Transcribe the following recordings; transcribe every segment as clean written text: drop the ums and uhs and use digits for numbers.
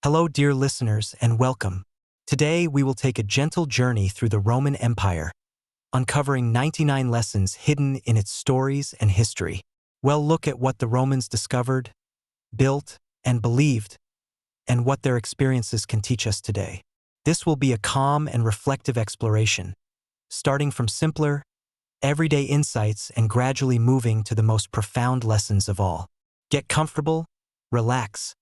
Hello, dear listeners, and welcome. Today, we will take a gentle journey through the Roman Empire, uncovering 99 lessons hidden in its stories and history. We'll look at what the Romans discovered, built, and believed, and what their experiences can teach us today. This will be a calm and reflective exploration, starting from simpler, everyday insights and gradually moving to the most profound lessons of all. Get comfortable, relax,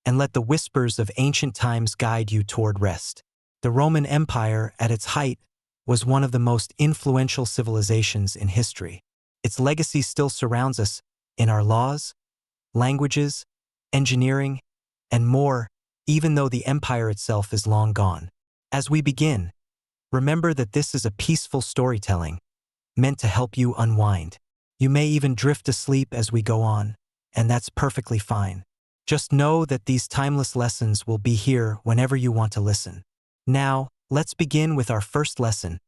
and let the whispers of ancient times guide you toward rest. The Roman Empire, at its height, was one of the most influential civilizations in history. Its legacy still surrounds us in our laws, languages, engineering, and more, even though the empire itself is long gone. As we begin, remember that this is a peaceful storytelling, meant to help you unwind. You may even drift asleep as we go on, and that's perfectly fine. Just know that these timeless lessons will be here whenever you want to listen. Now, let's begin with our first lesson,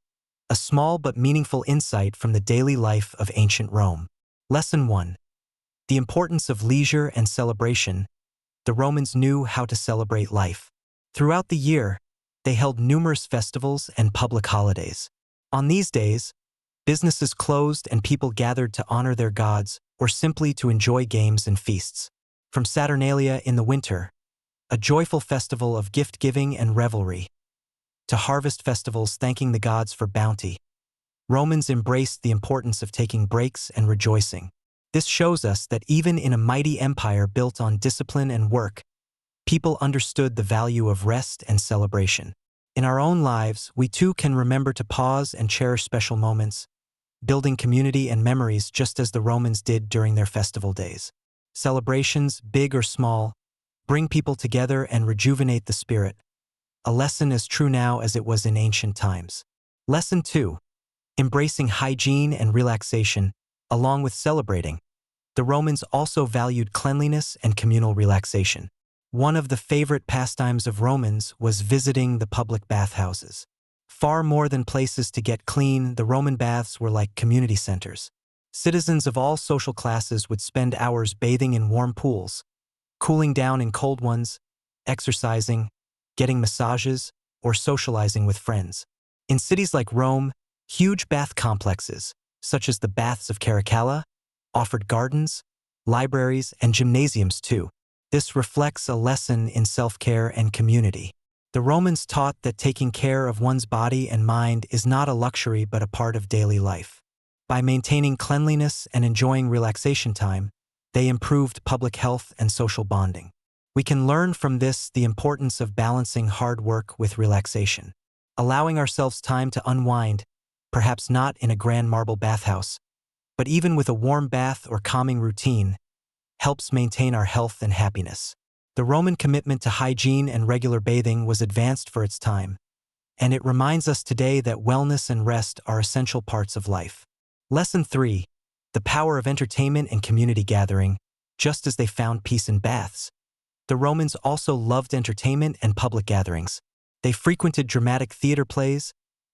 a small but meaningful insight from the daily life of ancient Rome. Lesson 1. The importance of leisure and celebration. The Romans knew how to celebrate life. Throughout the year, they held numerous festivals and public holidays. On these days, businesses closed and people gathered to honor their gods or simply to enjoy games and feasts. From Saturnalia in the winter, a joyful festival of gift-giving and revelry, to harvest festivals thanking the gods for bounty, Romans embraced the importance of taking breaks and rejoicing. This shows us that even in a mighty empire built on discipline and work, people understood the value of rest and celebration. In our own lives, we too can remember to pause and cherish special moments, building community and memories just as the Romans did during their festival days. Celebrations, big or small, bring people together and rejuvenate the spirit, a lesson as true now as it was in ancient times. Lesson 2. Embracing hygiene and relaxation, along with celebrating. The Romans also valued cleanliness and communal relaxation. One of the favorite pastimes of Romans was visiting the public bathhouses. Far more than places to get clean, the Roman baths were like community centers. Citizens of all social classes would spend hours bathing in warm pools, cooling down in cold ones, exercising, getting massages, or socializing with friends. In cities like Rome, huge bath complexes, such as the Baths of Caracalla, offered gardens, libraries, and gymnasiums too. This reflects a lesson in self-care and community. The Romans taught that taking care of one's body and mind is not a luxury but a part of daily life. By maintaining cleanliness and enjoying relaxation time, they improved public health and social bonding. We can learn from this the importance of balancing hard work with relaxation. Allowing ourselves time to unwind, perhaps not in a grand marble bathhouse, but even with a warm bath or calming routine, helps maintain our health and happiness. The Roman commitment to hygiene and regular bathing was advanced for its time, and it reminds us today that wellness and rest are essential parts of life. Lesson 3. The power of entertainment and community gathering, just as they found peace in baths. The Romans also loved entertainment and public gatherings. They frequented dramatic theater plays,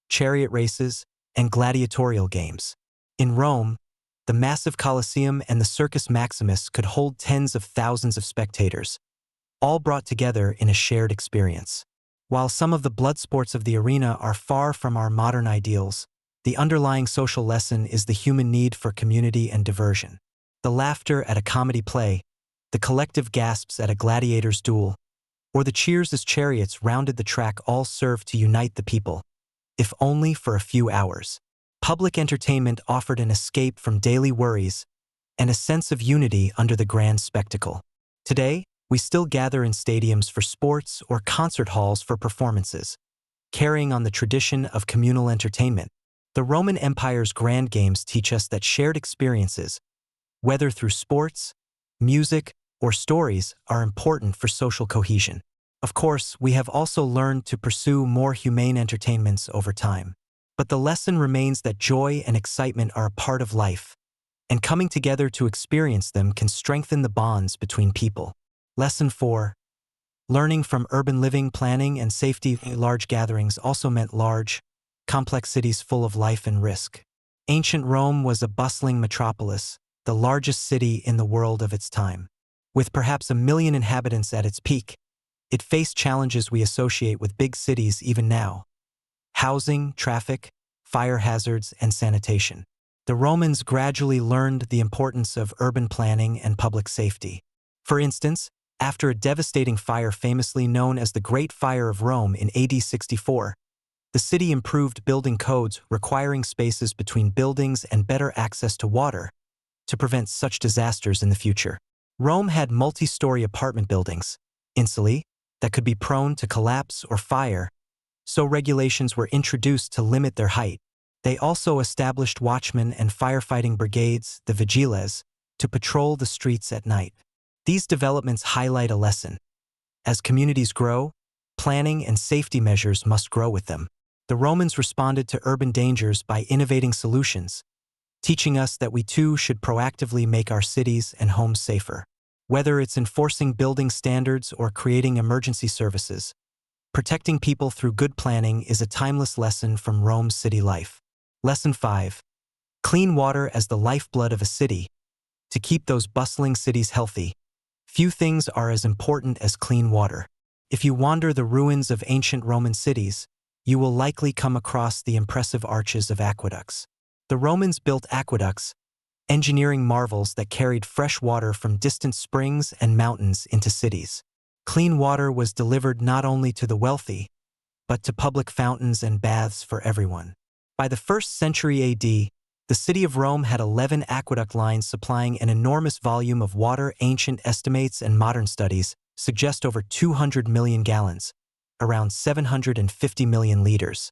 chariot races, and gladiatorial games. In Rome, the massive Colosseum and the Circus Maximus could hold tens of thousands of spectators, all brought together in a shared experience. While some of the blood sports of the arena are far from our modern ideals, the underlying social lesson is the human need for community and diversion. The laughter at a comedy play, the collective gasps at a gladiator's duel, or the cheers as chariots rounded the track all served to unite the people, if only for a few hours. Public entertainment offered an escape from daily worries and a sense of unity under the grand spectacle. Today, we still gather in stadiums for sports or concert halls for performances, carrying on the tradition of communal entertainment. The Roman Empire's grand games teach us that shared experiences, whether through sports, music, or stories, are important for social cohesion. Of course, we have also learned to pursue more humane entertainments over time. But the lesson remains that joy and excitement are a part of life, and coming together to experience them can strengthen the bonds between people. Lesson 4. Learning from urban living, planning, and safety. Large gatherings also meant large, complex cities full of life and risk. Ancient Rome was a bustling metropolis, the largest city in the world of its time. With perhaps 1 million inhabitants at its peak, It faced challenges we associate with big cities even now: housing, traffic, fire hazards, and sanitation. The Romans gradually learned the importance of urban planning and public safety. For instance, after a devastating fire famously known as the Great Fire of Rome in AD 64, the city improved building codes requiring spaces between buildings and better access to water to prevent such disasters in the future. Rome had multi-story apartment buildings, insulae, that could be prone to collapse or fire, so regulations were introduced to limit their height. They also established watchmen and firefighting brigades, the vigiles, to patrol the streets at night. These developments highlight a lesson. As communities grow, planning and safety measures must grow with them. The Romans responded to urban dangers by innovating solutions, teaching us that we too should proactively make our cities and homes safer. Whether it's enforcing building standards or creating emergency services, protecting people through good planning is a timeless lesson from Rome's city life. Lesson 5. Clean water as the lifeblood of a city. To keep those bustling cities healthy, few things are as important as clean water. If you wander the ruins of ancient Roman cities, you will likely come across the impressive arches of aqueducts. The Romans built aqueducts, engineering marvels that carried fresh water from distant springs and mountains into cities. Clean water was delivered not only to the wealthy, but to public fountains and baths for everyone. By the 1st century AD, the city of Rome had 11 aqueduct lines supplying an enormous volume of water. Ancient estimates and modern studies suggest over 200 million gallons, around 750 million liters,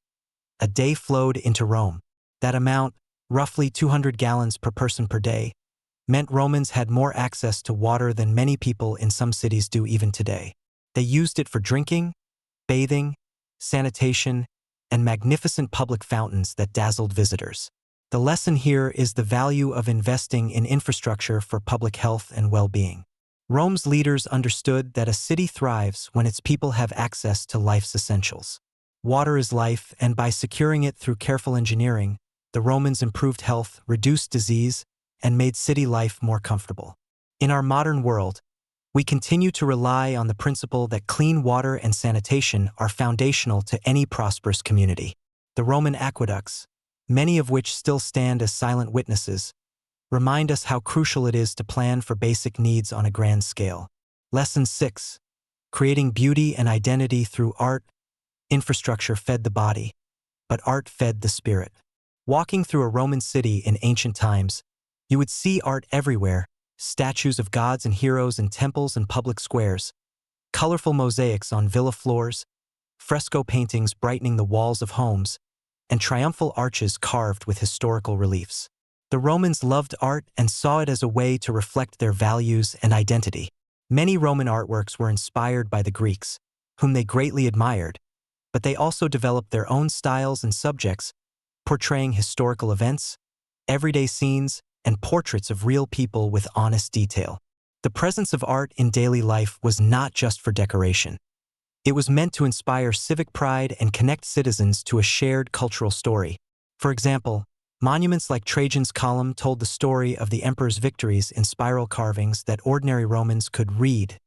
a day flowed into Rome. That amount, roughly 200 gallons per person per day, meant Romans had more access to water than many people in some cities do even today. They used it for drinking, bathing, sanitation, and magnificent public fountains that dazzled visitors. The lesson here is the value of investing in infrastructure for public health and well-being. Rome's leaders understood that a city thrives when its people have access to life's essentials. Water is life, and by securing it through careful engineering, the Romans improved health, reduced disease, and made city life more comfortable. In our modern world, we continue to rely on the principle that clean water and sanitation are foundational to any prosperous community. The Roman aqueducts, many of which still stand as silent witnesses, remind us how crucial it is to plan for basic needs on a grand scale. Lesson 6. Creating beauty and identity through art. Infrastructure fed the body, but art fed the spirit. Walking through a Roman city in ancient times, you would see art everywhere: statues of gods and heroes in temples and public squares, colorful mosaics on villa floors, fresco paintings brightening the walls of homes, and triumphal arches carved with historical reliefs. The Romans loved art and saw it as a way to reflect their values and identity. Many Roman artworks were inspired by the Greeks, whom they greatly admired, but they also developed their own styles and subjects, portraying historical events, everyday scenes, and portraits of real people with honest detail. The presence of art in daily life was not just for decoration. It was meant to inspire civic pride and connect citizens to a shared cultural story. For example, monuments like Trajan's Column told the story of the emperor's victories in spiral carvings that ordinary Romans could read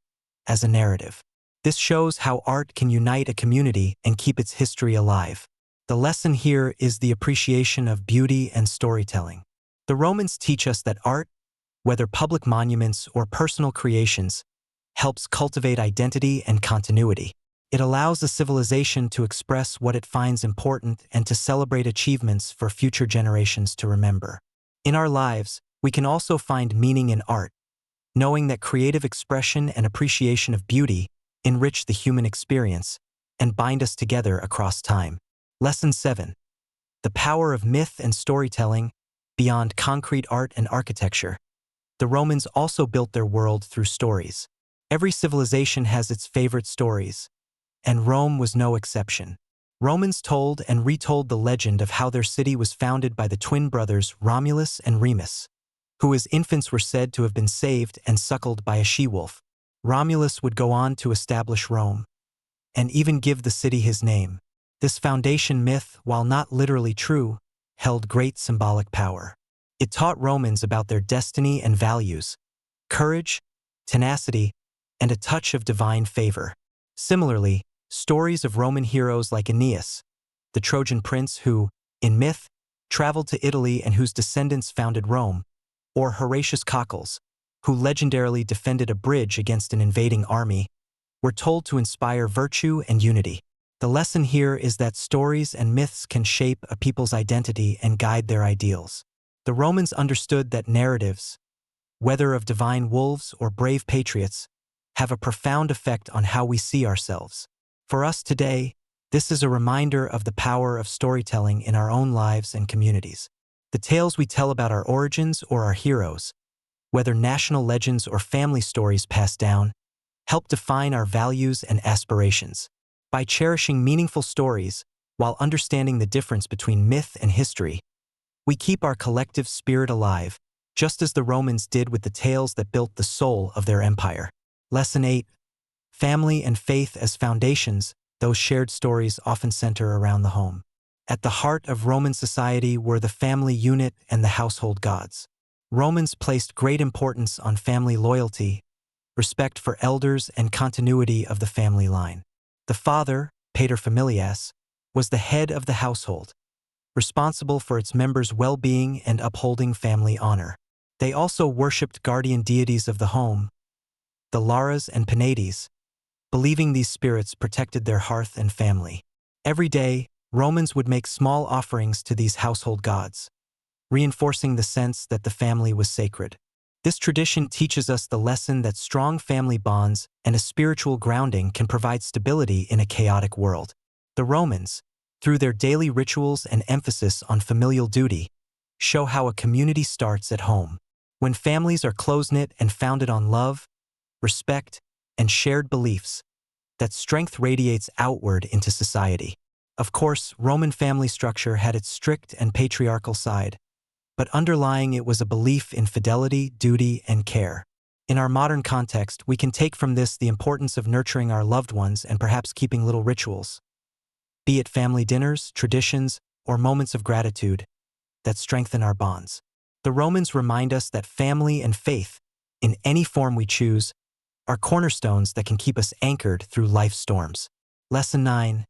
as a narrative. This shows how art can unite a community and keep its history alive. The lesson here is the appreciation of beauty and storytelling. The Romans teach us that art, whether public monuments or personal creations, helps cultivate identity and continuity. It allows a civilization to express what it finds important and to celebrate achievements for future generations to remember. In our lives, we can also find meaning in art, knowing that creative expression and appreciation of beauty enrich the human experience and bind us together across time. Lesson 7. The power of myth and storytelling beyond concrete art and architecture. The Romans also built their world through stories. Every civilization has its favorite stories, and Rome was no exception. Romans told and retold the legend of how their city was founded by the twin brothers Romulus and Remus, who as infants were said to have been saved and suckled by a she-wolf. Romulus would go on to establish Rome, and even give the city his name. This foundation myth, while not literally true, held great symbolic power. It taught Romans about their destiny and values, courage, tenacity, and a touch of divine favor. Similarly, stories of Roman heroes like Aeneas, the Trojan prince who, in myth, traveled to Italy and whose descendants founded Rome, or Horatius Cockles, who legendarily defended a bridge against an invading army, were told to inspire virtue and unity. The lesson here is that stories and myths can shape a people's identity and guide their ideals. The Romans understood that narratives, whether of divine wolves or brave patriots, have a profound effect on how we see ourselves. For us today, this is a reminder of the power of storytelling in our own lives and communities. The tales we tell about our origins or our heroes, whether national legends or family stories passed down, help define our values and aspirations. By cherishing meaningful stories while understanding the difference between myth and history, we keep our collective spirit alive, just as the Romans did with the tales that built the soul of their empire. Lesson 8. Family and faith as foundations. Those shared stories often center around the home. At the heart of Roman society were the family unit and the household gods. Romans placed great importance on family loyalty, respect for elders, and continuity of the family line. The father, pater familias, was the head of the household, responsible for its members' well-being and upholding family honor. They also worshipped guardian deities of the home, the Lares and Penates, believing these spirits protected their hearth and family. Every day, Romans would make small offerings to these household gods, reinforcing the sense that the family was sacred. This tradition teaches us the lesson that strong family bonds and a spiritual grounding can provide stability in a chaotic world. The Romans, through their daily rituals and emphasis on familial duty, show how a community starts at home. When families are close-knit and founded on love, respect, and shared beliefs, that strength radiates outward into society. Of course, Roman family structure had its strict and patriarchal side, but underlying it was a belief in fidelity, duty, and care. In our modern context, we can take from this the importance of nurturing our loved ones and perhaps keeping little rituals, be it family dinners, traditions, or moments of gratitude, that strengthen our bonds. The Romans remind us that family and faith, in any form we choose, are cornerstones that can keep us anchored through life's storms. Lesson 9.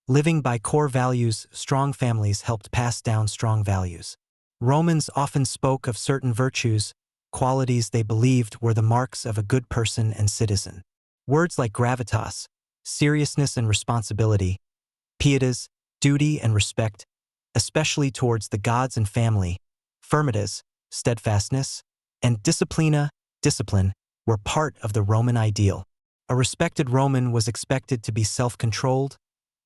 Living by core values. Strong families helped pass down strong values. Romans often spoke of certain virtues, qualities they believed were the marks of a good person and citizen. Words like gravitas, seriousness and responsibility, pietas, duty and respect, especially towards the gods and family, firmitas, steadfastness, and disciplina, discipline, were part of the Roman ideal. A respected Roman was expected to be self-controlled,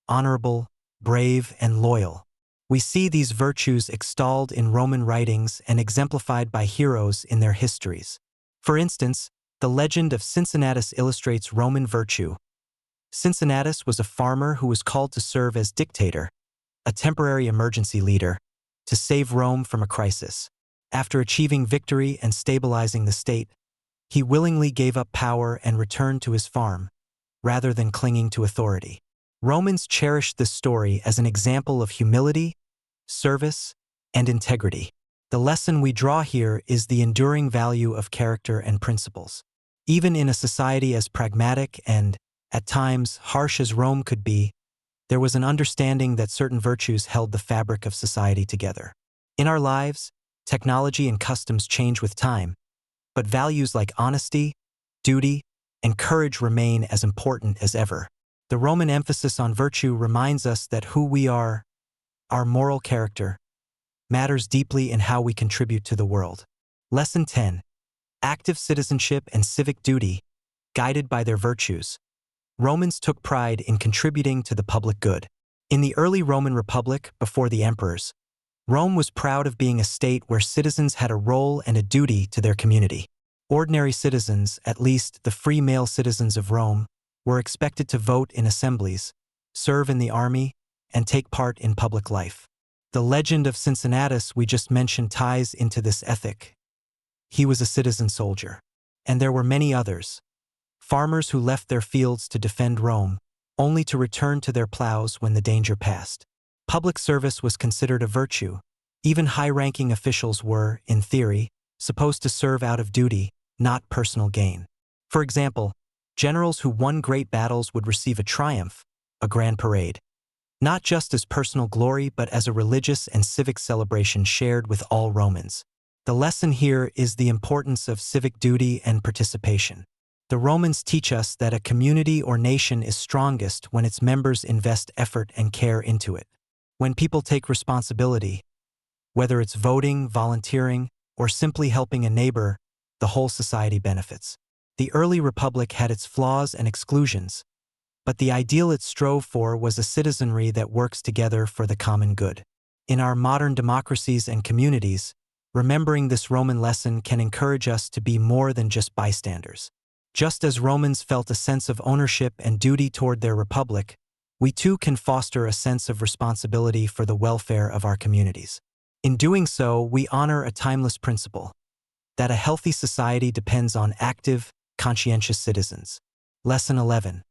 honorable, brave, and loyal. We see these virtues extolled in Roman writings and exemplified by heroes in their histories. For instance, the legend of Cincinnatus illustrates Roman virtue. Cincinnatus was a farmer who was called to serve as dictator, a temporary emergency leader, to save Rome from a crisis. After achieving victory and stabilizing the state, he willingly gave up power and returned to his farm, rather than clinging to authority. Romans cherished this story as an example of humility, service, and integrity. The lesson we draw here is the enduring value of character and principles. Even in a society as pragmatic and, at times, harsh as Rome could be, there was an understanding that certain virtues held the fabric of society together. In our lives, technology and customs change with time, but values like honesty, duty, and courage remain as important as ever. The Roman emphasis on virtue reminds us that who we are, our moral character, matters deeply in how we contribute to the world. Lesson 10. Active citizenship and civic duty. Guided by their virtues, Romans took pride in contributing to the public good. In the early Roman Republic, before the emperors, Rome was proud of being a state where citizens had a role and a duty to their community. Ordinary citizens, at least the free male citizens of Rome, were expected to vote in assemblies, serve in the army, and take part in public life. The legend of Cincinnatus we just mentioned ties into this ethic. He was a citizen soldier. And there were many others. Farmers who left their fields to defend Rome, only to return to their plows when the danger passed. Public service was considered a virtue. Even high-ranking officials were, in theory, supposed to serve out of duty, not personal gain. For example, Generals who won great battles would receive a triumph, a grand parade, not just as personal glory but as a religious and civic celebration shared with all Romans. The lesson here is the importance of civic duty and participation. The Romans teach us that a community or nation is strongest when its members invest effort and care into it. When people take responsibility, whether it's voting, volunteering, or simply helping a neighbor, the whole society benefits. The early republic had its flaws and exclusions, but the ideal it strove for was a citizenry that works together for the common good. In our modern democracies and communities, remembering this Roman lesson can encourage us to be more than just bystanders. Just as Romans felt a sense of ownership and duty toward their republic, we too can foster a sense of responsibility for the welfare of our communities. In doing so, we honor a timeless principle, that a healthy society depends on active, conscientious citizens. Lesson 11.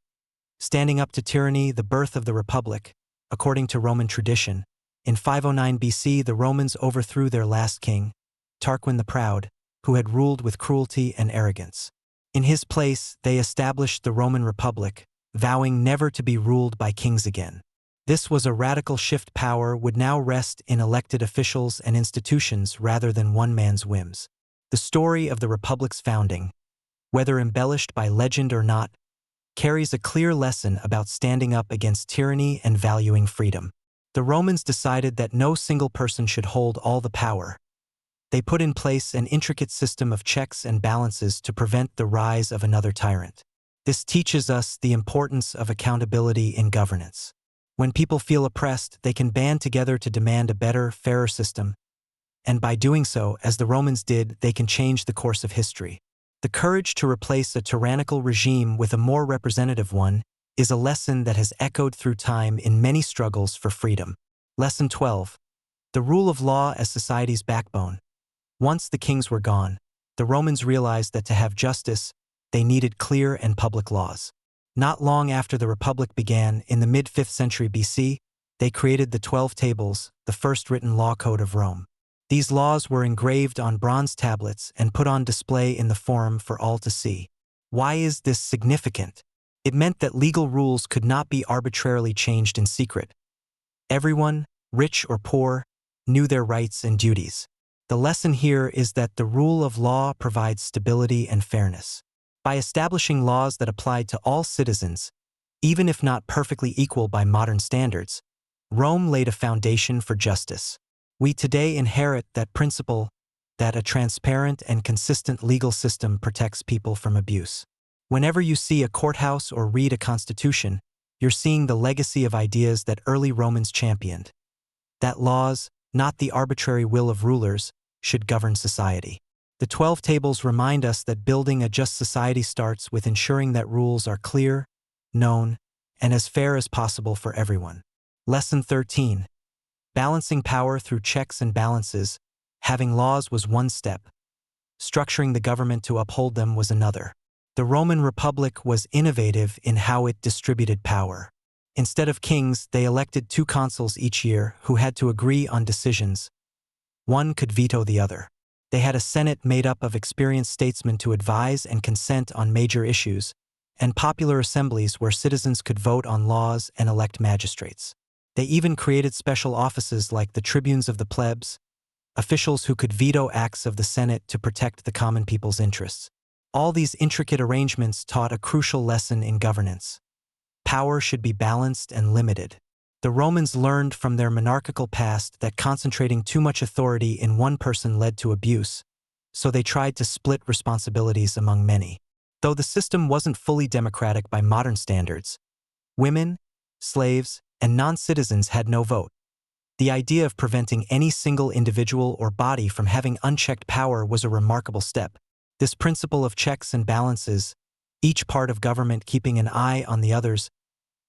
Standing up to tyranny, the birth of the Republic. According to Roman tradition, in 509 BC the Romans overthrew their last king, Tarquin the Proud, who had ruled with cruelty and arrogance. In his place, they established the Roman Republic, vowing never to be ruled by kings again. This was a radical shift. Power would now rest in elected officials and institutions rather than one man's whims. The story of the Republic's founding, whether embellished by legend or not, carries a clear lesson about standing up against tyranny and valuing freedom. The Romans decided that no single person should hold all the power. They put in place an intricate system of checks and balances to prevent the rise of another tyrant. This teaches us the importance of accountability in governance. When people feel oppressed, they can band together to demand a better, fairer system, and by doing so, as the Romans did, they can change the course of history. The courage to replace a tyrannical regime with a more representative one is a lesson that has echoed through time in many struggles for freedom. Lesson 12. The rule of law as society's backbone. Once the kings were gone, the Romans realized that to have justice, they needed clear and public laws. Not long after the Republic began, in the mid-5th century BC, they created the 12 Tables, the first written law code of Rome. These laws were engraved on bronze tablets and put on display in the Forum for all to see. Why is this significant? It meant that legal rules could not be arbitrarily changed in secret. Everyone, rich or poor, knew their rights and duties. The lesson here is that the rule of law provides stability and fairness. By establishing laws that applied to all citizens, even if not perfectly equal by modern standards, Rome laid a foundation for justice. We today inherit that principle, that a transparent and consistent legal system protects people from abuse. Whenever you see a courthouse or read a constitution, you're seeing the legacy of ideas that early Romans championed. That laws, not the arbitrary will of rulers, should govern society. The 12 Tables remind us that building a just society starts with ensuring that rules are clear, known, and as fair as possible for everyone. Lesson 13. Balancing power through checks and balances. Having laws was one step. Structuring the government to uphold them was another. The Roman Republic was innovative in how it distributed power. Instead of kings, they elected 2 consuls each year who had to agree on decisions. One could veto the other. They had a Senate made up of experienced statesmen to advise and consent on major issues, and popular assemblies where citizens could vote on laws and elect magistrates. They even created special offices like the tribunes of the plebs, officials who could veto acts of the Senate to protect the common people's interests. All these intricate arrangements taught a crucial lesson in governance. Power should be balanced and limited. The Romans learned from their monarchical past that concentrating too much authority in one person led to abuse, so they tried to split responsibilities among many. Though the system wasn't fully democratic by modern standards, women, slaves, and non-citizens had no vote. The idea of preventing any single individual or body from having unchecked power was a remarkable step. This principle of checks and balances, each part of government keeping an eye on the others,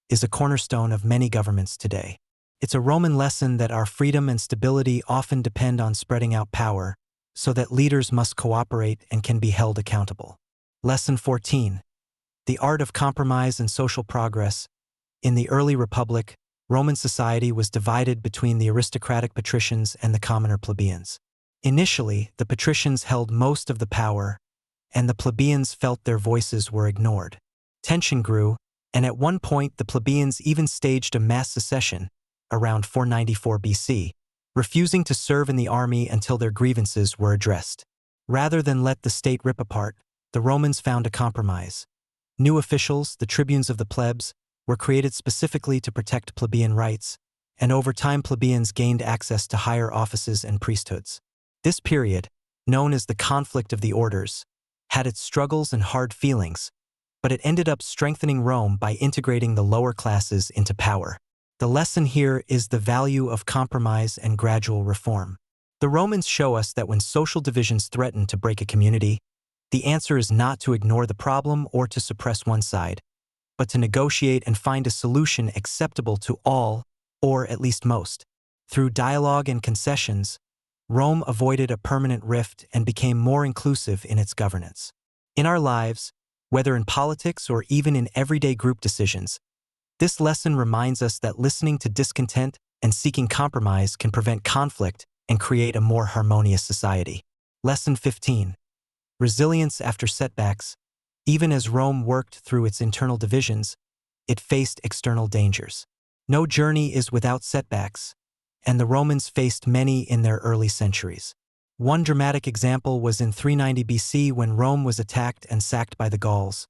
is a cornerstone of many governments today. It's a Roman lesson that our freedom and stability often depend on spreading out power, so that leaders must cooperate and can be held accountable. Lesson 14. The art of compromise and social progress. In the early Republic, Roman society was divided between the aristocratic patricians and the commoner plebeians. Initially, the patricians held most of the power, and the plebeians felt their voices were ignored. Tension grew, and at one point the plebeians even staged a mass secession, around 494 BC, refusing to serve in the army until their grievances were addressed. Rather than let the state rip apart, the Romans found a compromise. New officials, the tribunes of the plebs, were created specifically to protect plebeian rights, and over time plebeians gained access to higher offices and priesthoods. This period, known as the conflict of the orders, had its struggles and hard feelings, but it ended up strengthening Rome by integrating the lower classes into power. The lesson here is the value of compromise and gradual reform. The Romans show us that when social divisions threaten to break a community, the answer is not to ignore the problem or to suppress one side, but to negotiate and find a solution acceptable to all, or at least most. Through dialogue and concessions, Rome avoided a permanent rift and became more inclusive in its governance. In our lives, whether in politics or even in everyday group decisions, this lesson reminds us that listening to discontent and seeking compromise can prevent conflict and create a more harmonious society. Lesson 15. Resilience after setbacks. Even as Rome worked through its internal divisions, it faced external dangers. No journey is without setbacks, and the Romans faced many in their early centuries. One dramatic example was in 390 BC when Rome was attacked and sacked by the Gauls,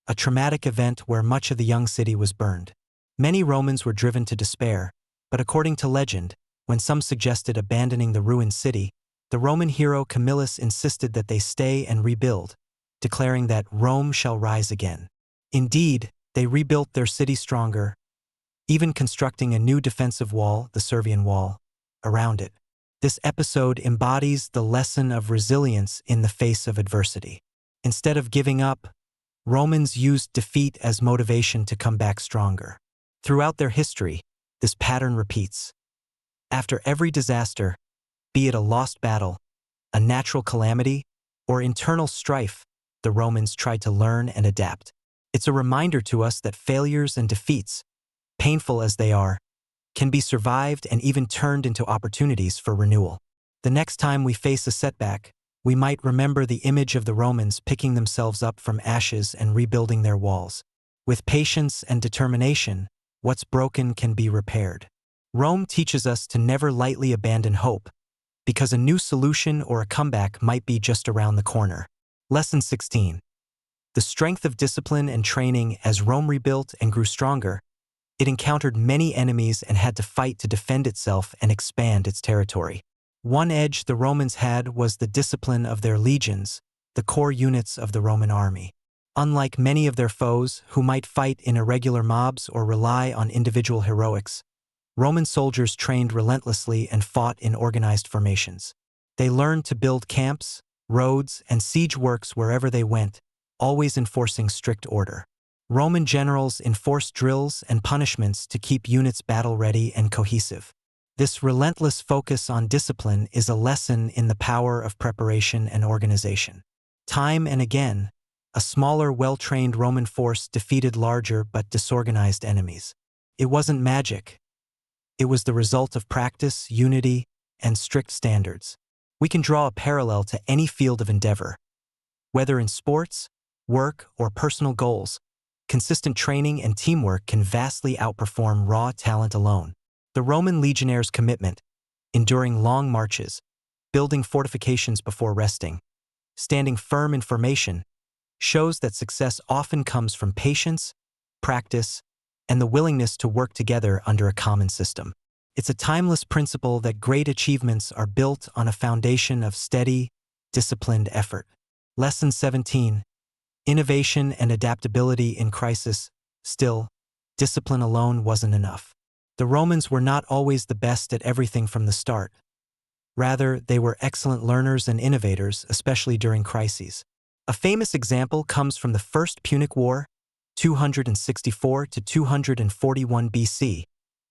a traumatic event where much of the young city was burned. Many Romans were driven to despair, but according to legend, when some suggested abandoning the ruined city, the Roman hero Camillus insisted that they stay and rebuild, declaring that Rome shall rise again. Indeed, they rebuilt their city stronger, even constructing a new defensive wall, the Servian Wall, around it. This episode embodies the lesson of resilience in the face of adversity. Instead of giving up, Romans used defeat as motivation to come back stronger. Throughout their history, this pattern repeats. After every disaster, be it a lost battle, a natural calamity, or internal strife, the Romans tried to learn and adapt. It's a reminder to us that failures and defeats, painful as they are, can be survived and even turned into opportunities for renewal. The next time we face a setback, we might remember the image of the Romans picking themselves up from ashes and rebuilding their walls. With patience and determination, what's broken can be repaired. Rome teaches us to never lightly abandon hope, because a new solution or a comeback might be just around the corner. Lesson 16. The strength of discipline and training. As Rome rebuilt and grew stronger, it encountered many enemies and had to fight to defend itself and expand its territory. One edge the Romans had was the discipline of their legions, the core units of the Roman army. Unlike many of their foes, who might fight in irregular mobs or rely on individual heroics, Roman soldiers trained relentlessly and fought in organized formations. They learned to build camps, roads, and siege works wherever they went, always enforcing strict order. Roman generals enforced drills and punishments to keep units battle-ready and cohesive. This relentless focus on discipline is a lesson in the power of preparation and organization. Time and again, a smaller, well-trained Roman force defeated larger but disorganized enemies. It wasn't magic. It was the result of practice, unity, and strict standards. We can draw a parallel to any field of endeavor. Whether in sports, work, or personal goals, consistent training and teamwork can vastly outperform raw talent alone. The Roman legionnaires' commitment, enduring long marches, building fortifications before resting, standing firm in formation, shows that success often comes from patience, practice, and the willingness to work together under a common system. It's a timeless principle that great achievements are built on a foundation of steady, disciplined effort. Lesson 17. Innovation and adaptability in crisis. Still, discipline alone wasn't enough. The Romans were not always the best at everything from the start. Rather, they were excellent learners and innovators, especially during crises. A famous example comes from the First Punic War, 264 to 241 BC,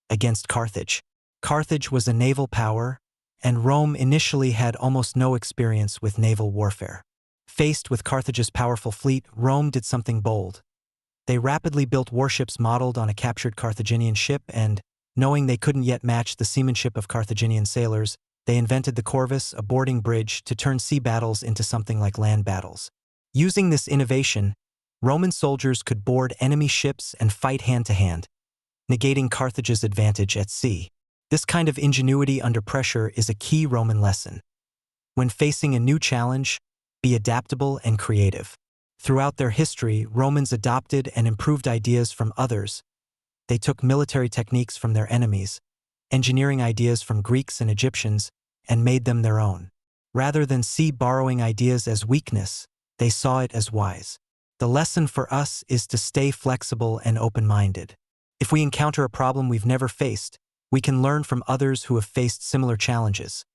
against Carthage. Carthage was a naval power, and Rome initially had almost no experience with naval warfare. Faced with Carthage's powerful fleet, Rome did something bold. They rapidly built warships modeled on a captured Carthaginian ship, and, knowing they couldn't yet match the seamanship of Carthaginian sailors, they invented the corvus, a boarding bridge, to turn sea battles into something like land battles. Using this innovation, Roman soldiers could board enemy ships and fight hand-to-hand, negating Carthage's advantage at sea. This kind of ingenuity under pressure is a key Roman lesson. When facing a new challenge, be adaptable and creative. Throughout their history, Romans adopted and improved ideas from others. They took military techniques from their enemies, engineering ideas from Greeks and Egyptians, and made them their own. Rather than see borrowing ideas as weakness, they saw it as wise. The lesson for us is to stay flexible and open-minded. If we encounter a problem we've never faced, we can learn from others who have faced similar challenges,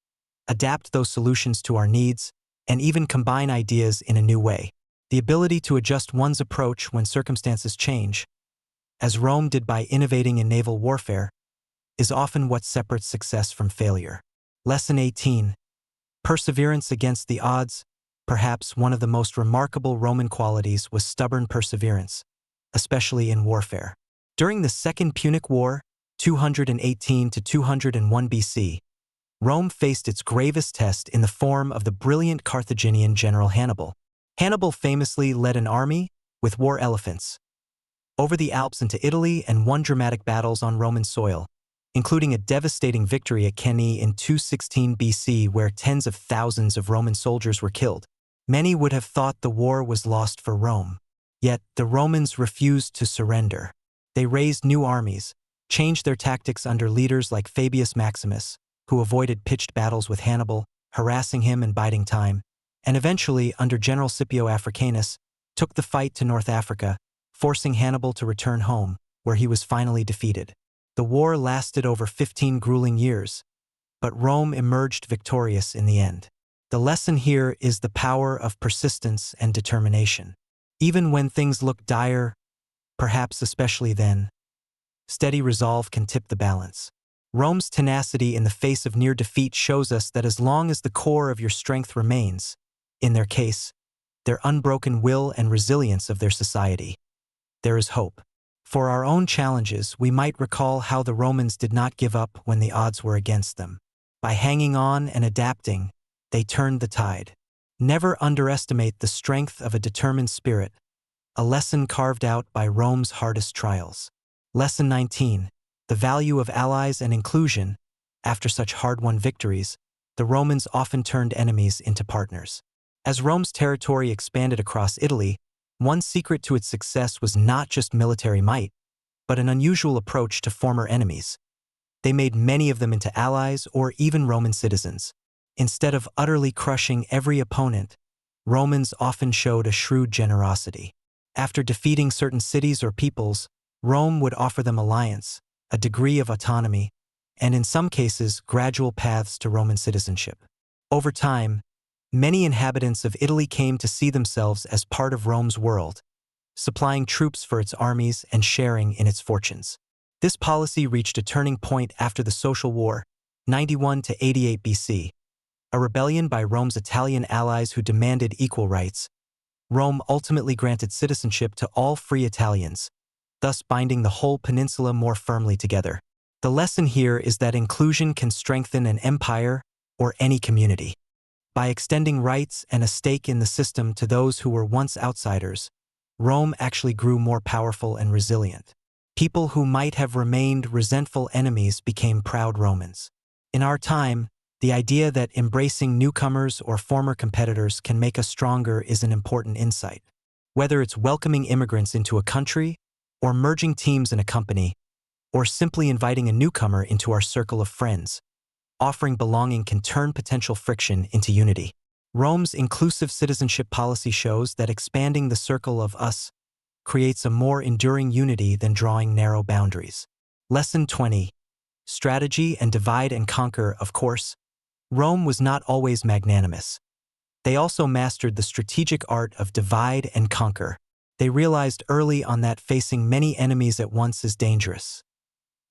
adapt those solutions to our needs, and even combine ideas in a new way. The ability to adjust one's approach when circumstances change, as Rome did by innovating in naval warfare, is often what separates success from failure. Lesson 18. Perseverance against the odds. Perhaps one of the most remarkable Roman qualities was stubborn perseverance, especially in warfare. During the Second Punic War, 218 to 201 BC, Rome faced its gravest test in the form of the brilliant Carthaginian general Hannibal. Hannibal famously led an army, with war elephants, over the Alps into Italy and won dramatic battles on Roman soil, including a devastating victory at Cannae in 216 BC where tens of thousands of Roman soldiers were killed. Many would have thought the war was lost for Rome. Yet the Romans refused to surrender. They raised new armies, changed their tactics under leaders like Fabius Maximus, who avoided pitched battles with Hannibal, harassing him and biding time, and eventually, under General Scipio Africanus, took the fight to North Africa, forcing Hannibal to return home, where he was finally defeated. The war lasted over 15 grueling years, but Rome emerged victorious in the end. The lesson here is the power of persistence and determination. Even when things look dire, perhaps especially then, steady resolve can tip the balance. Rome's tenacity in the face of near defeat shows us that as long as the core of your strength remains, in their case, their unbroken will and resilience of their society, there is hope. For our own challenges, we might recall how the Romans did not give up when the odds were against them. By hanging on and adapting, they turned the tide. Never underestimate the strength of a determined spirit, a lesson carved out by Rome's hardest trials. Lesson 19. The value of allies and inclusion. After such hard-won victories, the Romans often turned enemies into partners. As Rome's territory expanded across Italy, one secret to its success was not just military might, but an unusual approach to former enemies. They made many of them into allies or even Roman citizens. Instead of utterly crushing every opponent, Romans often showed a shrewd generosity. After defeating certain cities or peoples, Rome would offer them alliance, a degree of autonomy, and in some cases, gradual paths to Roman citizenship. Over time, many inhabitants of Italy came to see themselves as part of Rome's world, supplying troops for its armies and sharing in its fortunes. This policy reached a turning point after the Social War, 91 to 88 BC, a rebellion by Rome's Italian allies who demanded equal rights. Rome ultimately granted citizenship to all free Italians, thus binding the whole peninsula more firmly together. The lesson here is that inclusion can strengthen an empire or any community. By extending rights and a stake in the system to those who were once outsiders, Rome actually grew more powerful and resilient. People who might have remained resentful enemies became proud Romans. In our time, the idea that embracing newcomers or former competitors can make us stronger is an important insight. Whether it's welcoming immigrants into a country, or merging teams in a company, or simply inviting a newcomer into our circle of friends, offering belonging can turn potential friction into unity. Rome's inclusive citizenship policy shows that expanding the circle of us creates a more enduring unity than drawing narrow boundaries. Lesson 20. Strategy and divide and conquer. Of course, Rome was not always magnanimous. They also mastered the strategic art of divide and conquer. They realized early on that facing many enemies at once is dangerous.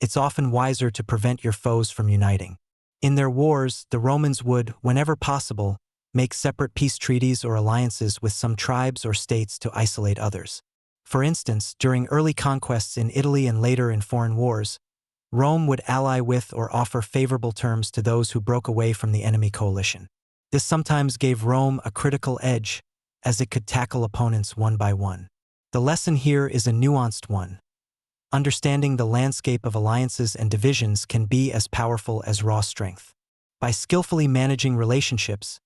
It's often wiser to prevent your foes from uniting. In their wars, the Romans would, whenever possible, make separate peace treaties or alliances with some tribes or states to isolate others. For instance, during early conquests in Italy and later in foreign wars, Rome would ally with or offer favorable terms to those who broke away from the enemy coalition. This sometimes gave Rome a critical edge, as it could tackle opponents one by one. The lesson here is a nuanced one. Understanding the landscape of alliances and divisions can be as powerful as raw strength. By skillfully managing relationships,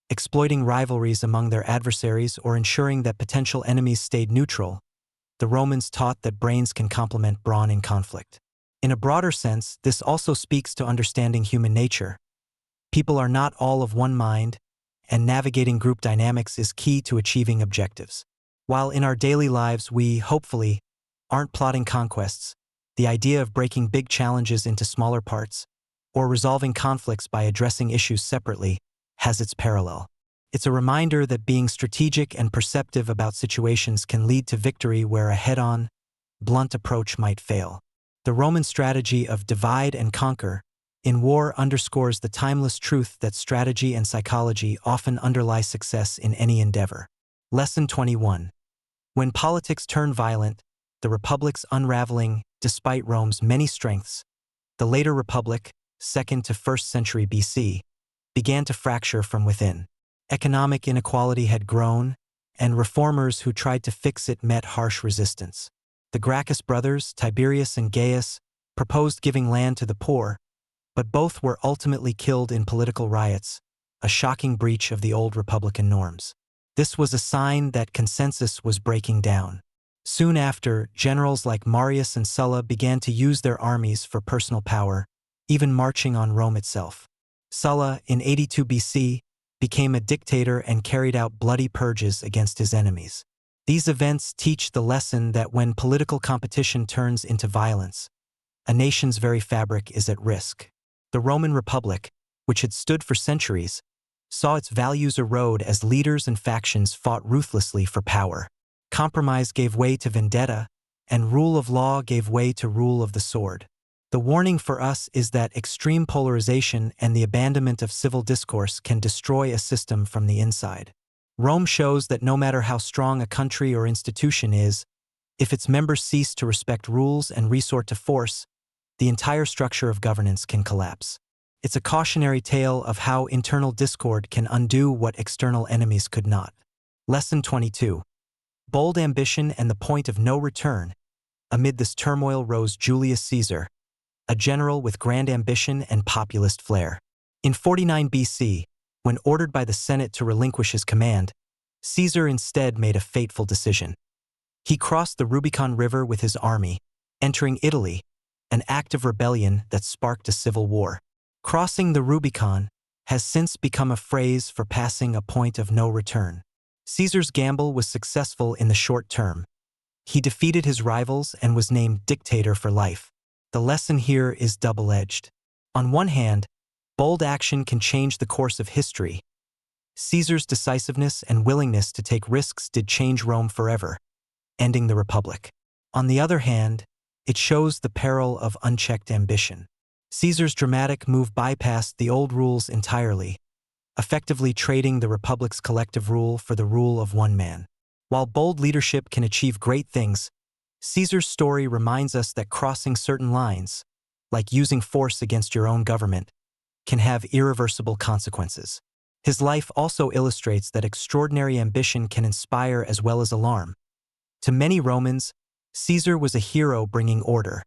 exploiting rivalries among their adversaries, or ensuring that potential enemies stayed neutral, the Romans taught that brains can complement brawn in conflict. In a broader sense, this also speaks to understanding human nature. People are not all of one mind, and navigating group dynamics is key to achieving objectives. While in our daily lives we, hopefully, aren't plotting conquests, the idea of breaking big challenges into smaller parts, or resolving conflicts by addressing issues separately, has its parallel. It's a reminder that being strategic and perceptive about situations can lead to victory where a head-on, blunt approach might fail. The Roman strategy of divide and conquer in war underscores the timeless truth that strategy and psychology often underlie success in any endeavor. Lesson 21. When politics turn violent, the Republic's unraveling, despite Rome's many strengths, the later Republic, 2nd to 1st century BC, began to fracture from within. Economic inequality had grown, and reformers who tried to fix it met harsh resistance. The Gracchus brothers, Tiberius and Gaius, proposed giving land to the poor, but both were ultimately killed in political riots, a shocking breach of the old republican norms. This was a sign that consensus was breaking down. Soon after, generals like Marius and Sulla began to use their armies for personal power, even marching on Rome itself. Sulla, in 82 BC, became a dictator and carried out bloody purges against his enemies. These events teach the lesson that when political competition turns into violence, a nation's very fabric is at risk. The Roman Republic, which had stood for centuries, saw its values erode as leaders and factions fought ruthlessly for power. Compromise gave way to vendetta, and rule of law gave way to rule of the sword. The warning for us is that extreme polarization and the abandonment of civil discourse can destroy a system from the inside. Rome shows that no matter how strong a country or institution is, if its members cease to respect rules and resort to force, the entire structure of governance can collapse. It's a cautionary tale of how internal discord can undo what external enemies could not. Lesson 22. Bold ambition and the point of no return. Amid this turmoil rose Julius Caesar, a general with grand ambition and populist flair. In 49 BC, when ordered by the Senate to relinquish his command, Caesar instead made a fateful decision. He crossed the Rubicon River with his army, entering Italy, an act of rebellion that sparked a civil war. Crossing the Rubicon has since become a phrase for passing a point of no return. Caesar's gamble was successful in the short term. He defeated his rivals and was named dictator for life. The lesson here is double-edged. On one hand, bold action can change the course of history. Caesar's decisiveness and willingness to take risks did change Rome forever, ending the Republic. On the other hand, it shows the peril of unchecked ambition. Caesar's dramatic move bypassed the old rules entirely, effectively trading the Republic's collective rule for the rule of one man. While bold leadership can achieve great things, Caesar's story reminds us that crossing certain lines, like using force against your own government, can have irreversible consequences. His life also illustrates that extraordinary ambition can inspire as well as alarm. To many Romans, Caesar was a hero bringing order.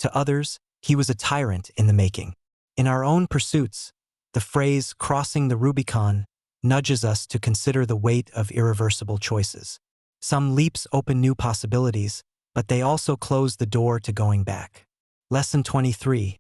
To others, he was a tyrant in the making. In our own pursuits, the phrase "crossing the Rubicon" nudges us to consider the weight of irreversible choices. Some leaps open new possibilities, but they also close the door to going back. Lesson 23.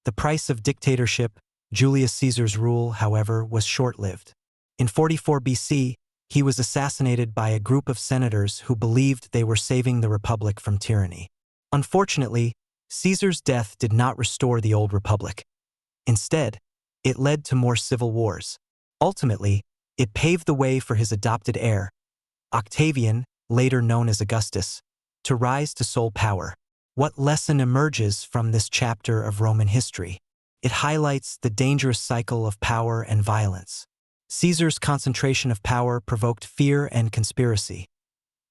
The price of dictatorship. Julius Caesar's rule, however, was short-lived. In 44 BC, he was assassinated by a group of senators who believed they were saving the Republic from tyranny. Unfortunately, Caesar's death did not restore the old Republic. Instead, it led to more civil wars. Ultimately, it paved the way for his adopted heir, Octavian, later known as Augustus, to rise to sole power. What lesson emerges from this chapter of Roman history? It highlights the dangerous cycle of power and violence. Caesar's concentration of power provoked fear and conspiracy.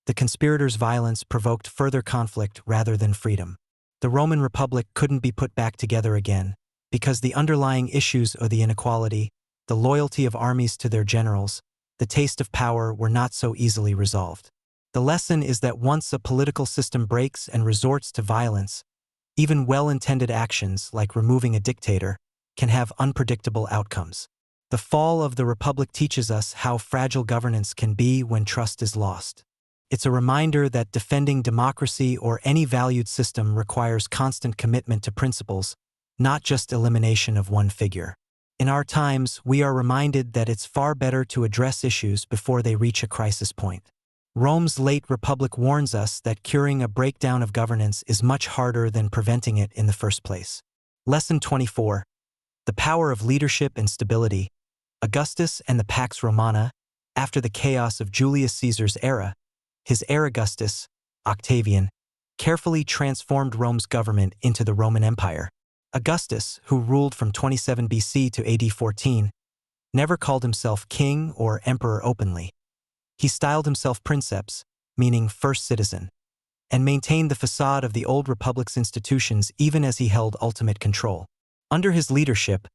The conspirators' violence provoked further conflict rather than freedom. The Roman Republic couldn't be put back together again because the underlying issues of the inequality, the loyalty of armies to their generals, the taste of power were not so easily resolved. The lesson is that once a political system breaks and resorts to violence, even well-intended actions like removing a dictator can have unpredictable outcomes. The fall of the Republic teaches us how fragile governance can be when trust is lost. It's a reminder that defending democracy or any valued system requires constant commitment to principles, not just elimination of one figure. In our times, we are reminded that it's far better to address issues before they reach a crisis point. Rome's late republic warns us that curing a breakdown of governance is much harder than preventing it in the first place. Lesson 24. The power of leadership and stability. Augustus and the Pax Romana. After the chaos of Julius Caesar's era, his heir Augustus, Octavian, carefully transformed Rome's government into the Roman Empire. Augustus, who ruled from 27 BC to AD 14, never called himself king or emperor openly. He styled himself princeps, meaning first citizen, and maintained the facade of the old republic's institutions even as he held ultimate control. Under his leadership,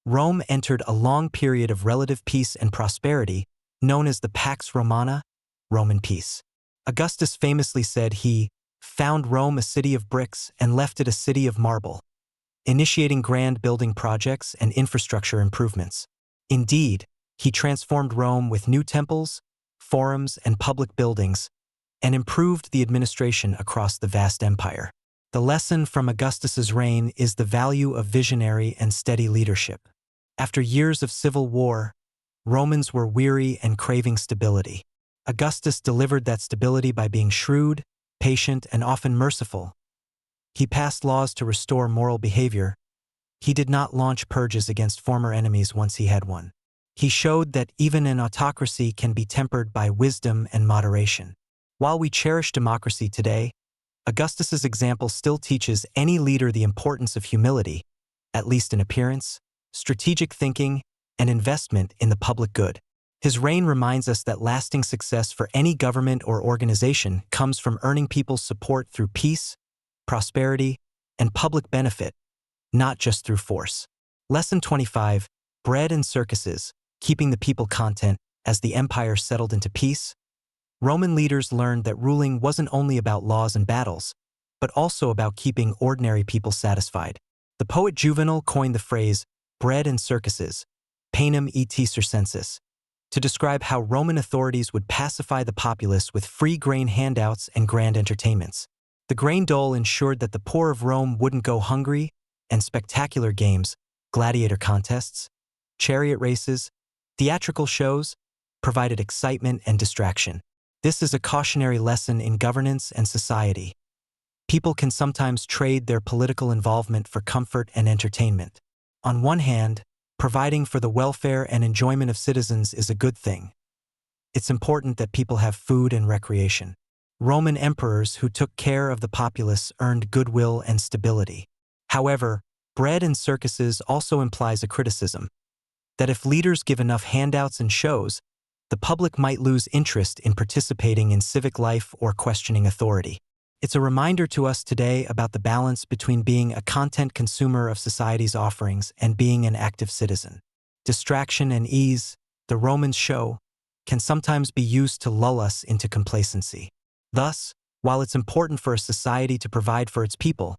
Rome entered a long period of relative peace and prosperity, known as the Pax Romana, Roman peace. Augustus famously said he found Rome a city of bricks and left it a city of marble, initiating grand building projects and infrastructure improvements. Indeed, he transformed Rome with new temples, forums, and public buildings, and improved the administration across the vast empire. The lesson from Augustus's reign is the value of visionary and steady leadership. After years of civil war, Romans were weary and craving stability. Augustus delivered that stability by being shrewd, patient, and often merciful. He passed laws to restore moral behavior. He did not launch purges against former enemies once he had one. He showed that even an autocracy can be tempered by wisdom and moderation. While we cherish democracy today, Augustus's example still teaches any leader the importance of humility, at least in appearance, strategic thinking, and investment in the public good. His reign reminds us that lasting success for any government or organization comes from earning people's support through peace, prosperity, and public benefit, not just through force. Lesson 25. Bread and circuses, keeping the people content. As the empire settled into peace, Roman leaders learned that ruling wasn't only about laws and battles, but also about keeping ordinary people satisfied. The poet Juvenal coined the phrase, bread and circuses, panem et circenses, to describe how Roman authorities would pacify the populace with free grain handouts and grand entertainments. The grain dole ensured that the poor of Rome wouldn't go hungry, and spectacular games, gladiator contests, chariot races, theatrical shows, provided excitement and distraction. This is a cautionary lesson in governance and society. People can sometimes trade their political involvement for comfort and entertainment. On one hand, providing for the welfare and enjoyment of citizens is a good thing. It's important that people have food and recreation. Roman emperors who took care of the populace earned goodwill and stability. However, bread and circuses also implies a criticism that if leaders give enough handouts and shows, the public might lose interest in participating in civic life or questioning authority. It's a reminder to us today about the balance between being a content consumer of society's offerings and being an active citizen. Distraction and ease, the Romans show, can sometimes be used to lull us into complacency. Thus, while it's important for a society to provide for its people,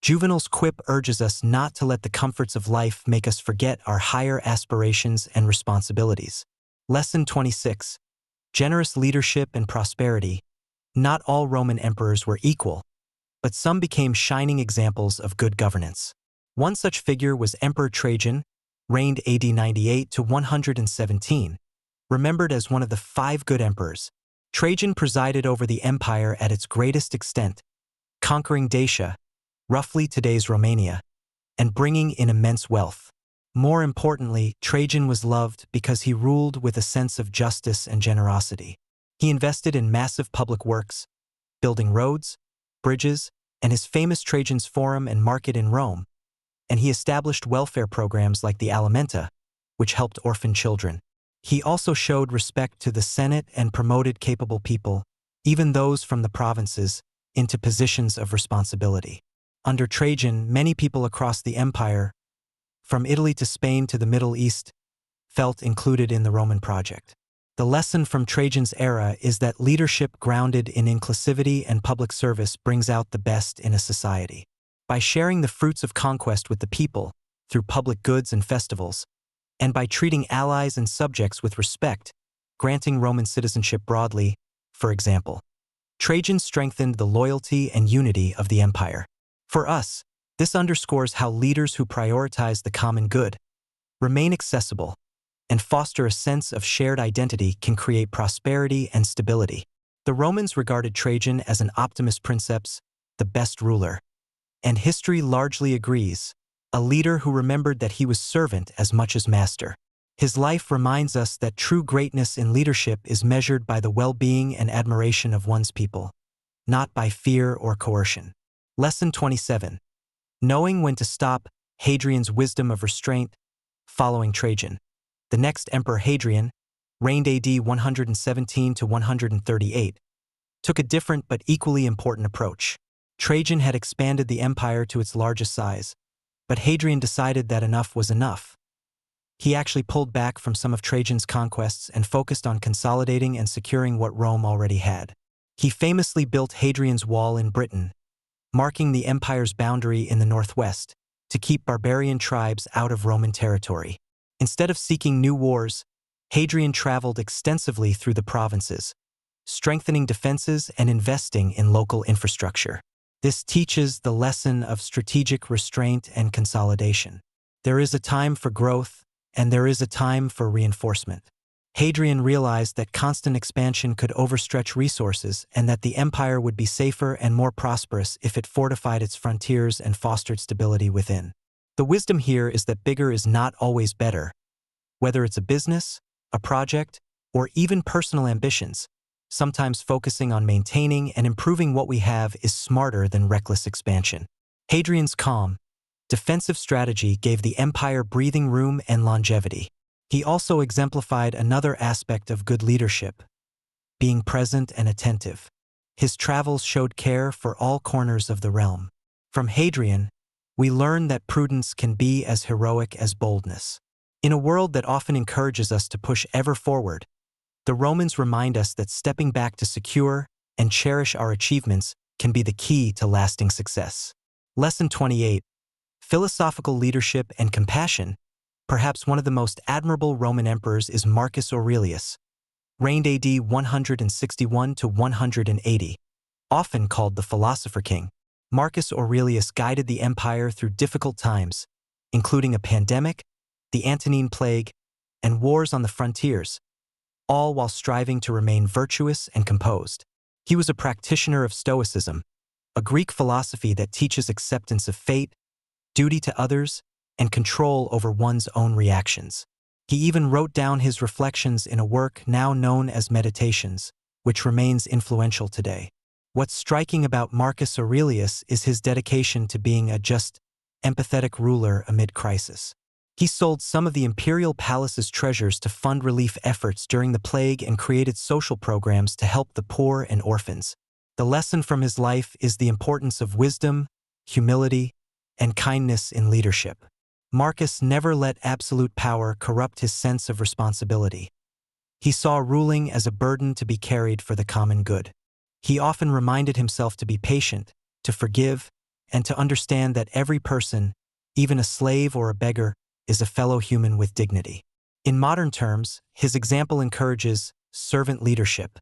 Juvenal's quip urges us not to let the comforts of life make us forget our higher aspirations and responsibilities. Lesson 26. Generous leadership and prosperity. Not all Roman emperors were equal, but some became shining examples of good governance. One such figure was Emperor Trajan, reigned AD 98 to 117, remembered as one of the 5 good emperors. Trajan presided over the empire at its greatest extent, conquering Dacia, roughly today's Romania, and bringing in immense wealth. More importantly, Trajan was loved because he ruled with a sense of justice and generosity. He invested in massive public works, building roads, bridges, and his famous Trajan's Forum and Market in Rome, and he established welfare programs like the Alimenta, which helped orphan children. He also showed respect to the Senate and promoted capable people, even those from the provinces, into positions of responsibility. Under Trajan, many people across the empire, from Italy to Spain to the Middle East, felt included in the Roman project. The lesson from Trajan's era is that leadership grounded in inclusivity and public service brings out the best in a society. By sharing the fruits of conquest with the people, through public goods and festivals, and by treating allies and subjects with respect, granting Roman citizenship broadly, for example, Trajan strengthened the loyalty and unity of the empire. For us, this underscores how leaders who prioritize the common good, remain accessible, and foster a sense of shared identity can create prosperity and stability. The Romans regarded Trajan as an optimus princeps, the best ruler. And history largely agrees, a leader who remembered that he was servant as much as master. His life reminds us that true greatness in leadership is measured by the well-being and admiration of one's people, not by fear or coercion. Lesson 27. Knowing when to stop, Hadrian's wisdom of restraint. Following Trajan, the next emperor Hadrian, reigned AD 117 to 138, took a different but equally important approach. Trajan had expanded the empire to its largest size, but Hadrian decided that enough was enough. He actually pulled back from some of Trajan's conquests and focused on consolidating and securing what Rome already had. He famously built Hadrian's Wall in Britain, marking the empire's boundary in the northwest, to keep barbarian tribes out of Roman territory. Instead of seeking new wars, Hadrian traveled extensively through the provinces, strengthening defenses and investing in local infrastructure. This teaches the lesson of strategic restraint and consolidation. There is a time for growth, and there is a time for reinforcement. Hadrian realized that constant expansion could overstretch resources and that the empire would be safer and more prosperous if it fortified its frontiers and fostered stability within. The wisdom here is that bigger is not always better. Whether it's a business, a project, or even personal ambitions, sometimes focusing on maintaining and improving what we have is smarter than reckless expansion. Hadrian's calm, defensive strategy gave the empire breathing room and longevity. He also exemplified another aspect of good leadership, being present and attentive. His travels showed care for all corners of the realm. From Hadrian, we learn that prudence can be as heroic as boldness. In a world that often encourages us to push ever forward, the Romans remind us that stepping back to secure and cherish our achievements can be the key to lasting success. Lesson 28. Philosophical leadership and compassion. Perhaps one of the most admirable Roman emperors is Marcus Aurelius, reigned AD 161 to 180, often called the Philosopher King. Marcus Aurelius guided the empire through difficult times, including a pandemic, the Antonine Plague, and wars on the frontiers, all while striving to remain virtuous and composed. He was a practitioner of Stoicism, a Greek philosophy that teaches acceptance of fate, duty to others, and control over one's own reactions. He even wrote down his reflections in a work now known as Meditations, which remains influential today. What's striking about Marcus Aurelius is his dedication to being a just, empathetic ruler amid crisis. He sold some of the imperial palace's treasures to fund relief efforts during the plague and created social programs to help the poor and orphans. The lesson from his life is the importance of wisdom, humility, and kindness in leadership. Marcus never let absolute power corrupt his sense of responsibility. He saw ruling as a burden to be carried for the common good. He often reminded himself to be patient, to forgive, and to understand that every person, even a slave or a beggar, is a fellow human with dignity. In modern terms, his example encourages servant leadership,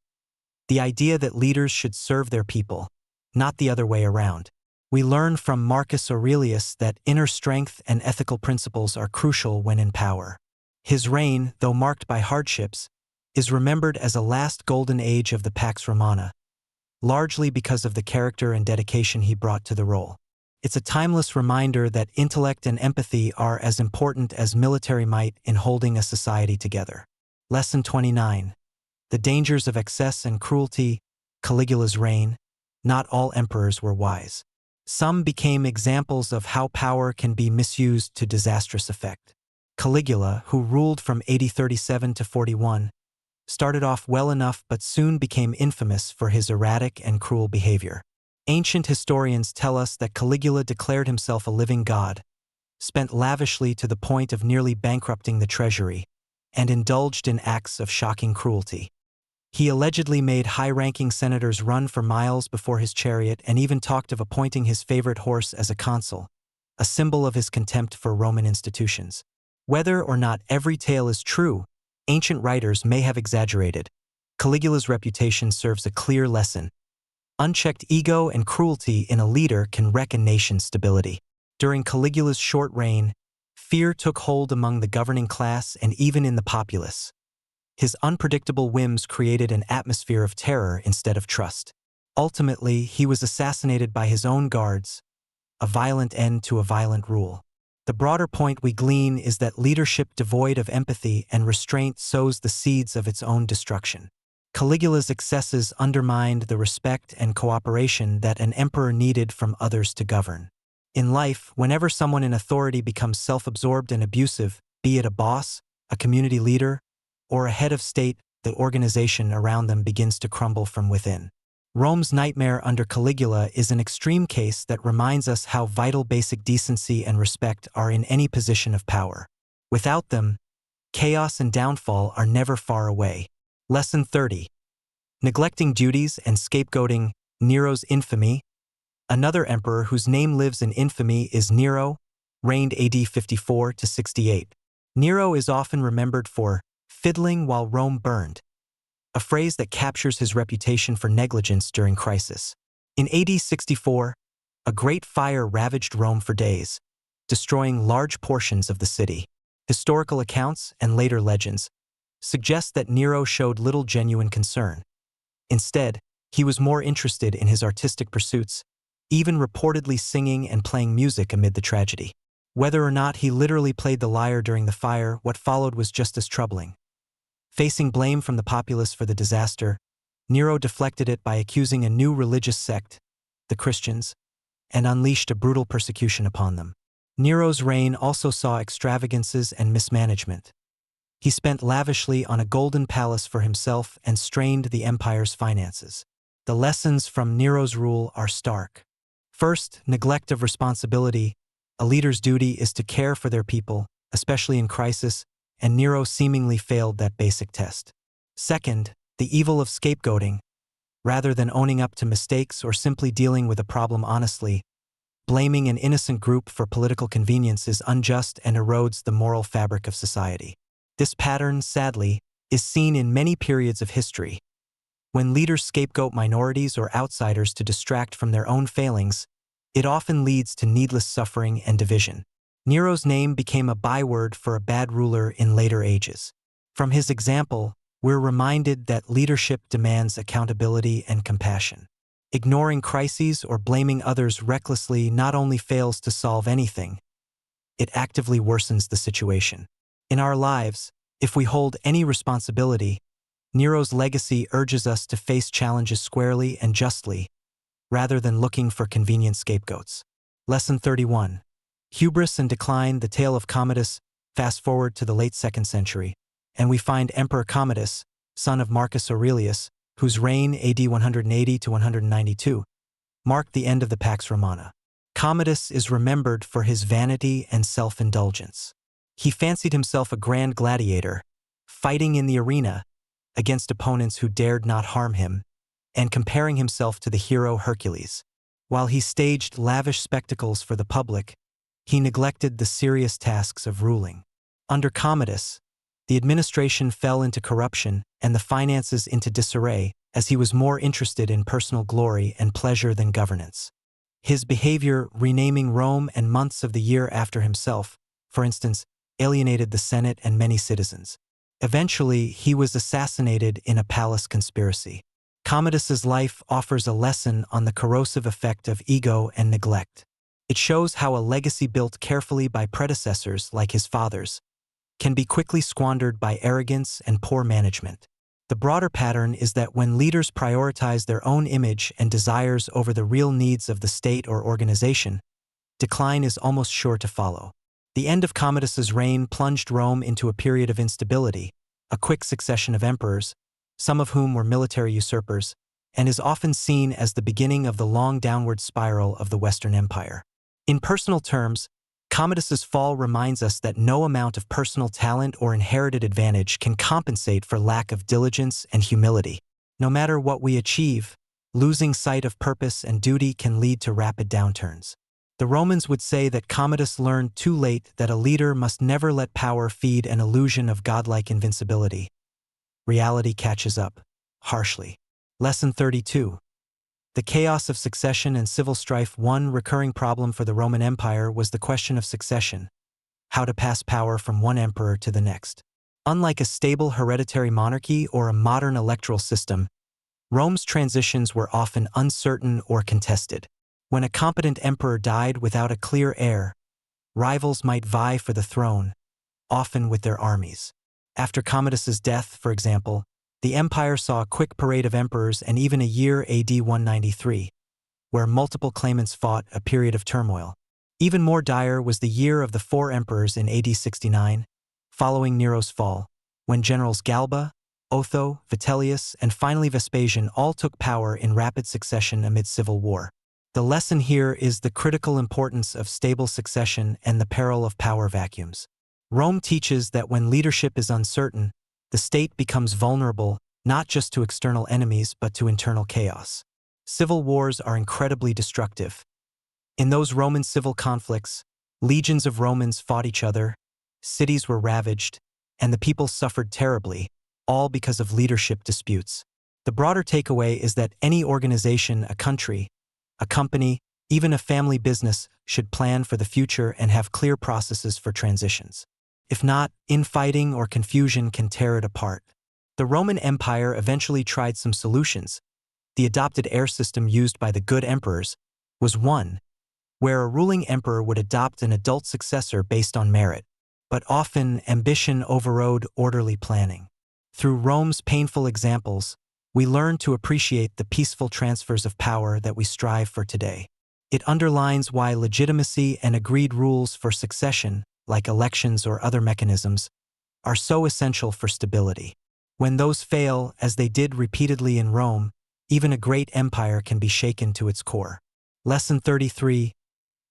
the idea that leaders should serve their people, not the other way around. We learn from Marcus Aurelius that inner strength and ethical principles are crucial when in power. His reign, though marked by hardships, is remembered as a last golden age of the Pax Romana, largely because of the character and dedication he brought to the role. It's a timeless reminder that intellect and empathy are as important as military might in holding a society together. Lesson 29. The dangers of excess and cruelty. Caligula's reign. Not all emperors were wise. Some became examples of how power can be misused to disastrous effect. Caligula, who ruled from AD 37 to 41, started off well enough but soon became infamous for his erratic and cruel behavior. Ancient historians tell us that Caligula declared himself a living god, spent lavishly to the point of nearly bankrupting the treasury, and indulged in acts of shocking cruelty. He allegedly made high-ranking senators run for miles before his chariot and even talked of appointing his favorite horse as a consul, a symbol of his contempt for Roman institutions. Whether or not every tale is true, ancient writers may have exaggerated. Caligula's reputation serves a clear lesson. Unchecked ego and cruelty in a leader can wreck a nation's stability. During Caligula's short reign, fear took hold among the governing class and even in the populace. His unpredictable whims created an atmosphere of terror instead of trust. Ultimately, he was assassinated by his own guards, a violent end to a violent rule. The broader point we glean is that leadership devoid of empathy and restraint sows the seeds of its own destruction. Caligula's excesses undermined the respect and cooperation that an emperor needed from others to govern. In life, whenever someone in authority becomes self-absorbed and abusive, be it a boss, a community leader, or a head of state, the organization around them begins to crumble from within. Rome's nightmare under Caligula is an extreme case that reminds us how vital basic decency and respect are in any position of power. Without them, chaos and downfall are never far away. Lesson 30. Neglecting duties and scapegoating. Nero's infamy. Another emperor whose name lives in infamy is Nero, reigned AD 54 to 68. Nero is often remembered for fiddling while Rome burned, a phrase that captures his reputation for negligence during crisis. In AD 64, a great fire ravaged Rome for days, destroying large portions of the city. Historical accounts and later legends suggest that Nero showed little genuine concern. Instead, he was more interested in his artistic pursuits, even reportedly singing and playing music amid the tragedy. Whether or not he literally played the lyre during the fire, what followed was just as troubling. Facing blame from the populace for the disaster, Nero deflected it by accusing a new religious sect, the Christians, and unleashed a brutal persecution upon them. Nero's reign also saw extravagances and mismanagement. He spent lavishly on a golden palace for himself and strained the empire's finances. The lessons from Nero's rule are stark. First, neglect of responsibility. A leader's duty is to care for their people, especially in crisis, and Nero seemingly failed that basic test. Second, the evil of scapegoating. Rather than owning up to mistakes or simply dealing with a problem honestly, blaming an innocent group for political convenience is unjust and erodes the moral fabric of society. This pattern, sadly, is seen in many periods of history. When leaders scapegoat minorities or outsiders to distract from their own failings, it often leads to needless suffering and division. Nero's name became a byword for a bad ruler in later ages. From his example, we're reminded that leadership demands accountability and compassion. Ignoring crises or blaming others recklessly not only fails to solve anything, it actively worsens the situation. In our lives, if we hold any responsibility, Nero's legacy urges us to face challenges squarely and justly, rather than looking for convenient scapegoats. Lesson 31. Hubris and decline. The tale of Commodus. Fast forward to the late 2nd century, and we find Emperor Commodus, son of Marcus Aurelius, whose reign AD 180 to 192 marked the end of the Pax Romana. Commodus is remembered for his vanity and self-indulgence. He fancied himself a grand gladiator, fighting in the arena against opponents who dared not harm him, and comparing himself to the hero Hercules. While he staged lavish spectacles for the public, he neglected the serious tasks of ruling. Under Commodus, the administration fell into corruption and the finances into disarray, as he was more interested in personal glory and pleasure than governance. His behavior, renaming Rome and months of the year after himself, for instance, alienated the Senate and many citizens. Eventually, he was assassinated in a palace conspiracy. Commodus's life offers a lesson on the corrosive effect of ego and neglect. It shows how a legacy built carefully by predecessors like his father's can be quickly squandered by arrogance and poor management. The broader pattern is that when leaders prioritize their own image and desires over the real needs of the state or organization, decline is almost sure to follow. The end of Commodus's reign plunged Rome into a period of instability, a quick succession of emperors, some of whom were military usurpers, and is often seen as the beginning of the long downward spiral of the Western Empire. In personal terms, Commodus's fall reminds us that no amount of personal talent or inherited advantage can compensate for lack of diligence and humility. No matter what we achieve, losing sight of purpose and duty can lead to rapid downturns. The Romans would say that Commodus learned too late that a leader must never let power feed an illusion of godlike invincibility. Reality catches up, harshly. Lesson 32. The chaos of succession and civil strife. One recurring problem for the Roman Empire was the question of succession, how to pass power from one emperor to the next. Unlike a stable hereditary monarchy or a modern electoral system, Rome's transitions were often uncertain or contested. When a competent emperor died without a clear heir, rivals might vie for the throne, often with their armies. After Commodus's death, for example, the empire saw a quick parade of emperors, and even a year AD 193, where multiple claimants fought, a period of turmoil. Even more dire was the year of the four emperors in AD 69, following Nero's fall, when generals Galba, Otho, Vitellius, and finally Vespasian all took power in rapid succession amid civil war. The lesson here is the critical importance of stable succession and the peril of power vacuums. Rome teaches that when leadership is uncertain, the state becomes vulnerable not just to external enemies but to internal chaos. Civil wars are incredibly destructive. In those Roman civil conflicts, legions of Romans fought each other, cities were ravaged, and the people suffered terribly, all because of leadership disputes. The broader takeaway is that any organization, a country, a company, even a family business should plan for the future and have clear processes for transitions. If not, infighting or confusion can tear it apart. The Roman Empire eventually tried some solutions. The adopted heir system used by the good emperors was one, where a ruling emperor would adopt an adult successor based on merit, but often ambition overrode orderly planning. Through Rome's painful examples, we learn to appreciate the peaceful transfers of power that we strive for today. It underlines why legitimacy and agreed rules for succession, like elections or other mechanisms, are so essential for stability. When those fail, as they did repeatedly in Rome, even a great empire can be shaken to its core. Lesson 33.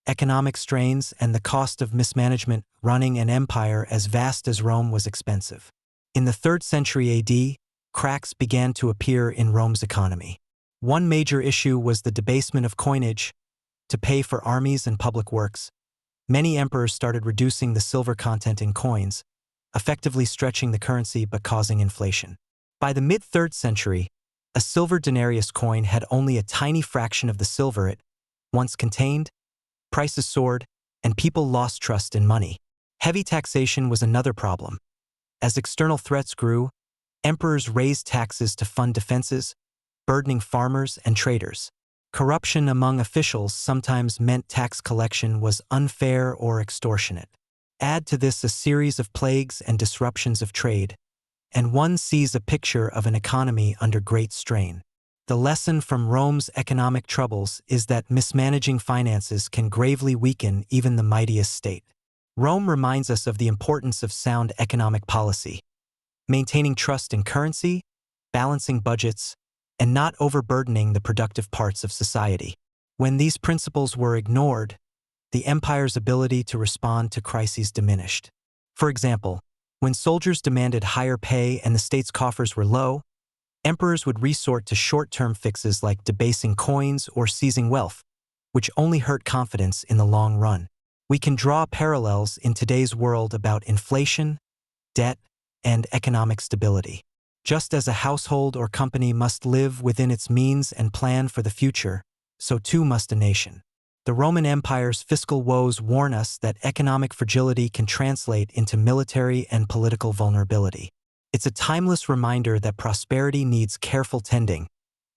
Economic strains and the cost of mismanagement. Running an empire as vast as Rome was expensive. In the 3rd century AD, cracks began to appear in Rome's economy. One major issue was the debasement of coinage. To pay for armies and public works, many emperors started reducing the silver content in coins, effectively stretching the currency but causing inflation. By the mid-3rd century, a silver denarius coin had only a tiny fraction of the silver it once contained. Prices soared, and people lost trust in money. Heavy taxation was another problem. As external threats grew, emperors raised taxes to fund defenses, burdening farmers and traders. Corruption among officials sometimes meant tax collection was unfair or extortionate. Add to this a series of plagues and disruptions of trade, and one sees a picture of an economy under great strain. The lesson from Rome's economic troubles is that mismanaging finances can gravely weaken even the mightiest state. Rome reminds us of the importance of sound economic policy, maintaining trust in currency, balancing budgets, and not overburdening the productive parts of society. When these principles were ignored, the empire's ability to respond to crises diminished. For example, when soldiers demanded higher pay and the state's coffers were low, emperors would resort to short-term fixes like debasing coins or seizing wealth, which only hurt confidence in the long run. We can draw parallels in today's world about inflation, debt, and economic stability. Just as a household or company must live within its means and plan for the future, so too must a nation. The Roman Empire's fiscal woes warn us that economic fragility can translate into military and political vulnerability. It's a timeless reminder that prosperity needs careful tending,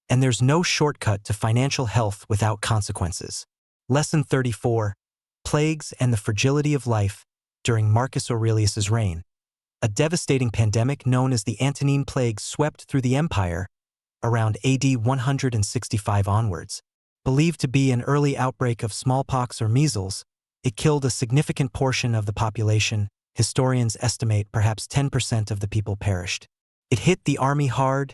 and there's no shortcut to financial health without consequences. Lesson 34. Plagues and the fragility of life during Marcus Aurelius's reign. A devastating pandemic known as the Antonine Plague swept through the empire around AD 165 onwards. Believed to be an early outbreak of smallpox or measles, it killed a significant portion of the population. Historians estimate perhaps 10% of the people perished. It hit the army hard,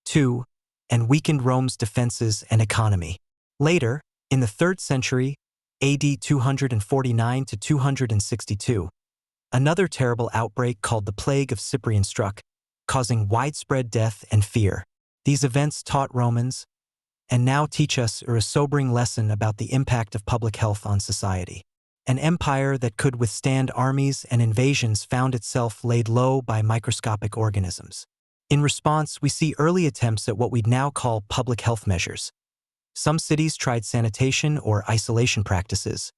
too, and weakened Rome's defenses and economy. Later, in the 3rd century, AD 249 to 262. Another terrible outbreak called the Plague of Cyprian struck, causing widespread death and fear. These events taught Romans, and now teach us a sobering lesson about the impact of public health on society. An empire that could withstand armies and invasions found itself laid low by microscopic organisms. In response, we see early attempts at what we'd now call public health measures. Some cities tried sanitation or isolation practices.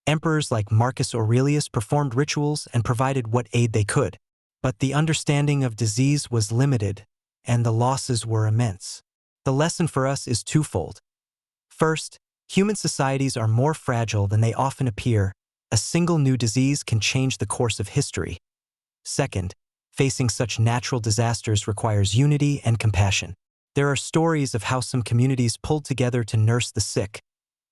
Emperors like Marcus Aurelius performed rituals and provided what aid they could. But the understanding of disease was limited, and the losses were immense. The lesson for us is twofold. First, human societies are more fragile than they often appear. A single new disease can change the course of history. Second, facing such natural disasters requires unity and compassion. There are stories of how some communities pulled together to nurse the sick,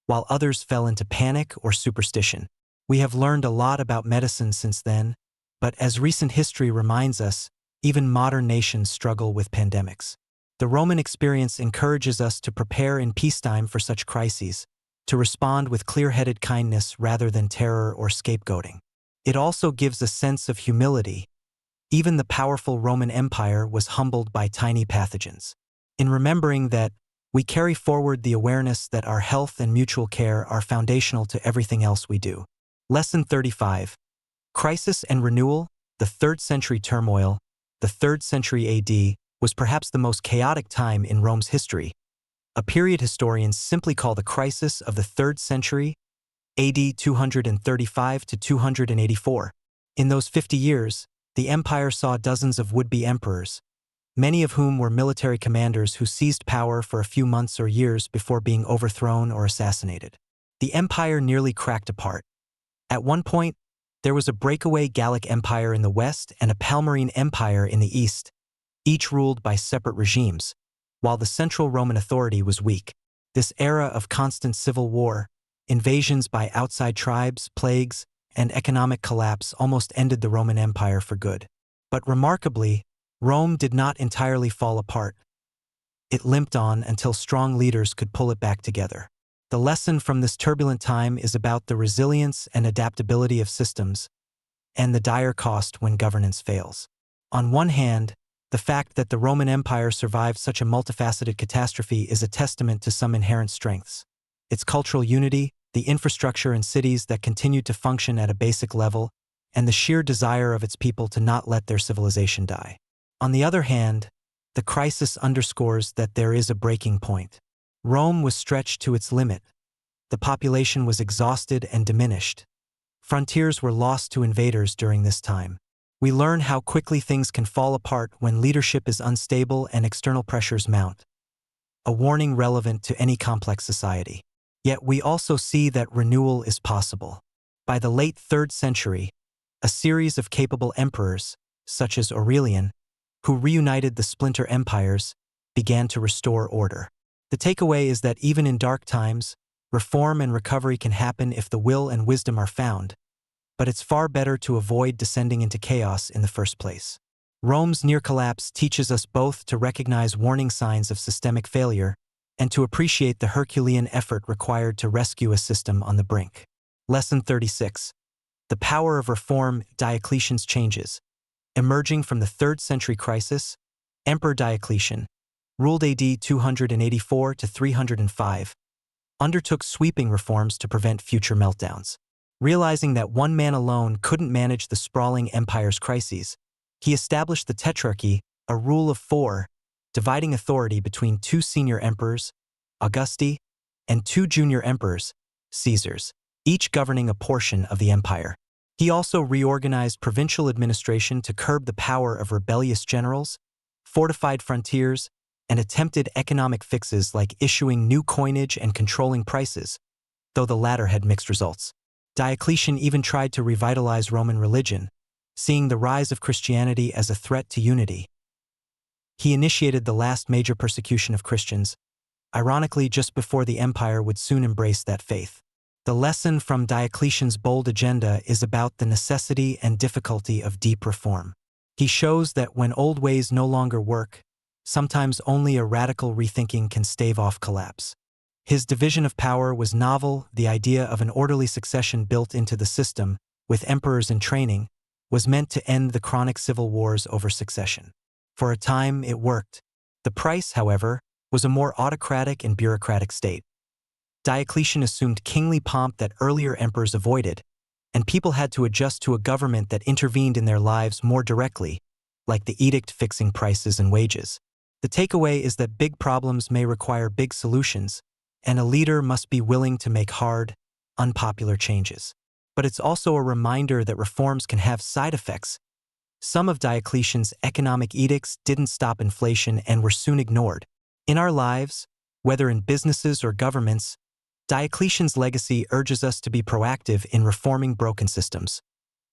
while others fell into panic or superstition. We have learned a lot about medicine since then, but as recent history reminds us, even modern nations struggle with pandemics. The Roman experience encourages us to prepare in peacetime for such crises, to respond with clear-headed kindness rather than terror or scapegoating. It also gives a sense of humility. Even the powerful Roman Empire was humbled by tiny pathogens. In remembering that, we carry forward the awareness that our health and mutual care are foundational to everything else we do. Lesson 35. Crisis and renewal, the 3rd century turmoil. The 3rd century AD was perhaps the most chaotic time in Rome's history, a period historians simply call the crisis of the 3rd century, AD 235 to 284. In those 50 years, the empire saw dozens of would-be emperors, many of whom were military commanders who seized power for a few months or years before being overthrown or assassinated. The empire nearly cracked apart. At one point, there was a breakaway Gallic Empire in the west and a Palmyrene Empire in the east, each ruled by separate regimes, while the central Roman authority was weak. This era of constant civil war, invasions by outside tribes, plagues, and economic collapse almost ended the Roman Empire for good. But remarkably, Rome did not entirely fall apart. It limped on until strong leaders could pull it back together. The lesson from this turbulent time is about the resilience and adaptability of systems, and the dire cost when governance fails. On one hand, the fact that the Roman Empire survived such a multifaceted catastrophe is a testament to some inherent strengths. Its cultural unity, the infrastructure and cities that continued to function at a basic level, and the sheer desire of its people to not let their civilization die. On the other hand, the crisis underscores that there is a breaking point. Rome was stretched to its limit. The population was exhausted and diminished. Frontiers were lost to invaders during this time. We learn how quickly things can fall apart when leadership is unstable and external pressures mount. A warning relevant to any complex society. Yet we also see that renewal is possible. By the late 3rd century, a series of capable emperors, such as Aurelian, who reunited the splinter empires, began to restore order. The takeaway is that even in dark times, reform and recovery can happen if the will and wisdom are found, but it's far better to avoid descending into chaos in the first place. Rome's near collapse teaches us both to recognize warning signs of systemic failure and to appreciate the Herculean effort required to rescue a system on the brink. Lesson 36. The power of reform, Diocletian's changes. Emerging from the 3rd century crisis, Emperor Diocletian, ruled AD 284 to 305, undertook sweeping reforms to prevent future meltdowns. Realizing that one man alone couldn't manage the sprawling empire's crises, he established the Tetrarchy, a rule of 4, dividing authority between 2 senior emperors, Augusti, and 2 junior emperors, Caesars, each governing a portion of the empire. He also reorganized provincial administration to curb the power of rebellious generals, fortified frontiers, and attempted economic fixes like issuing new coinage and controlling prices, though the latter had mixed results. Diocletian even tried to revitalize Roman religion, seeing the rise of Christianity as a threat to unity. He initiated the last major persecution of Christians, ironically just before the empire would soon embrace that faith. The lesson from Diocletian's bold agenda is about the necessity and difficulty of deep reform. He shows that when old ways no longer work, sometimes only a radical rethinking can stave off collapse. His division of power was novel. The idea of an orderly succession built into the system, with emperors in training, was meant to end the chronic civil wars over succession. For a time, it worked. The price, however, was a more autocratic and bureaucratic state. Diocletian assumed kingly pomp that earlier emperors avoided, and people had to adjust to a government that intervened in their lives more directly, like the edict fixing prices and wages. The takeaway is that big problems may require big solutions, and a leader must be willing to make hard, unpopular changes. But it's also a reminder that reforms can have side effects. Some of Diocletian's economic edicts didn't stop inflation and were soon ignored. In our lives, whether in businesses or governments, Diocletian's legacy urges us to be proactive in reforming broken systems,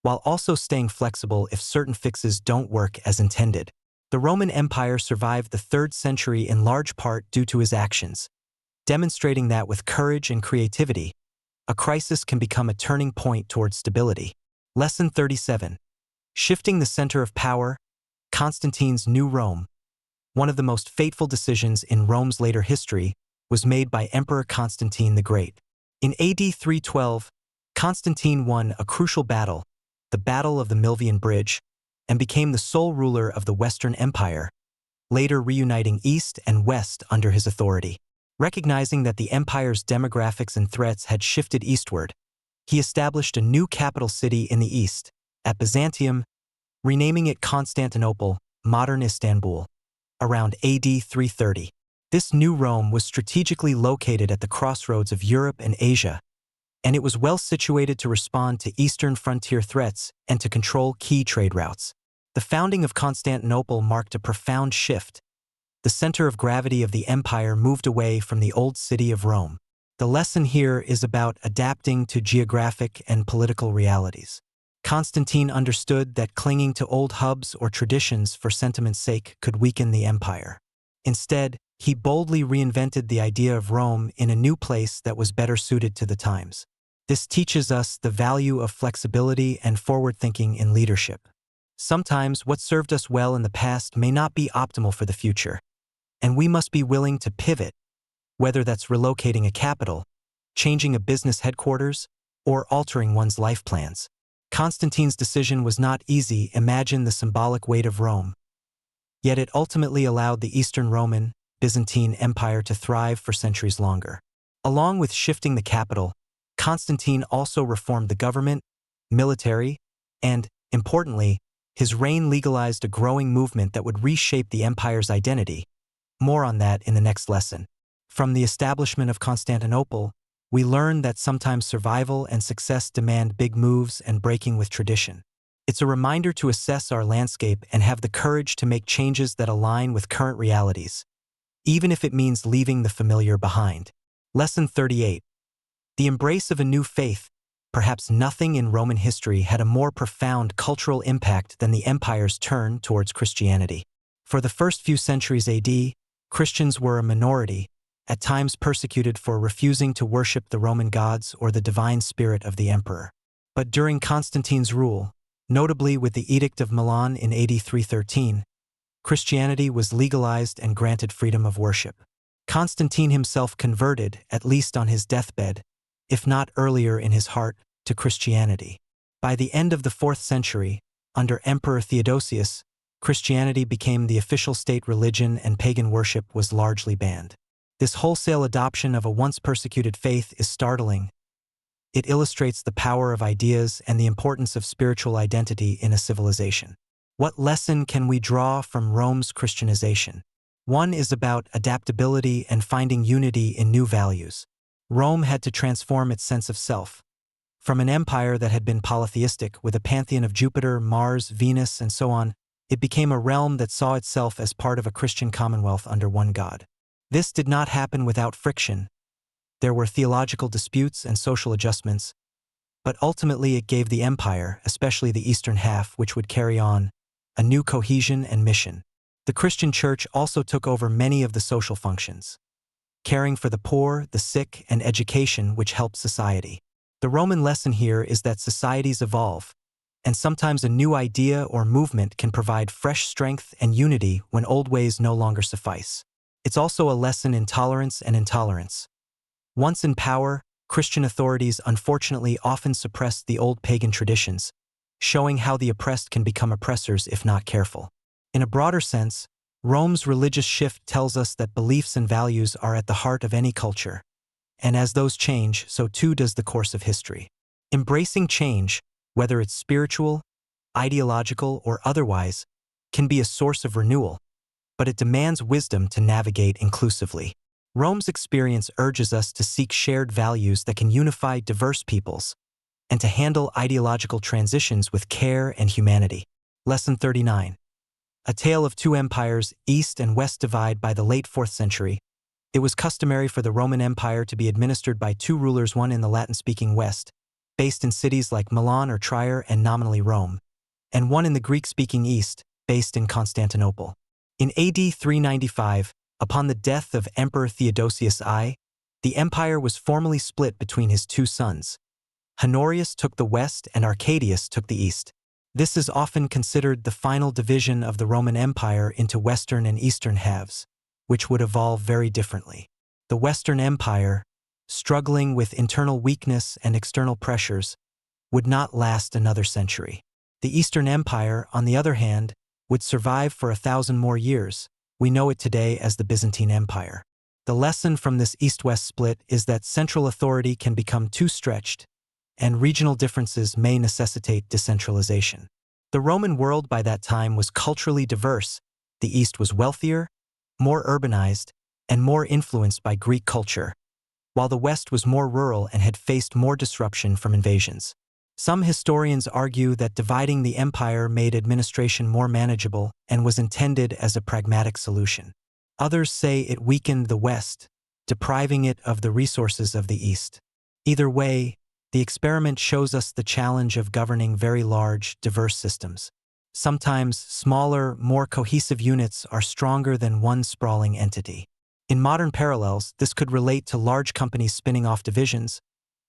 while also staying flexible if certain fixes don't work as intended. The Roman Empire survived the 3rd century in large part due to his actions, demonstrating that with courage and creativity, a crisis can become a turning point toward stability. Lesson 37. Shifting the center of power, Constantine's New Rome. One of the most fateful decisions in Rome's later history was made by Emperor Constantine the Great. In AD 312, Constantine won a crucial battle, the Battle of the Milvian Bridge, and became the sole ruler of the Western Empire, later reuniting East and West under his authority. Recognizing that the empire's demographics and threats had shifted eastward, he established a new capital city in the east, at Byzantium, renaming it Constantinople, modern Istanbul, around AD 330. This new Rome was strategically located at the crossroads of Europe and Asia, and it was well situated to respond to eastern frontier threats and to control key trade routes. The founding of Constantinople marked a profound shift. The center of gravity of the empire moved away from the old city of Rome. The lesson here is about adapting to geographic and political realities. Constantine understood that clinging to old hubs or traditions for sentiment's sake could weaken the empire. Instead, he boldly reinvented the idea of Rome in a new place that was better suited to the times. This teaches us the value of flexibility and forward-thinking in leadership. Sometimes what served us well in the past may not be optimal for the future, and we must be willing to pivot, whether that's relocating a capital, changing a business headquarters, or altering one's life plans. Constantine's decision was not easy. Imagine the symbolic weight of Rome. Yet it ultimately allowed the Eastern Roman, Byzantine Empire to thrive for centuries longer. Along with shifting the capital, Constantine also reformed the government, military, and, importantly, his reign legalized a growing movement that would reshape the empire's identity. More on that in the next lesson. From the establishment of Constantinople, we learn that sometimes survival and success demand big moves and breaking with tradition. It's a reminder to assess our landscape and have the courage to make changes that align with current realities, even if it means leaving the familiar behind. Lesson 38. The embrace of a new faith. Perhaps nothing in Roman history had a more profound cultural impact than the empire's turn towards Christianity. For the first few centuries AD, Christians were a minority, at times persecuted for refusing to worship the Roman gods or the divine spirit of the emperor. But during Constantine's rule, notably with the Edict of Milan in AD 313, Christianity was legalized and granted freedom of worship. Constantine himself converted, at least on his deathbed, if not earlier in his heart, to Christianity. By the end of the 4th century, under Emperor Theodosius, Christianity became the official state religion and pagan worship was largely banned. This wholesale adoption of a once persecuted faith is startling. It illustrates the power of ideas and the importance of spiritual identity in a civilization. What lesson can we draw from Rome's Christianization? One is about adaptability and finding unity in new values. Rome had to transform its sense of self. From an empire that had been polytheistic with a pantheon of Jupiter, Mars, Venus, and so on, it became a realm that saw itself as part of a Christian commonwealth under one God. This did not happen without friction. There were theological disputes and social adjustments, but ultimately it gave the empire, especially the eastern half, which would carry on, a new cohesion and mission. The Christian church also took over many of the social functions, caring for the poor, the sick, and education, which helped society. The Roman lesson here is that societies evolve, and sometimes a new idea or movement can provide fresh strength and unity when old ways no longer suffice. It's also a lesson in tolerance and intolerance. Once in power, Christian authorities unfortunately often suppressed the old pagan traditions, showing how the oppressed can become oppressors if not careful. In a broader sense, Rome's religious shift tells us that beliefs and values are at the heart of any culture, and as those change, so too does the course of history. Embracing change, whether it's spiritual, ideological, or otherwise, can be a source of renewal, but it demands wisdom to navigate inclusively. Rome's experience urges us to seek shared values that can unify diverse peoples, and to handle ideological transitions with care and humanity. Lesson 39. A tale of two empires, East and West divide. By the late 4th century, it was customary for the Roman Empire to be administered by two rulers, one in the Latin-speaking West, based in cities like Milan or Trier and nominally Rome, and one in the Greek-speaking East, based in Constantinople. In AD 395, upon the death of Emperor Theodosius I, the empire was formally split between his two sons. Honorius took the west and Arcadius took the east. This is often considered the final division of the Roman Empire into Western and Eastern halves, which would evolve very differently. The Western Empire, struggling with internal weakness and external pressures, would not last another century. The Eastern Empire, on the other hand, would survive for 1,000 more years. We know it today as the Byzantine Empire. The lesson from this East-West split is that central authority can become too stretched, and regional differences may necessitate decentralization. The Roman world by that time was culturally diverse. The East was wealthier, more urbanized, and more influenced by Greek culture, while the West was more rural and had faced more disruption from invasions. Some historians argue that dividing the empire made administration more manageable and was intended as a pragmatic solution. Others say it weakened the West, depriving it of the resources of the East. Either way, the experiment shows us the challenge of governing very large, diverse systems. Sometimes smaller, more cohesive units are stronger than one sprawling entity. In modern parallels, this could relate to large companies spinning off divisions,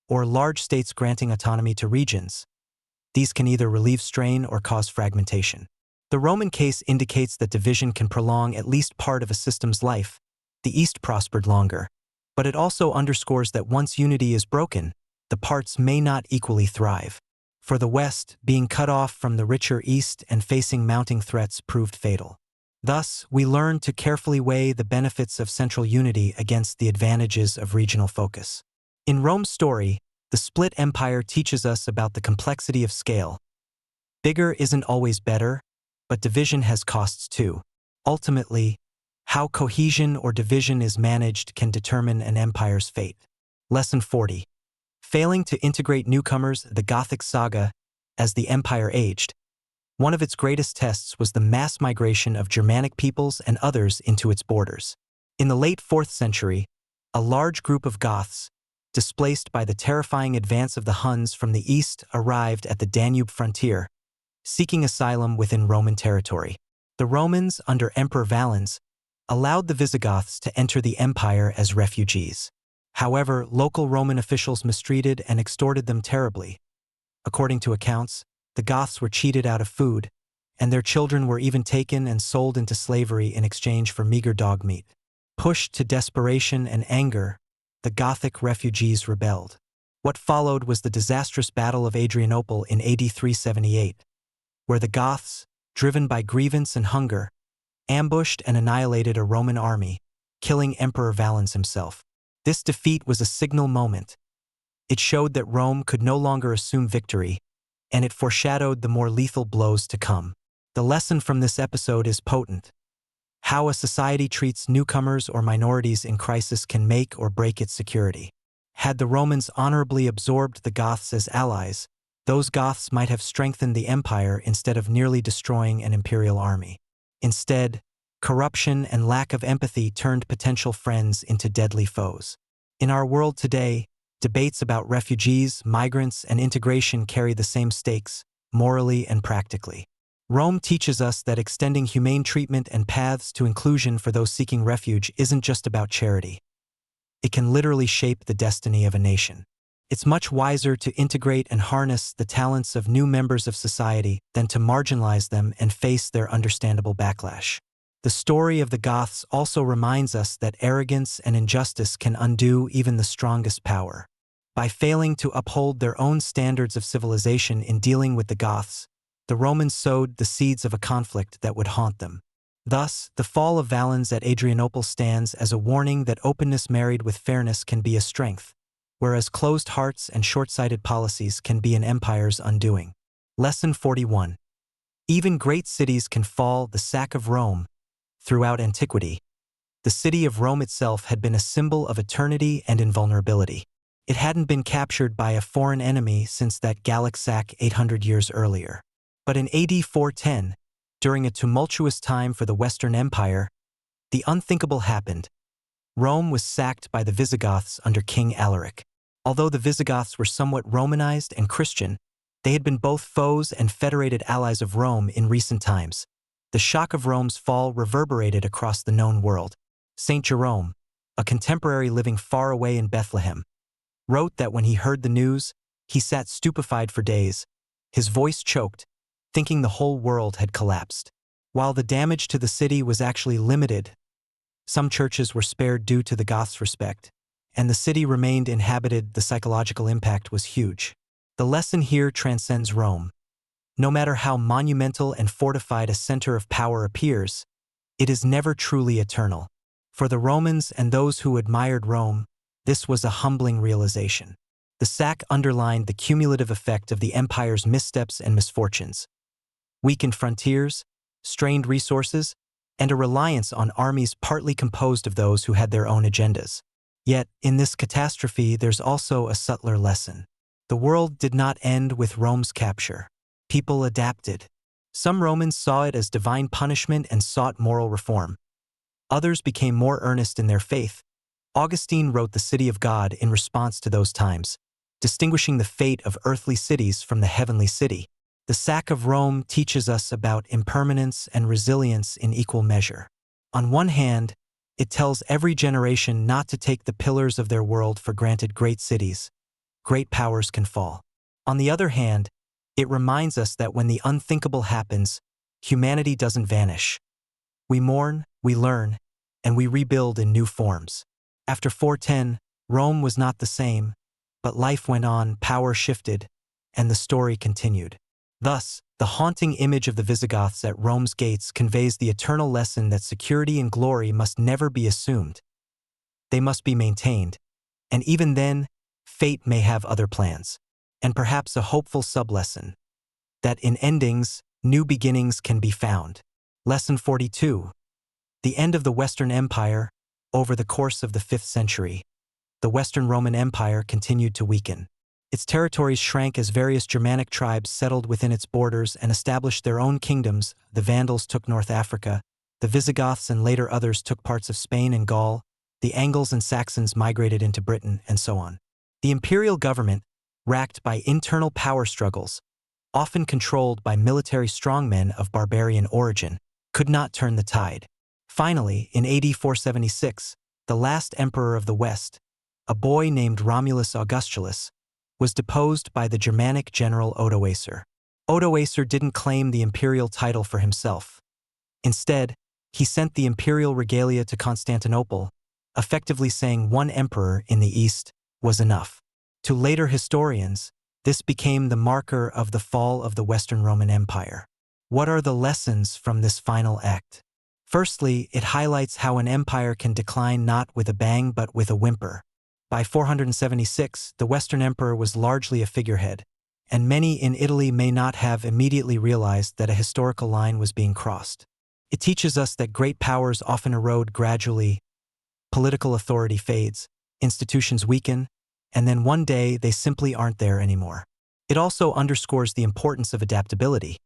or large states granting autonomy to regions. These can either relieve strain or cause fragmentation. The Roman case indicates that division can prolong at least part of a system's life. The East prospered longer, but it also underscores that once unity is broken, the parts may not equally thrive. For the West, being cut off from the richer East and facing mounting threats proved fatal. Thus, we learn to carefully weigh the benefits of central unity against the advantages of regional focus. In Rome's story, the split empire teaches us about the complexity of scale. Bigger isn't always better, but division has costs too. Ultimately, how cohesion or division is managed can determine an empire's fate. Lesson 40. Failing to integrate newcomers. The Gothic saga, as the empire aged, one of its greatest tests was the mass migration of Germanic peoples and others into its borders. In the late 4th century, a large group of Goths, displaced by the terrifying advance of the Huns from the east, arrived at the Danube frontier, seeking asylum within Roman territory. The Romans, under Emperor Valens, allowed the Visigoths to enter the empire as refugees. However, local Roman officials mistreated and extorted them terribly. According to accounts, the Goths were cheated out of food, and their children were even taken and sold into slavery in exchange for meager dog meat. Pushed to desperation and anger, the Gothic refugees rebelled. What followed was the disastrous Battle of Adrianople in AD 378, where the Goths, driven by grievance and hunger, ambushed and annihilated a Roman army, killing Emperor Valens himself. This defeat was a signal moment. It showed that Rome could no longer assume victory, and it foreshadowed the more lethal blows to come. The lesson from this episode is potent. How a society treats newcomers or minorities in crisis can make or break its security. Had the Romans honorably absorbed the Goths as allies, those Goths might have strengthened the empire instead of nearly destroying an imperial army. Instead, corruption and lack of empathy turned potential friends into deadly foes. In our world today, debates about refugees, migrants, and integration carry the same stakes, morally and practically. Rome teaches us that extending humane treatment and paths to inclusion for those seeking refuge isn't just about charity. It can literally shape the destiny of a nation. It's much wiser to integrate and harness the talents of new members of society than to marginalize them and face their understandable backlash. The story of the Goths also reminds us that arrogance and injustice can undo even the strongest power. By failing to uphold their own standards of civilization in dealing with the Goths, the Romans sowed the seeds of a conflict that would haunt them. Thus, the fall of Valens at Adrianople stands as a warning that openness married with fairness can be a strength, whereas closed hearts and short-sighted policies can be an empire's undoing. Lesson 41. Even great cities can fall. The sack of Rome. Throughout antiquity, the city of Rome itself had been a symbol of eternity and invulnerability. It hadn't been captured by a foreign enemy since that Gallic sack 800 years earlier. But in AD 410, during a tumultuous time for the Western Empire, the unthinkable happened. Rome was sacked by the Visigoths under King Alaric. Although the Visigoths were somewhat Romanized and Christian, they had been both foes and federated allies of Rome in recent times. The shock of Rome's fall reverberated across the known world. Saint Jerome, a contemporary living far away in Bethlehem, wrote that when he heard the news, he sat stupefied for days, his voice choked, thinking the whole world had collapsed. While the damage to the city was actually limited, some churches were spared due to the Goths' respect, and the city remained inhabited. The psychological impact was huge. The lesson here transcends Rome. No matter how monumental and fortified a center of power appears, it is never truly eternal. For the Romans and those who admired Rome, this was a humbling realization. The sack underlined the cumulative effect of the empire's missteps and misfortunes. Weakened frontiers, strained resources, and a reliance on armies partly composed of those who had their own agendas. Yet, in this catastrophe, there's also a subtler lesson. The world did not end with Rome's capture. People adapted. Some Romans saw it as divine punishment and sought moral reform. Others became more earnest in their faith. Augustine wrote The City of God in response to those times, distinguishing the fate of earthly cities from the heavenly city. The sack of Rome teaches us about impermanence and resilience in equal measure. On one hand, it tells every generation not to take the pillars of their world for granted. Great cities, great powers can fall. On the other hand, it reminds us that when the unthinkable happens, humanity doesn't vanish. We mourn, we learn, and we rebuild in new forms. After 410, Rome was not the same, but life went on, power shifted, and the story continued. Thus, the haunting image of the Visigoths at Rome's gates conveys the eternal lesson that security and glory must never be assumed. They must be maintained, and even then, fate may have other plans. And perhaps a hopeful sublesson, that in endings, new beginnings can be found. Lesson 42. The end of the Western Empire. Over the course of the 5th century, the Western Roman Empire continued to weaken. Its territories shrank as various Germanic tribes settled within its borders and established their own kingdoms. The Vandals took North Africa, the Visigoths and later others took parts of Spain and Gaul, the Angles and Saxons migrated into Britain, and so on. The imperial government, racked by internal power struggles, often controlled by military strongmen of barbarian origin, could not turn the tide. Finally, in AD 476, the last emperor of the West, a boy named Romulus Augustulus, was deposed by the Germanic general Odoacer. Odoacer didn't claim the imperial title for himself. Instead, he sent the imperial regalia to Constantinople, effectively saying one emperor in the East was enough. To later historians, this became the marker of the fall of the Western Roman Empire. What are the lessons from this final act? Firstly, it highlights how an empire can decline not with a bang but with a whimper. By 476, the Western Emperor was largely a figurehead, and many in Italy may not have immediately realized that a historical line was being crossed. It teaches us that great powers often erode gradually, political authority fades, institutions weaken, and then one day they simply aren't there anymore. It also underscores the importance of adaptability.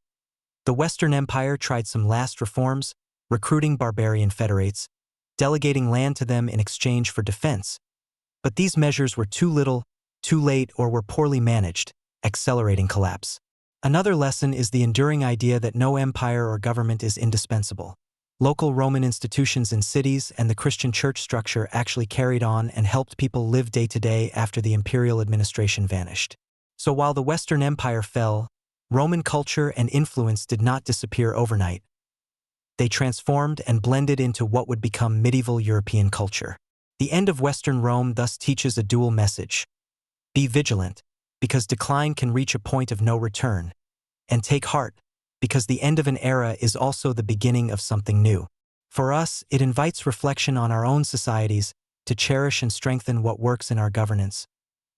The Western Empire tried some last reforms, recruiting barbarian federates, delegating land to them in exchange for defense. But these measures were too little, too late, or were poorly managed, accelerating collapse. Another lesson is the enduring idea that no empire or government is indispensable. Local Roman institutions in cities and the Christian church structure actually carried on and helped people live day to day after the imperial administration vanished. So while the Western Empire fell, Roman culture and influence did not disappear overnight. They transformed and blended into what would become medieval European culture. The end of Western Rome thus teaches a dual message. Be vigilant, because decline can reach a point of no return, and take heart, because the end of an era is also the beginning of something new. For us, it invites reflection on our own societies, to cherish and strengthen what works in our governance,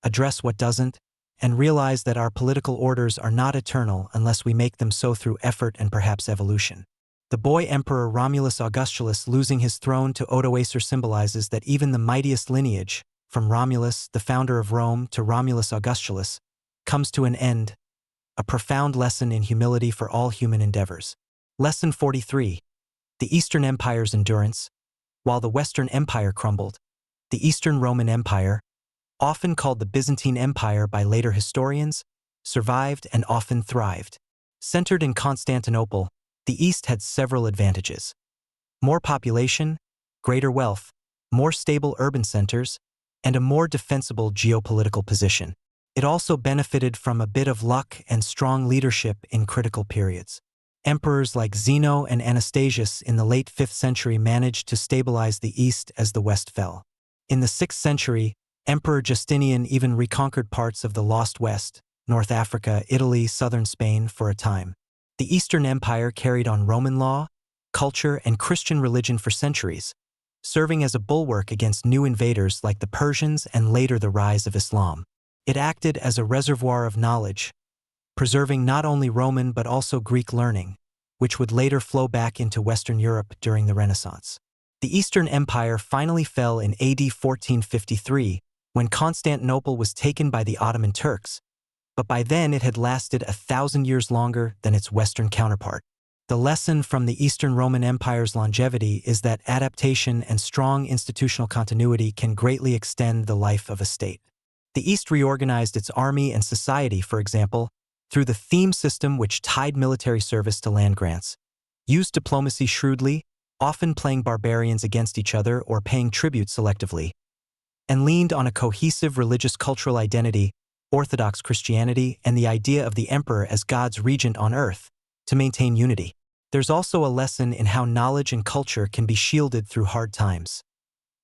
address what doesn't, and realize that our political orders are not eternal unless we make them so through effort and perhaps evolution. The boy emperor Romulus Augustulus losing his throne to Odoacer symbolizes that even the mightiest lineage, from Romulus, the founder of Rome, to Romulus Augustulus, comes to an end, a profound lesson in humility for all human endeavors. Lesson 43. The Eastern Empire's endurance. While the Western Empire crumbled, the Eastern Roman Empire, often called the Byzantine Empire by later historians, survived and often thrived. Centered in Constantinople, the East had several advantages: more population, greater wealth, more stable urban centers, and a more defensible geopolitical position. It also benefited from a bit of luck and strong leadership in critical periods. Emperors like Zeno and Anastasius in the late 5th century managed to stabilize the East as the West fell. In the 6th century, Emperor Justinian even reconquered parts of the lost West, North Africa, Italy, southern Spain, for a time. The Eastern Empire carried on Roman law, culture, and Christian religion for centuries, serving as a bulwark against new invaders like the Persians and later the rise of Islam. It acted as a reservoir of knowledge, preserving not only Roman but also Greek learning, which would later flow back into Western Europe during the Renaissance. The Eastern Empire finally fell in AD 1453, when Constantinople was taken by the Ottoman Turks, but by then it had lasted 1,000 years longer than its Western counterpart. The lesson from the Eastern Roman Empire's longevity is that adaptation and strong institutional continuity can greatly extend the life of a state. The East reorganized its army and society, for example, through the theme system which tied military service to land grants, used diplomacy shrewdly, often playing barbarians against each other or paying tribute selectively, and leaned on a cohesive religious cultural identity, Orthodox Christianity, and the idea of the emperor as God's regent on earth, to maintain unity. There's also a lesson in how knowledge and culture can be shielded through hard times.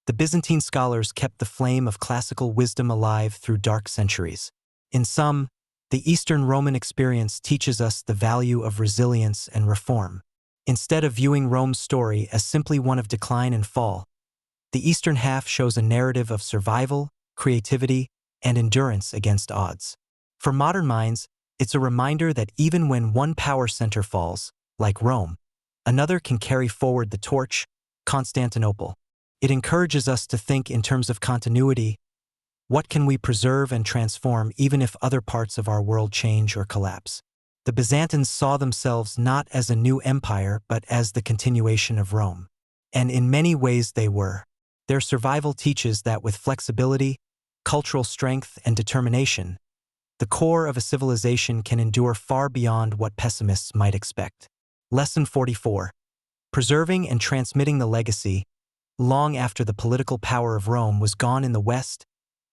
The Byzantine scholars kept the flame of classical wisdom alive through dark centuries. In sum, the Eastern Roman experience teaches us the value of resilience and reform. Instead of viewing Rome's story as simply one of decline and fall, the Eastern half shows a narrative of survival, creativity, and endurance against odds. For modern minds, it's a reminder that even when one power center falls, like Rome, another can carry forward the torch, Constantinople. It encourages us to think in terms of continuity. What can we preserve and transform even if other parts of our world change or collapse? The Byzantines saw themselves not as a new empire but as the continuation of Rome. And in many ways they were. Their survival teaches that with flexibility, cultural strength, and determination, the core of a civilization can endure far beyond what pessimists might expect. Lesson 44. Preserving and transmitting the legacy. Long after the political power of Rome was gone in the West,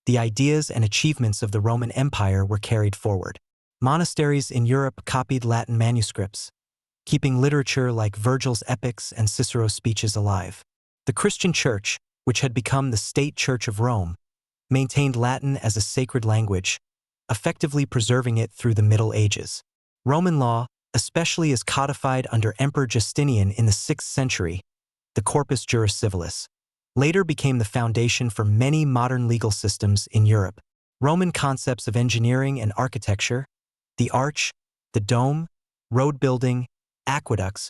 the ideas and achievements of the Roman Empire were carried forward. Monasteries in Europe copied Latin manuscripts, keeping literature like Virgil's epics and Cicero's speeches alive. The Christian Church, which had become the state church of Rome, maintained Latin as a sacred language, effectively preserving it through the Middle Ages. Roman law, especially as codified under Emperor Justinian in the 6th century, the Corpus Juris Civilis, later became the foundation for many modern legal systems in Europe. Roman concepts of engineering and architecture, the arch, the dome, road building, aqueducts,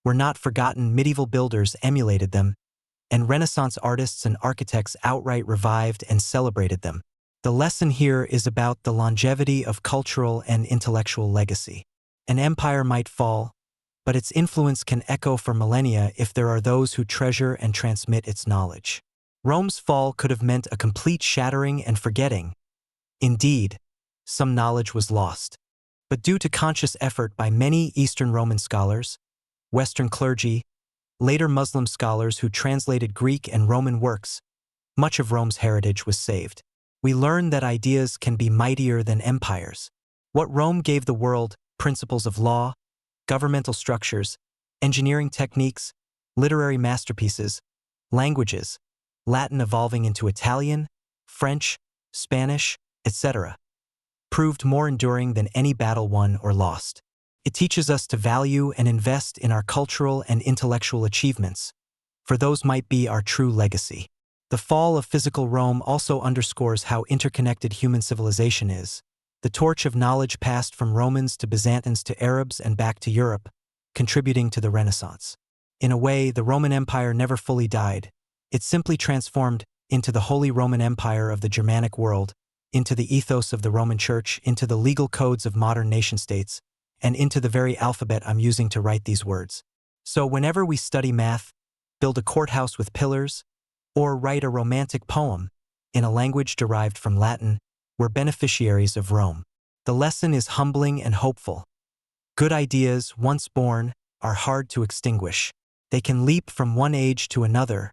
were not forgotten. Medieval builders emulated them, and Renaissance artists and architects outright revived and celebrated them. The lesson here is about the longevity of cultural and intellectual legacy. An empire might fall, but its influence can echo for millennia if there are those who treasure and transmit its knowledge. Rome's fall could have meant a complete shattering and forgetting. Indeed, some knowledge was lost. But due to conscious effort by many Eastern Roman scholars, Western clergy, later Muslim scholars who translated Greek and Roman works, much of Rome's heritage was saved. We learn that ideas can be mightier than empires. What Rome gave the world, principles of law, governmental structures, Engineering techniques, literary masterpieces, languages, Latin evolving into Italian, French, Spanish, etc., proved more enduring than any battle won or lost. It teaches us to value and invest in our cultural and intellectual achievements, for those might be our true legacy. The fall of physical Rome also underscores how interconnected human civilization is. The torch of knowledge passed from Romans to Byzantines to Arabs and back to Europe, contributing to the Renaissance. In a way, the Roman Empire never fully died. It simply transformed into the Holy Roman Empire of the Germanic world, into the ethos of the Roman Church, into the legal codes of modern nation-states, and into the very alphabet I'm using to write these words. So whenever we study math, build a courthouse with pillars, or write a romantic poem in a language derived from Latin, we're beneficiaries of Rome. The lesson is humbling and hopeful. Good ideas, once born, are hard to extinguish. They can leap from one age to another,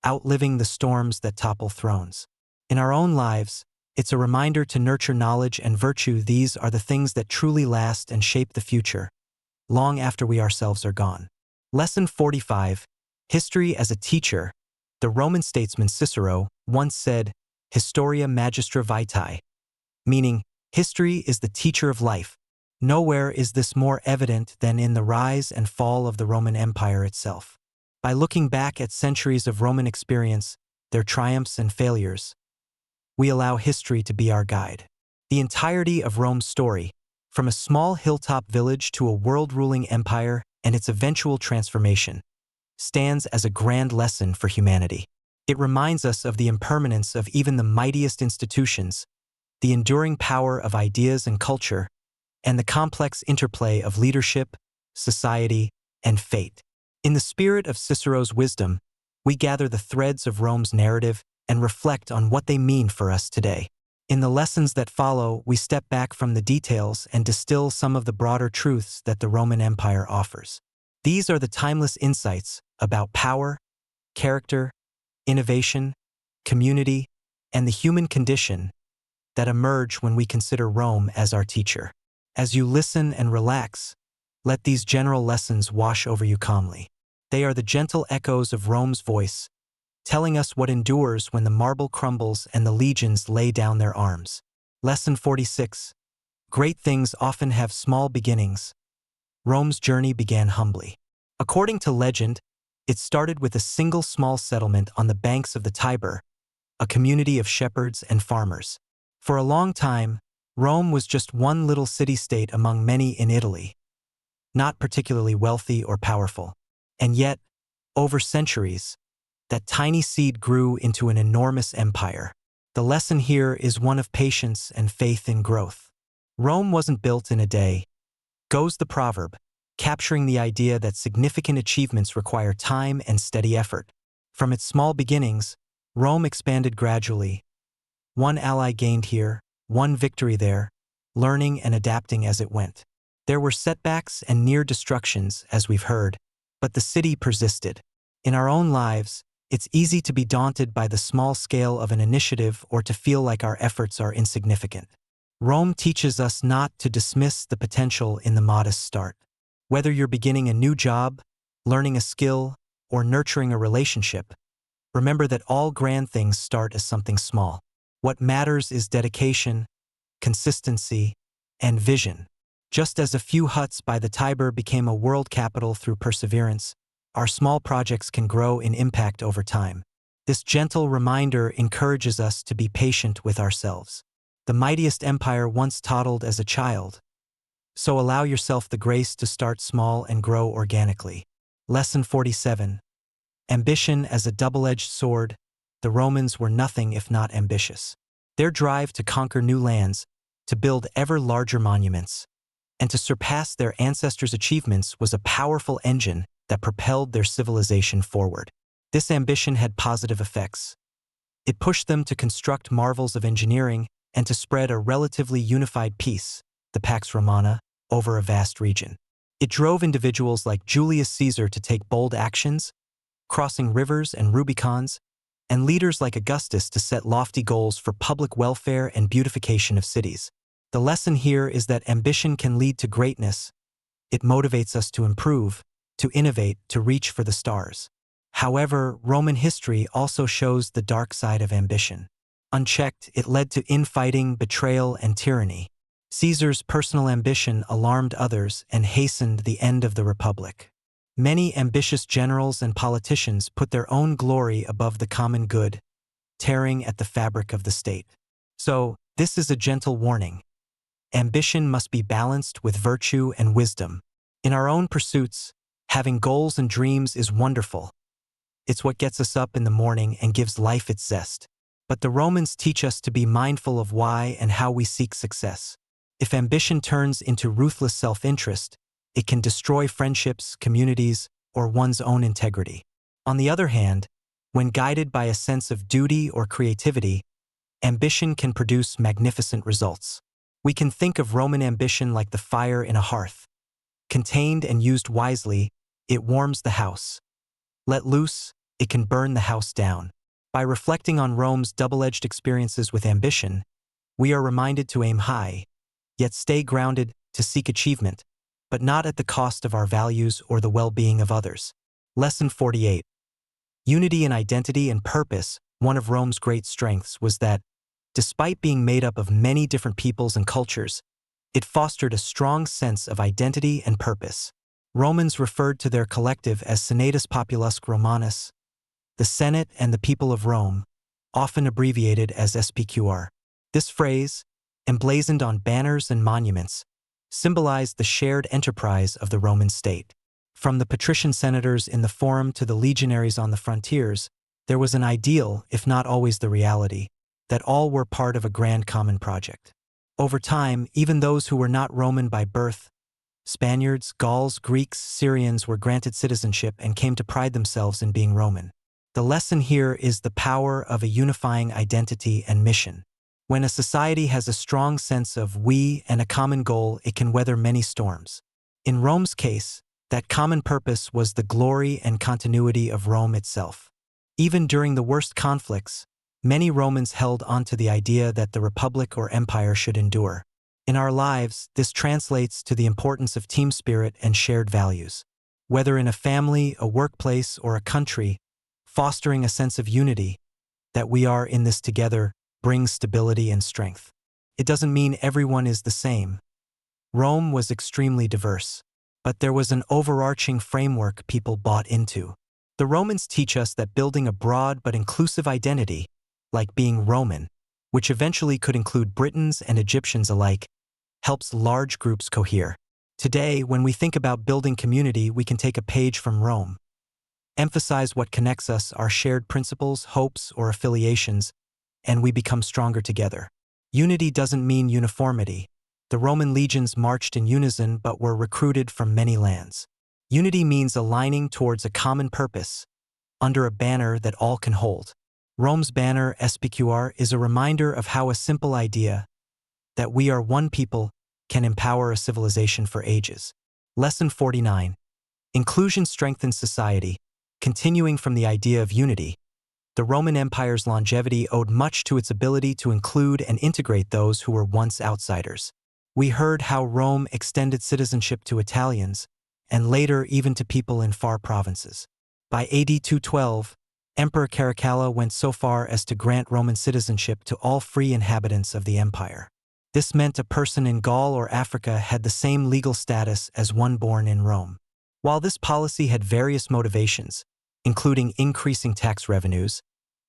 outliving the storms that topple thrones. In our own lives, it's a reminder to nurture knowledge and virtue. These are the things that truly last and shape the future, long after we ourselves are gone. Lesson 45. History as a teacher. The Roman statesman Cicero once said, Historia magistra vitae, meaning, history is the teacher of life. Nowhere is this more evident than in the rise and fall of the Roman Empire itself. By looking back at centuries of Roman experience, their triumphs and failures, we allow history to be our guide. The entirety of Rome's story, from a small hilltop village to a world-ruling empire and its eventual transformation, stands as a grand lesson for humanity. It reminds us of the impermanence of even the mightiest institutions, the enduring power of ideas and culture, and the complex interplay of leadership, society, and fate. In the spirit of Cicero's wisdom, we gather the threads of Rome's narrative and reflect on what they mean for us today. In the lessons that follow, we step back from the details and distill some of the broader truths that the Roman Empire offers. These are the timeless insights about power, character, innovation, community, and the human condition that emerge when we consider Rome as our teacher. As you listen and relax, let these general lessons wash over you calmly. They are the gentle echoes of Rome's voice, telling us what endures when the marble crumbles and the legions lay down their arms. Lesson 46. Great things often have small beginnings. Rome's journey began humbly. According to legend, it started with a single small settlement on the banks of the Tiber, a community of shepherds and farmers. For a long time, Rome was just one little city-state among many in Italy, not particularly wealthy or powerful. And yet, over centuries, that tiny seed grew into an enormous empire. The lesson here is one of patience and faith in growth. Rome wasn't built in a day, goes the proverb, capturing the idea that significant achievements require time and steady effort. From its small beginnings, Rome expanded gradually. One ally gained here, one victory there, learning and adapting as it went. There were setbacks and near destructions, as we've heard, but the city persisted. In our own lives, it's easy to be daunted by the small scale of an initiative or to feel like our efforts are insignificant. Rome teaches us not to dismiss the potential in the modest start. Whether you're beginning a new job, learning a skill, or nurturing a relationship, remember that all grand things start as something small. What matters is dedication, consistency, and vision. Just as a few huts by the Tiber became a world capital through perseverance, our small projects can grow in impact over time. This gentle reminder encourages us to be patient with ourselves. The mightiest empire once toddled as a child, so allow yourself the grace to start small and grow organically. Lesson 47. Ambition as a double-edged sword. The Romans were nothing if not ambitious. Their drive to conquer new lands, to build ever larger monuments, and to surpass their ancestors' achievements was a powerful engine that propelled their civilization forward. This ambition had positive effects. It pushed them to construct marvels of engineering and to spread a relatively unified peace, the Pax Romana, over a vast region. It drove individuals like Julius Caesar to take bold actions, crossing rivers and Rubicons, and leaders like Augustus to set lofty goals for public welfare and beautification of cities. The lesson here is that ambition can lead to greatness. It motivates us to improve, to innovate, to reach for the stars. However, Roman history also shows the dark side of ambition. Unchecked, it led to infighting, betrayal, and tyranny. Caesar's personal ambition alarmed others and hastened the end of the Republic. Many ambitious generals and politicians put their own glory above the common good, tearing at the fabric of the state. So, this is a gentle warning. Ambition must be balanced with virtue and wisdom. In our own pursuits, having goals and dreams is wonderful. It's what gets us up in the morning and gives life its zest. But the Romans teach us to be mindful of why and how we seek success. If ambition turns into ruthless self-interest, it can destroy friendships, communities, or one's own integrity. On the other hand, when guided by a sense of duty or creativity, ambition can produce magnificent results. We can think of Roman ambition like the fire in a hearth. Contained and used wisely, it warms the house. Let loose, it can burn the house down. By reflecting on Rome's double-edged experiences with ambition, we are reminded to aim high, yet stay grounded, to seek achievement, but not at the cost of our values or the well-being of others. Lesson 48. Unity in identity and purpose. One of Rome's great strengths was that, despite being made up of many different peoples and cultures, it fostered a strong sense of identity and purpose. Romans referred to their collective as Senatus Populusque Romanus, the Senate and the people of Rome, often abbreviated as SPQR. This phrase, emblazoned on banners and monuments, symbolized the shared enterprise of the Roman state. From the patrician senators in the Forum to the legionaries on the frontiers, there was an ideal, if not always the reality, that all were part of a grand common project. Over time, even those who were not Roman by birth, Spaniards, Gauls, Greeks, Syrians, were granted citizenship and came to pride themselves in being Roman. The lesson here is the power of a unifying identity and mission. When a society has a strong sense of we and a common goal, it can weather many storms. In Rome's case, that common purpose was the glory and continuity of Rome itself. Even during the worst conflicts, many Romans held onto the idea that the republic or empire should endure. In our lives, this translates to the importance of team spirit and shared values. Whether in a family, a workplace, or a country, fostering a sense of unity, that we are in this together, brings stability and strength. It doesn't mean everyone is the same. Rome was extremely diverse, but there was an overarching framework people bought into. The Romans teach us that building a broad but inclusive identity, like being Roman, which eventually could include Britons and Egyptians alike, helps large groups cohere. Today, when we think about building community, we can take a page from Rome. Emphasize what connects us, our shared principles, hopes, or affiliations, and we become stronger together. Unity doesn't mean uniformity. The Roman legions marched in unison but were recruited from many lands. Unity means aligning towards a common purpose, under a banner that all can hold. Rome's banner, SPQR, is a reminder of how a simple idea, that we are one people, can empower a civilization for ages. Lesson 49. Inclusion strengthens society. Continuing from the idea of unity, the Roman Empire's longevity owed much to its ability to include and integrate those who were once outsiders. We heard how Rome extended citizenship to Italians, and later even to people in far provinces. By AD 212, Emperor Caracalla went so far as to grant Roman citizenship to all free inhabitants of the empire. This meant a person in Gaul or Africa had the same legal status as one born in Rome. While this policy had various motivations, including increasing tax revenues,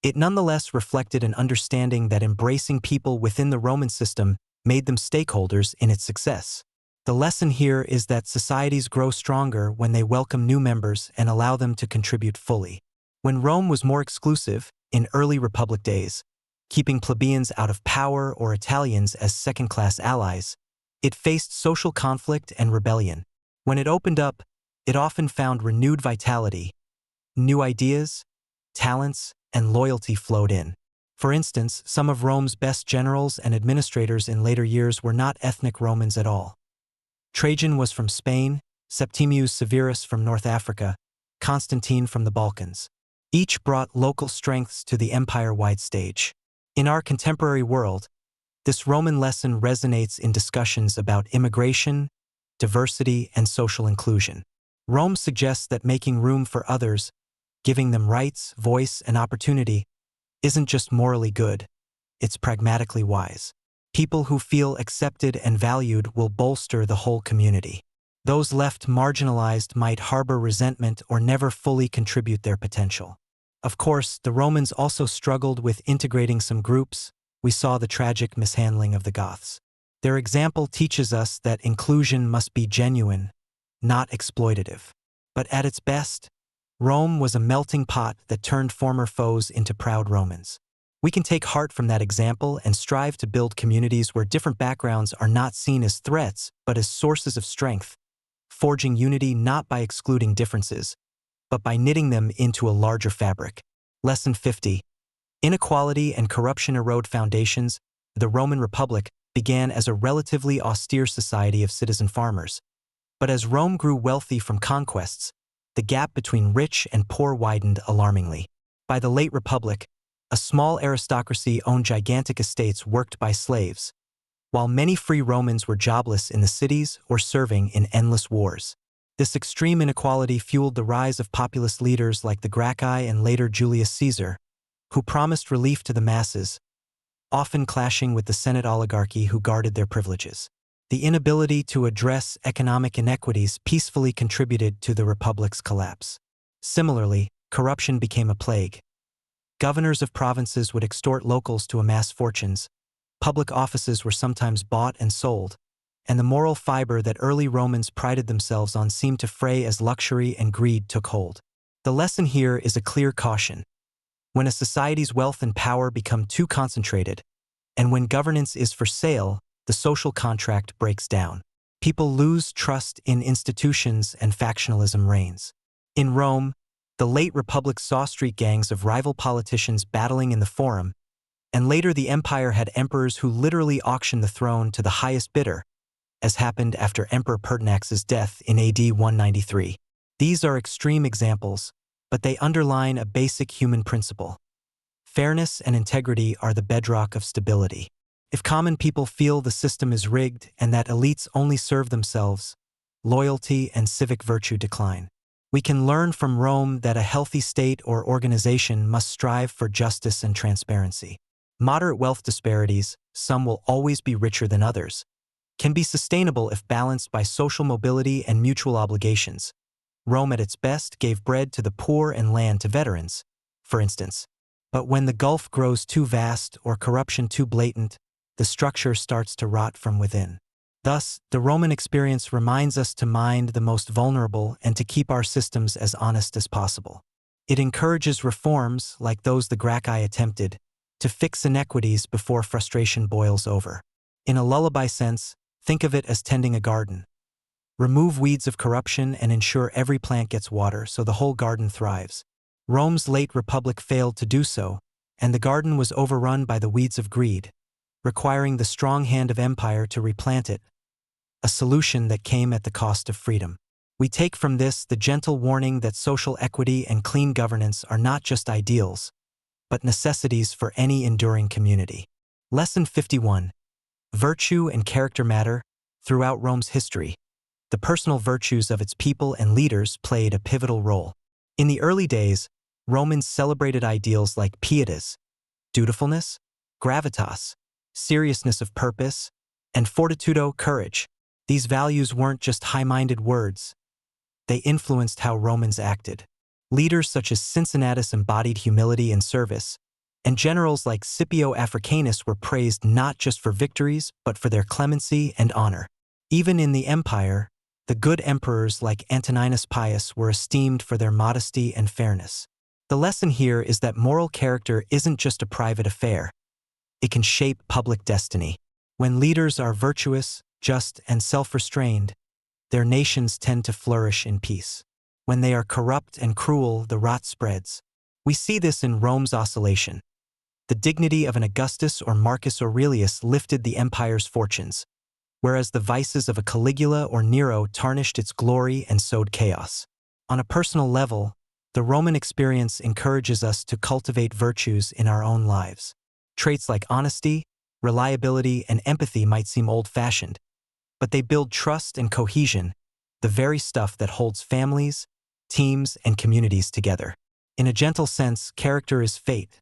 it nonetheless reflected an understanding that embracing people within the Roman system made them stakeholders in its success. The lesson here is that societies grow stronger when they welcome new members and allow them to contribute fully. When Rome was more exclusive, in early Republic days, keeping plebeians out of power or Italians as second-class allies, it faced social conflict and rebellion. When it opened up, it often found renewed vitality. New ideas, talents, and loyalty flowed in. For instance, some of Rome's best generals and administrators in later years were not ethnic Romans at all. Trajan was from Spain, Septimius Severus from North Africa, Constantine from the Balkans. Each brought local strengths to the empire-wide stage. In our contemporary world, this Roman lesson resonates in discussions about immigration, diversity, and social inclusion. Rome suggests that making room for others, giving them rights, voice, and opportunity, isn't just morally good, it's pragmatically wise. People who feel accepted and valued will bolster the whole community. Those left marginalized might harbor resentment or never fully contribute their potential. Of course, the Romans also struggled with integrating some groups. We saw the tragic mishandling of the Goths. Their example teaches us that inclusion must be genuine, not exploitative. But at its best, Rome was a melting pot that turned former foes into proud Romans. We can take heart from that example and strive to build communities where different backgrounds are not seen as threats, but as sources of strength, forging unity not by excluding differences, but by knitting them into a larger fabric. Lesson 50. Inequality and corruption erode foundations. The Roman Republic began as a relatively austere society of citizen farmers. But as Rome grew wealthy from conquests, the gap between rich and poor widened alarmingly. By the late Republic, a small aristocracy owned gigantic estates worked by slaves, while many free Romans were jobless in the cities or serving in endless wars. This extreme inequality fueled the rise of populist leaders like the Gracchi and later Julius Caesar, who promised relief to the masses, often clashing with the Senate oligarchy who guarded their privileges. The inability to address economic inequities peacefully contributed to the Republic's collapse. Similarly, corruption became a plague. Governors of provinces would extort locals to amass fortunes, public offices were sometimes bought and sold, and the moral fiber that early Romans prided themselves on seemed to fray as luxury and greed took hold. The lesson here is a clear caution. When a society's wealth and power become too concentrated, and when governance is for sale, the social contract breaks down. People lose trust in institutions and factionalism reigns. In Rome, the late Republic saw street gangs of rival politicians battling in the Forum, and later the empire had emperors who literally auctioned the throne to the highest bidder, as happened after Emperor Pertinax's death in AD 193. These are extreme examples, but they underline a basic human principle. Fairness and integrity are the bedrock of stability. If common people feel the system is rigged and that elites only serve themselves, loyalty and civic virtue decline. We can learn from Rome that a healthy state or organization must strive for justice and transparency. Moderate wealth disparities, some will always be richer than others, can be sustainable if balanced by social mobility and mutual obligations. Rome at its best gave bread to the poor and land to veterans, for instance. But when the gulf grows too vast or corruption too blatant, the structure starts to rot from within. Thus, the Roman experience reminds us to mind the most vulnerable and to keep our systems as honest as possible. It encourages reforms, like those the Gracchi attempted, to fix inequities before frustration boils over. In a lullaby sense, think of it as tending a garden. Remove weeds of corruption and ensure every plant gets water so the whole garden thrives. Rome's late republic failed to do so, and the garden was overrun by the weeds of greed, requiring the strong hand of empire to replant it, a solution that came at the cost of freedom. We take from this the gentle warning that social equity and clean governance are not just ideals, but necessities for any enduring community. Lesson 51. Virtue and character matter. Throughout Rome's history, the personal virtues of its people and leaders played a pivotal role. In the early days, Romans celebrated ideals like pietas, dutifulness, gravitas, seriousness of purpose, and fortitudo, courage. These values weren't just high-minded words. They influenced how Romans acted. Leaders such as Cincinnatus embodied humility and service, and generals like Scipio Africanus were praised not just for victories, but for their clemency and honor. Even in the empire, the good emperors like Antoninus Pius were esteemed for their modesty and fairness. The lesson here is that moral character isn't just a private affair. It can shape public destiny. When leaders are virtuous, just, and self-restrained, their nations tend to flourish in peace. When they are corrupt and cruel, the rot spreads. We see this in Rome's oscillation. The dignity of an Augustus or Marcus Aurelius lifted the empire's fortunes, whereas the vices of a Caligula or Nero tarnished its glory and sowed chaos. On a personal level, the Roman experience encourages us to cultivate virtues in our own lives. Traits like honesty, reliability, and empathy might seem old-fashioned, but they build trust and cohesion, the very stuff that holds families, teams, and communities together. In a gentle sense, character is fate.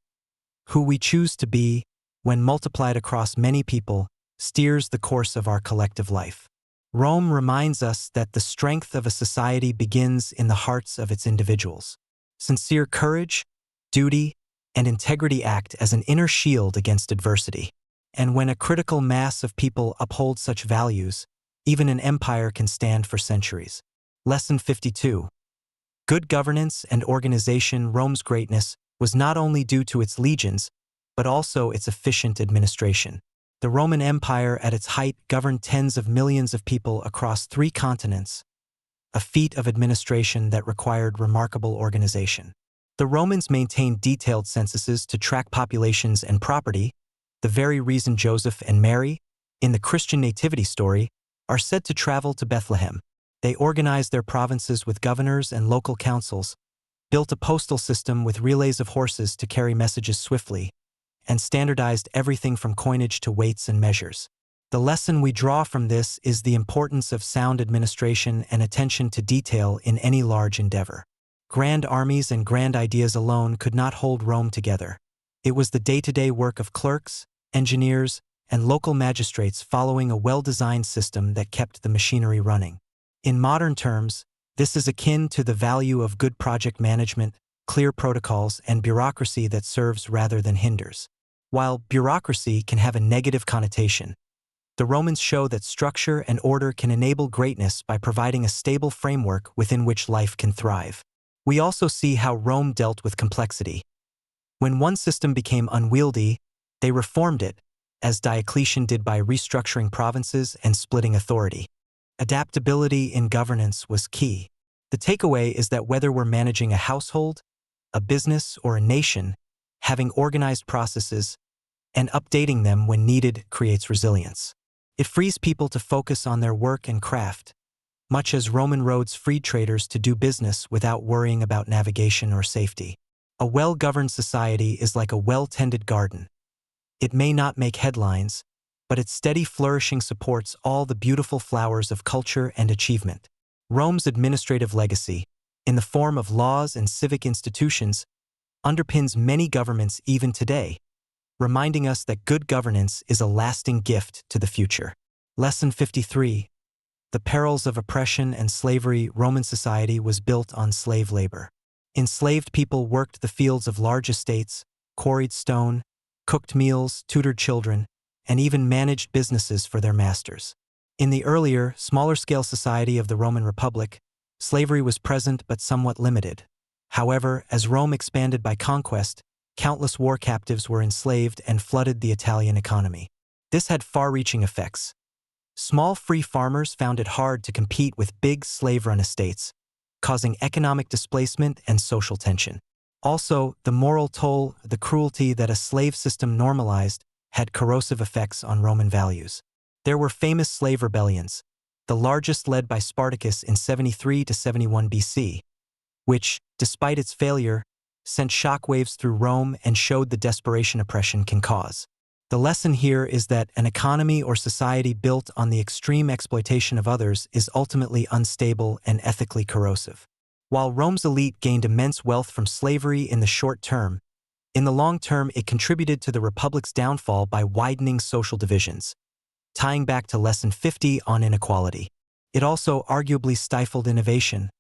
Who we choose to be, when multiplied across many people, steers the course of our collective life. Rome reminds us that the strength of a society begins in the hearts of its individuals. Sincere courage, duty, and integrity act as an inner shield against adversity. And when a critical mass of people uphold such values, even an empire can stand for centuries. Lesson 52. Good governance and organization. Rome's greatness was not only due to its legions, but also its efficient administration. The Roman Empire at its height governed tens of millions of people across 3 continents, a feat of administration that required remarkable organization. The Romans maintained detailed censuses to track populations and property, the very reason Joseph and Mary, in the Christian nativity story, are said to travel to Bethlehem. They organized their provinces with governors and local councils, built a postal system with relays of horses to carry messages swiftly, and standardized everything from coinage to weights and measures. The lesson we draw from this is the importance of sound administration and attention to detail in any large endeavor. Grand armies and grand ideas alone could not hold Rome together. It was the day-to-day work of clerks, engineers, and local magistrates following a well-designed system that kept the machinery running. In modern terms, this is akin to the value of good project management, clear protocols, and bureaucracy that serves rather than hinders. While bureaucracy can have a negative connotation, the Romans show that structure and order can enable greatness by providing a stable framework within which life can thrive. We also see how Rome dealt with complexity. When one system became unwieldy, they reformed it, as Diocletian did by restructuring provinces and splitting authority. Adaptability in governance was key. The takeaway is that whether we're managing a household, a business, or a nation, having organized processes and updating them when needed creates resilience. It frees people to focus on their work and craft, much as Roman roads freed traders to do business without worrying about navigation or safety. A well-governed society is like a well-tended garden. It may not make headlines, but its steady flourishing supports all the beautiful flowers of culture and achievement. Rome's administrative legacy, in the form of laws and civic institutions, underpins many governments even today, reminding us that good governance is a lasting gift to the future. Lesson 53. The perils of oppression and slavery. Roman society was built on slave labor. Enslaved people worked the fields of large estates, quarried stone, cooked meals, tutored children, and even managed businesses for their masters. In the earlier, smaller-scale society of the Roman Republic, slavery was present but somewhat limited. However, as Rome expanded by conquest, countless war captives were enslaved and flooded the Italian economy. This had far-reaching effects. Small free farmers found it hard to compete with big slave-run estates, causing economic displacement and social tension. Also, the moral toll, the cruelty that a slave system normalized, had corrosive effects on Roman values. There were famous slave rebellions, the largest led by Spartacus in 73 to 71 BC, which, despite its failure, sent shockwaves through Rome and showed the desperation oppression can cause. The lesson here is that an economy or society built on the extreme exploitation of others is ultimately unstable and ethically corrosive. While Rome's elite gained immense wealth from slavery in the short term, in the long term it contributed to the Republic's downfall by widening social divisions. Tying back to Lesson 50 on inequality, it also arguably stifled innovation.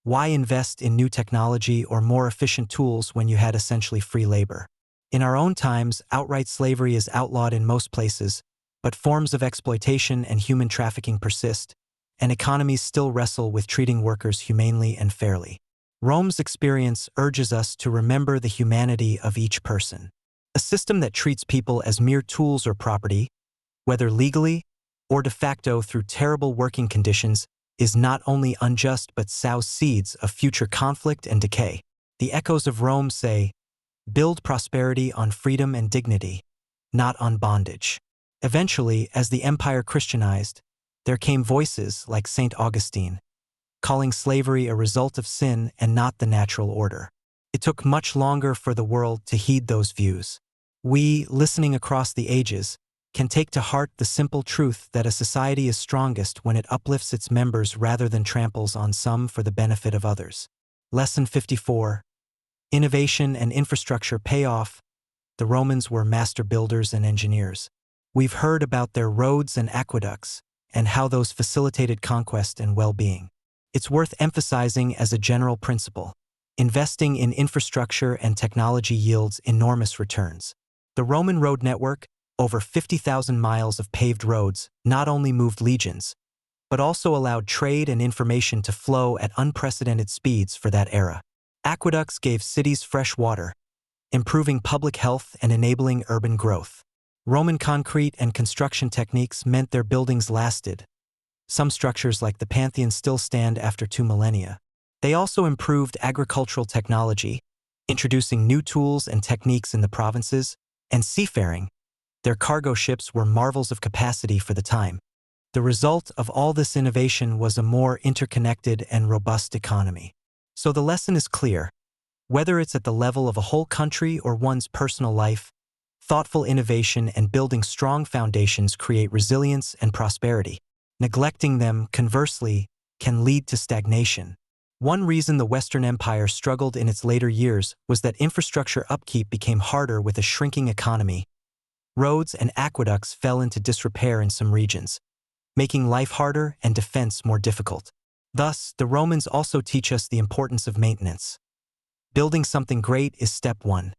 Why invest in new technology or more efficient tools when you had essentially free labor? In our own times, outright slavery is outlawed in most places, but forms of exploitation and human trafficking persist, and economies still wrestle with treating workers humanely and fairly. Rome's experience urges us to remember the humanity of each person. A system that treats people as mere tools or property, whether legally or de facto through terrible working conditions, is not only unjust but sows seeds of future conflict and decay. The echoes of Rome say, "Build prosperity on freedom and dignity, not on bondage." Eventually, as the empire Christianized, there came voices like St. Augustine, calling slavery a result of sin and not the natural order. It took much longer for the world to heed those views. We, listening across the ages, can take to heart the simple truth that a society is strongest when it uplifts its members rather than tramples on some for the benefit of others. Lesson 54. Innovation and infrastructure pay off. The Romans were master builders and engineers. We've heard about their roads and aqueducts, and how those facilitated conquest and well-being. It's worth emphasizing as a general principle. Investing in infrastructure and technology yields enormous returns. The Roman road network, over 50,000 miles of paved roads, not only moved legions, but also allowed trade and information to flow at unprecedented speeds for that era. Aqueducts gave cities fresh water, improving public health and enabling urban growth. Roman concrete and construction techniques meant their buildings lasted. Some structures like the Pantheon still stand after 2 millennia. They also improved agricultural technology, introducing new tools and techniques in the provinces, and seafaring. Their cargo ships were marvels of capacity for the time. The result of all this innovation was a more interconnected and robust economy. So the lesson is clear. Whether it's at the level of a whole country or one's personal life, thoughtful innovation and building strong foundations create resilience and prosperity. Neglecting them, conversely, can lead to stagnation. One reason the Western Empire struggled in its later years was that infrastructure upkeep became harder with a shrinking economy. Roads and aqueducts fell into disrepair in some regions, making life harder and defense more difficult. Thus, the Romans also teach us the importance of maintenance. Building something great is step 1.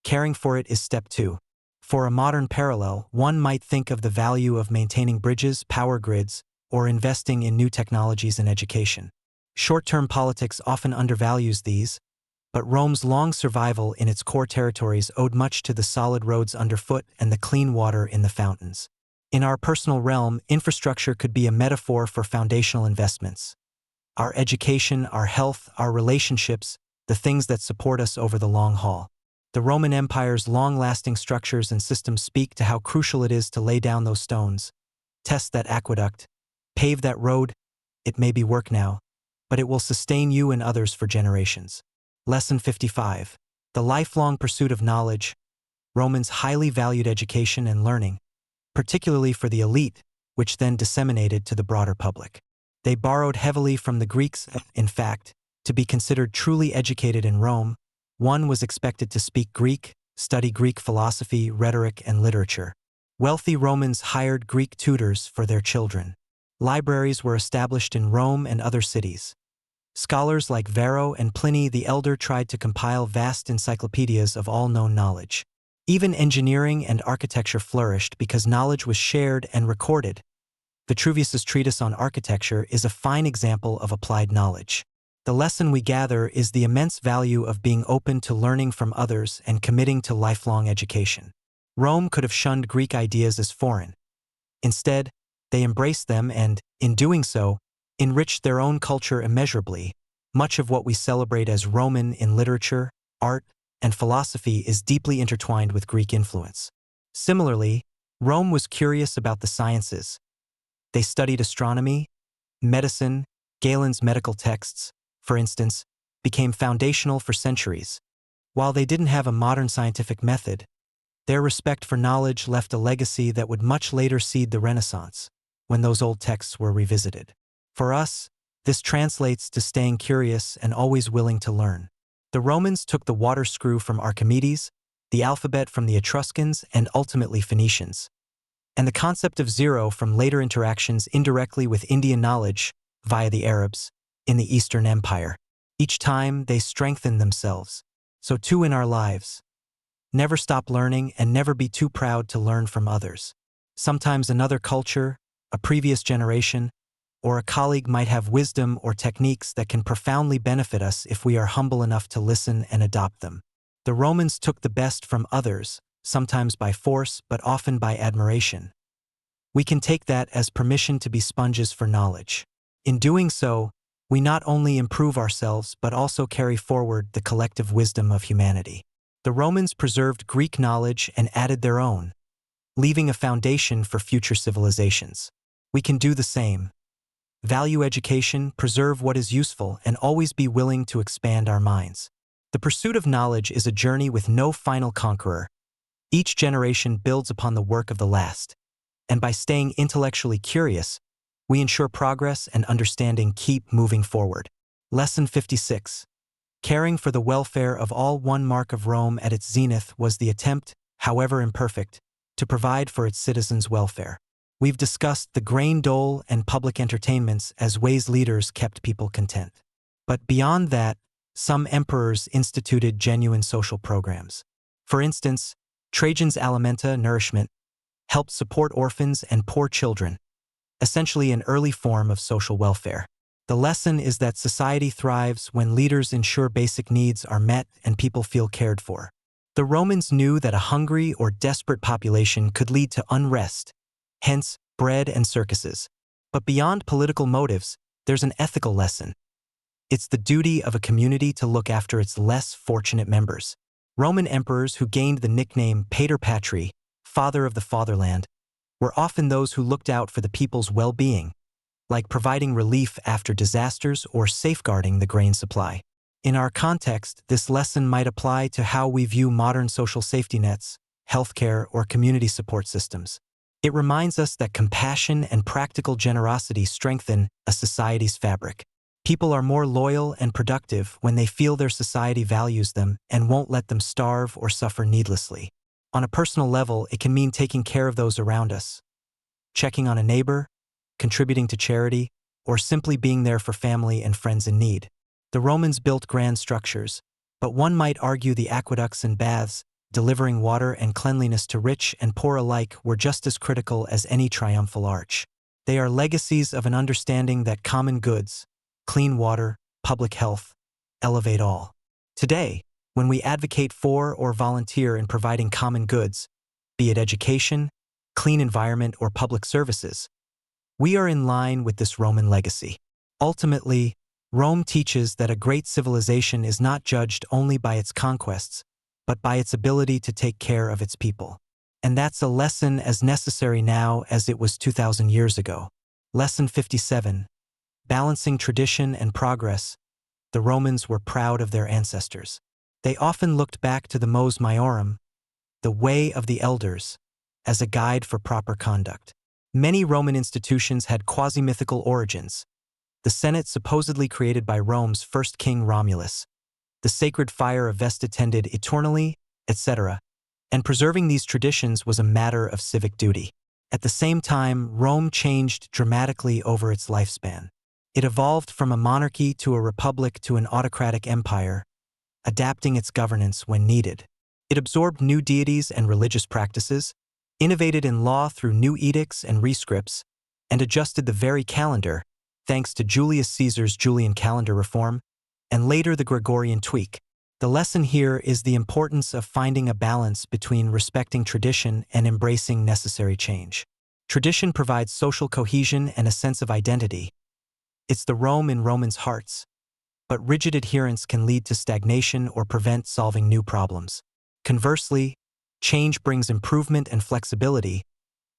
Caring for it is step 2. For a modern parallel, one might think of the value of maintaining bridges, power grids, or investing in new technologies in education. Short-term politics often undervalues these, but Rome's long survival in its core territories owed much to the solid roads underfoot and the clean water in the fountains. In our personal realm, infrastructure could be a metaphor for foundational investments. Our education, our health, our relationships, the things that support us over the long haul. The Roman Empire's long-lasting structures and systems speak to how crucial it is to lay down those stones, test that aqueduct, pave that road. It may be work now, but it will sustain you and others for generations. Lesson 55. The lifelong pursuit of knowledge. Romans highly valued education and learning, particularly for the elite, which then disseminated to the broader public. They borrowed heavily from the Greeks. In fact, to be considered truly educated in Rome, one was expected to speak Greek, study Greek philosophy, rhetoric, and literature. Wealthy Romans hired Greek tutors for their children. Libraries were established in Rome and other cities. Scholars like Varro and Pliny the Elder tried to compile vast encyclopedias of all known knowledge. Even engineering and architecture flourished because knowledge was shared and recorded. Vitruvius's treatise on architecture is a fine example of applied knowledge. The lesson we gather is the immense value of being open to learning from others and committing to lifelong education. Rome could have shunned Greek ideas as foreign. Instead, they embraced them and, in doing so, enriched their own culture immeasurably. Much of what we celebrate as Roman in literature, art, and philosophy is deeply intertwined with Greek influence. Similarly, Rome was curious about the sciences. They studied astronomy, medicine. Galen's medical texts, for instance, became foundational for centuries. While they didn't have a modern scientific method, their respect for knowledge left a legacy that would much later seed the Renaissance, when those old texts were revisited. For us, this translates to staying curious and always willing to learn. The Romans took the water screw from Archimedes, the alphabet from the Etruscans, and ultimately Phoenicians, and the concept of zero from later interactions indirectly with Indian knowledge via the Arabs in the Eastern Empire. Each time, they strengthened themselves. So too in our lives. Never stop learning and never be too proud to learn from others. Sometimes another culture, a previous generation, or a colleague might have wisdom or techniques that can profoundly benefit us if we are humble enough to listen and adopt them. The Romans took the best from others, sometimes by force but often by admiration. We can take that as permission to be sponges for knowledge. In doing so, we not only improve ourselves but also carry forward the collective wisdom of humanity. The Romans preserved Greek knowledge and added their own, leaving a foundation for future civilizations. We can do the same. Value education, preserve what is useful, and always be willing to expand our minds. The pursuit of knowledge is a journey with no final conqueror. Each generation builds upon the work of the last, and by staying intellectually curious, we ensure progress and understanding keep moving forward. Lesson 56. Caring for the welfare of all. One mark of Rome at its zenith was the attempt, however imperfect, to provide for its citizens' welfare. We've discussed the grain dole and public entertainments as ways leaders kept people content. But beyond that, some emperors instituted genuine social programs. For instance, Trajan's alimenta, nourishment, helped support orphans and poor children, essentially an early form of social welfare. The lesson is that society thrives when leaders ensure basic needs are met and people feel cared for. The Romans knew that a hungry or desperate population could lead to unrest, hence bread and circuses. But beyond political motives, there's an ethical lesson. It's the duty of a community to look after its less fortunate members. Roman emperors who gained the nickname Pater Patri, father of the fatherland, were often those who looked out for the people's well-being, like providing relief after disasters or safeguarding the grain supply. In our context, this lesson might apply to how we view modern social safety nets, healthcare, or community support systems. It reminds us that compassion and practical generosity strengthen a society's fabric. People are more loyal and productive when they feel their society values them and won't let them starve or suffer needlessly. On a personal level, it can mean taking care of those around us, checking on a neighbor, contributing to charity, or simply being there for family and friends in need. The Romans built grand structures, but one might argue the aqueducts and baths, delivering water and cleanliness to rich and poor alike, were just as critical as any triumphal arch. They are legacies of an understanding that common goods, clean water, public health, elevate all. Today, when we advocate for or volunteer in providing common goods, be it education, clean environment, or public services, we are in line with this Roman legacy. Ultimately, Rome teaches that a great civilization is not judged only by its conquests, but by its ability to take care of its people. And that's a lesson as necessary now as it was 2,000 years ago. Lesson 57. Balancing tradition and progress. The Romans were proud of their ancestors. They often looked back to the mos maiorum, the way of the elders, as a guide for proper conduct. Many Roman institutions had quasi-mythical origins. The Senate supposedly created by Rome's first king Romulus, the sacred fire of Vesta tended eternally, etc., and preserving these traditions was a matter of civic duty. At the same time, Rome changed dramatically over its lifespan. It evolved from a monarchy to a republic to an autocratic empire, adapting its governance when needed. It absorbed new deities and religious practices, innovated in law through new edicts and rescripts, and adjusted the very calendar, thanks to Julius Caesar's Julian calendar reform, and later the Gregorian tweak. The lesson here is the importance of finding a balance between respecting tradition and embracing necessary change. Tradition provides social cohesion and a sense of identity. It's the Rome in Romans' hearts, but rigid adherence can lead to stagnation or prevent solving new problems. Conversely, change brings improvement and flexibility,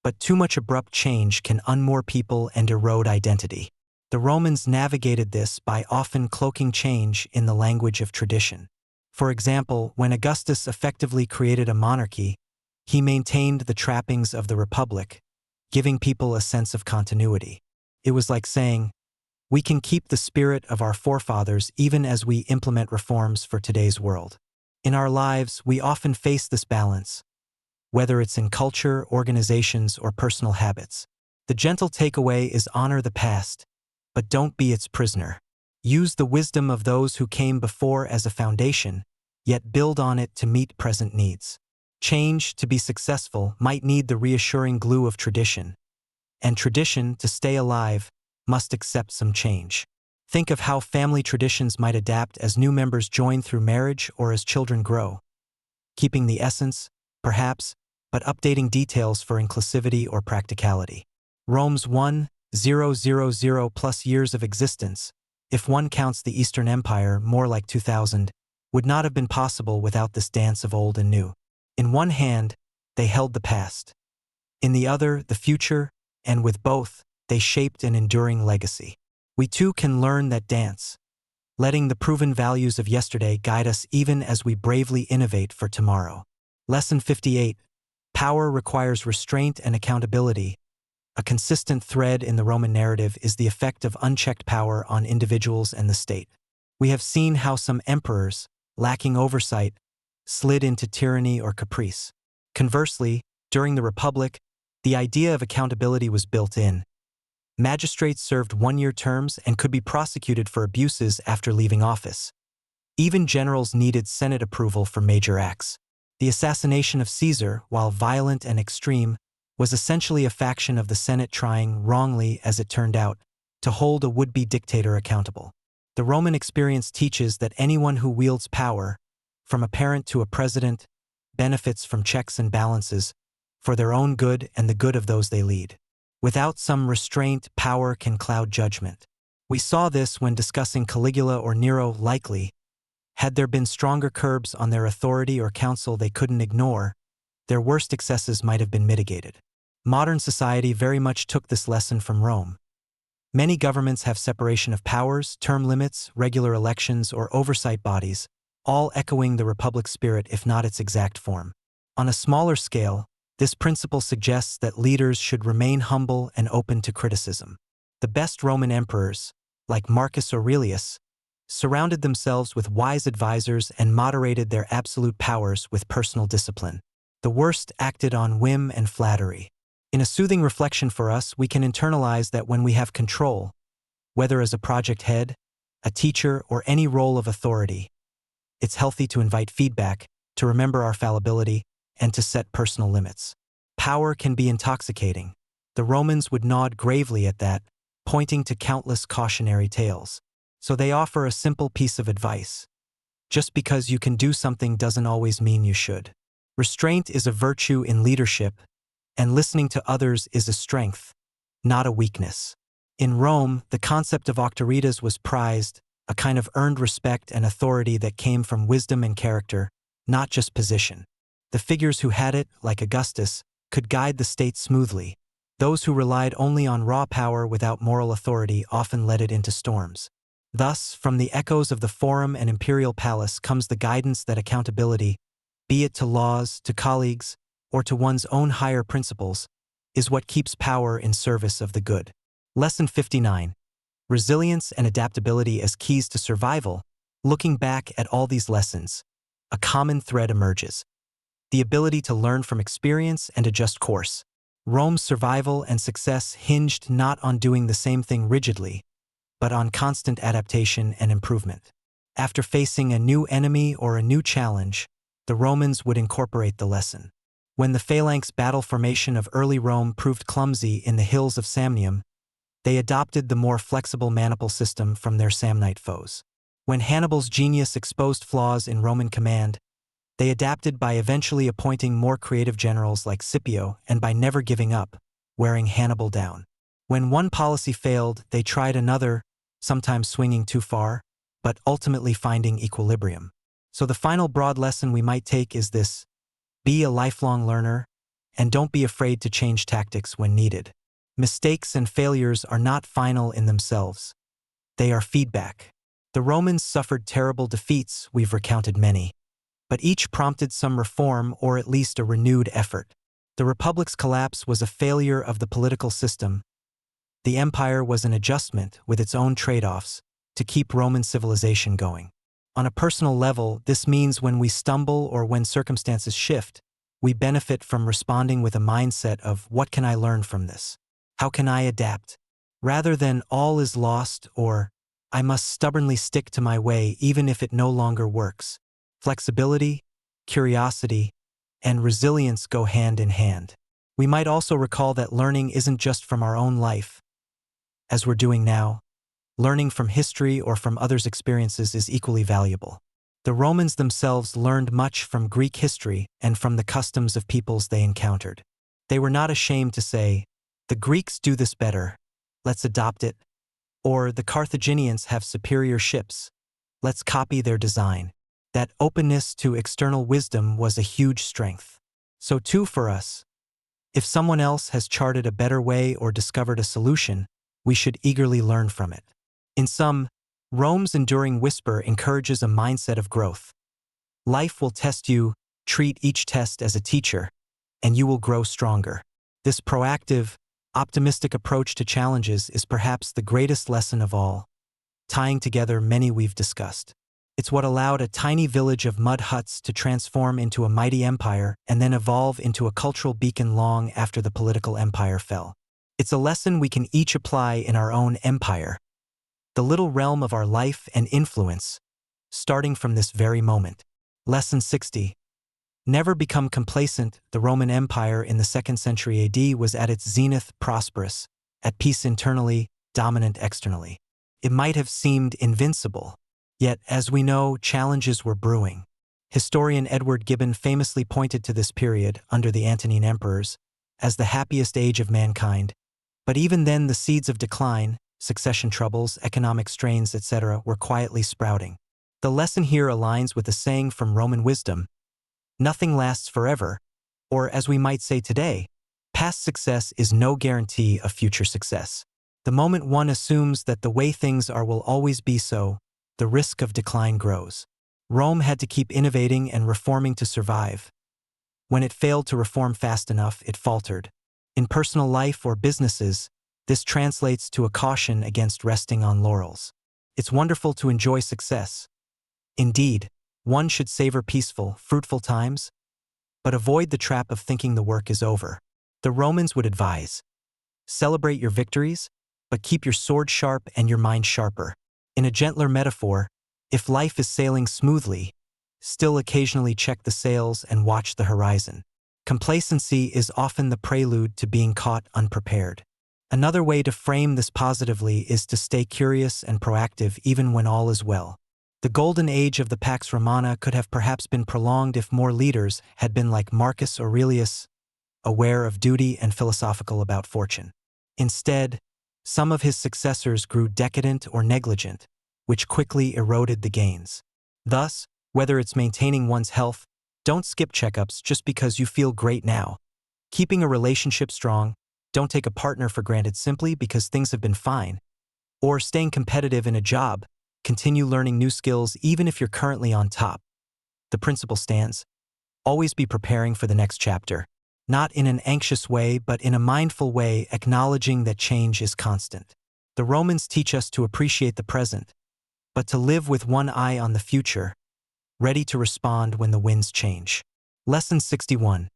but too much abrupt change can unmoor people and erode identity. The Romans navigated this by often cloaking change in the language of tradition. For example, when Augustus effectively created a monarchy, he maintained the trappings of the republic, giving people a sense of continuity. It was like saying, we can keep the spirit of our forefathers even as we implement reforms for today's world. In our lives, we often face this balance, whether it's in culture, organizations, or personal habits. The gentle takeaway is honor the past, but don't be its prisoner. Use the wisdom of those who came before as a foundation, yet build on it to meet present needs. Change, to be successful, might need the reassuring glue of tradition, and tradition, to stay alive, must accept some change. Think of how family traditions might adapt as new members join through marriage or as children grow. Keeping the essence, perhaps, but updating details for inclusivity or practicality. Rome's 1,000 plus years of existence, if one counts the Eastern Empire, more like 2,000, would not have been possible without this dance of old and new. In one hand, they held the past. In the other, the future, and with both, they shaped an enduring legacy. We too can learn that dance, letting the proven values of yesterday guide us even as we bravely innovate for tomorrow. Lesson 58. Power requires restraint and accountability. A consistent thread in the Roman narrative is the effect of unchecked power on individuals and the state. We have seen how some emperors, lacking oversight, slid into tyranny or caprice. Conversely, during the Republic, the idea of accountability was built in. Magistrates served one-year terms and could be prosecuted for abuses after leaving office. Even generals needed Senate approval for major acts. The assassination of Caesar, while violent and extreme, was essentially a faction of the Senate trying, wrongly as it turned out, to hold a would-be dictator accountable. The Roman experience teaches that anyone who wields power, from a parent to a president, benefits from checks and balances for their own good and the good of those they lead. Without some restraint, power can cloud judgment. We saw this when discussing Caligula or Nero. Likely, had there been stronger curbs on their authority or counsel they couldn't ignore, their worst excesses might have been mitigated. Modern society very much took this lesson from Rome. Many governments have separation of powers, term limits, regular elections, or oversight bodies, all echoing the Republic spirit if not its exact form. On a smaller scale, this principle suggests that leaders should remain humble and open to criticism. The best Roman emperors, like Marcus Aurelius, surrounded themselves with wise advisors and moderated their absolute powers with personal discipline. The worst acted on whim and flattery. In a soothing reflection for us, we can internalize that when we have control, whether as a project head, a teacher, or any role of authority, it's healthy to invite feedback, to remember our fallibility, and to set personal limits. Power can be intoxicating. The Romans would nod gravely at that, pointing to countless cautionary tales. So they offer a simple piece of advice. Just because you can do something doesn't always mean you should. Restraint is a virtue in leadership, and listening to others is a strength, not a weakness. In Rome, the concept of auctoritas was prized, a kind of earned respect and authority that came from wisdom and character, not just position. The figures who had it, like Augustus, could guide the state smoothly. Those who relied only on raw power without moral authority often led it into storms. Thus, from the echoes of the Forum and Imperial Palace comes the guidance that accountability, be it to laws, to colleagues, or to one's own higher principles, is what keeps power in service of the good. Lesson 59. Resilience and adaptability as keys to survival. Looking back at all these lessons, a common thread emerges. The ability to learn from experience and adjust course. Rome's survival and success hinged not on doing the same thing rigidly, but on constant adaptation and improvement. After facing a new enemy or a new challenge, the Romans would incorporate the lesson. When the phalanx battle formation of early Rome proved clumsy in the hills of Samnium, they adopted the more flexible maniple system from their Samnite foes. When Hannibal's genius exposed flaws in Roman command, they adapted by eventually appointing more creative generals like Scipio and by never giving up, wearing Hannibal down. When one policy failed, they tried another, sometimes swinging too far, but ultimately finding equilibrium. So the final broad lesson we might take is this: be a lifelong learner, and don't be afraid to change tactics when needed. Mistakes and failures are not final in themselves. They are feedback. The Romans suffered terrible defeats, we've recounted many, but each prompted some reform or at least a renewed effort. The Republic's collapse was a failure of the political system. The empire was an adjustment with its own trade-offs to keep Roman civilization going. On a personal level, this means when we stumble or when circumstances shift, we benefit from responding with a mindset of, what can I learn from this? How can I adapt? Rather than all is lost or I must stubbornly stick to my way even if it no longer works. Flexibility, curiosity, and resilience go hand in hand. We might also recall that learning isn't just from our own life. As we're doing now, learning from history or from others' experiences is equally valuable. The Romans themselves learned much from Greek history and from the customs of peoples they encountered. They were not ashamed to say, the Greeks do this better, let's adopt it, or the Carthaginians have superior ships, let's copy their design. That openness to external wisdom was a huge strength. So too for us. If someone else has charted a better way or discovered a solution, we should eagerly learn from it. In sum, Rome's enduring whisper encourages a mindset of growth. Life will test you, Treat each test as a teacher, and you will grow stronger. This proactive, optimistic approach to challenges is perhaps the greatest lesson of all, tying together many we've discussed. It's what allowed a tiny village of mud huts to transform into a mighty empire and then evolve into a cultural beacon long after the political empire fell. It's a lesson we can each apply in our own empire, the little realm of our life and influence, starting from this very moment. Lesson 60. Never become complacent. The Roman Empire in the 2nd century AD was at its zenith, prosperous, at peace internally, dominant externally. It might have seemed invincible, yet, as we know, challenges were brewing. Historian Edward Gibbon famously pointed to this period, under the Antonine emperors, as the happiest age of mankind, but even then the seeds of decline, succession troubles, economic strains, etc., were quietly sprouting. The lesson here aligns with a saying from Roman wisdom: nothing lasts forever, or as we might say today, past success is no guarantee of future success. The moment one assumes that the way things are will always be so, the risk of decline grows. Rome had to keep innovating and reforming to survive. When it failed to reform fast enough, it faltered. In personal life or businesses, this translates to a caution against resting on laurels. It's wonderful to enjoy success. Indeed, one should savor peaceful, fruitful times, but avoid the trap of thinking the work is over. The Romans would advise: celebrate your victories, but keep your sword sharp and your mind sharper. In a gentler metaphor, if life is sailing smoothly, still occasionally check the sails and watch the horizon. Complacency is often the prelude to being caught unprepared. Another way to frame this positively is to stay curious and proactive even when all is well. The golden age of the Pax Romana could have perhaps been prolonged if more leaders had been like Marcus Aurelius, aware of duty and philosophical about fortune. Instead, some of his successors grew decadent or negligent, which quickly eroded the gains. Thus, whether it's maintaining one's health, don't skip checkups just because you feel great now. Keeping a relationship strong, don't take a partner for granted simply because things have been fine. Or staying competitive in a job, continue learning new skills even if you're currently on top. The principle stands: always be preparing for the next chapter, not in an anxious way but in a mindful way, acknowledging that change is constant. The Romans teach us to appreciate the present, but to live with one eye on the future, ready to respond when the winds change. Lesson 61.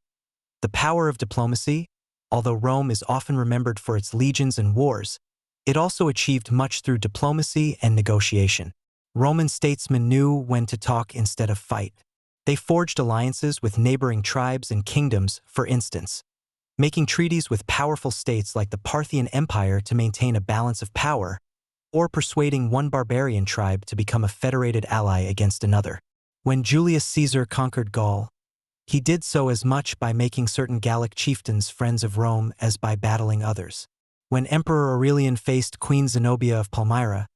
The power of diplomacy. Although Rome is often remembered for its legions and wars, it also achieved much through diplomacy and negotiation. Roman statesmen knew when to talk instead of fight. They forged alliances with neighboring tribes and kingdoms, for instance, making treaties with powerful states like the Parthian Empire to maintain a balance of power, or persuading one barbarian tribe to become a federated ally against another. When Julius Caesar conquered Gaul, he did so as much by making certain Gallic chieftains friends of Rome as by battling others. When Emperor Aurelian faced Queen Zenobia of Palmyra,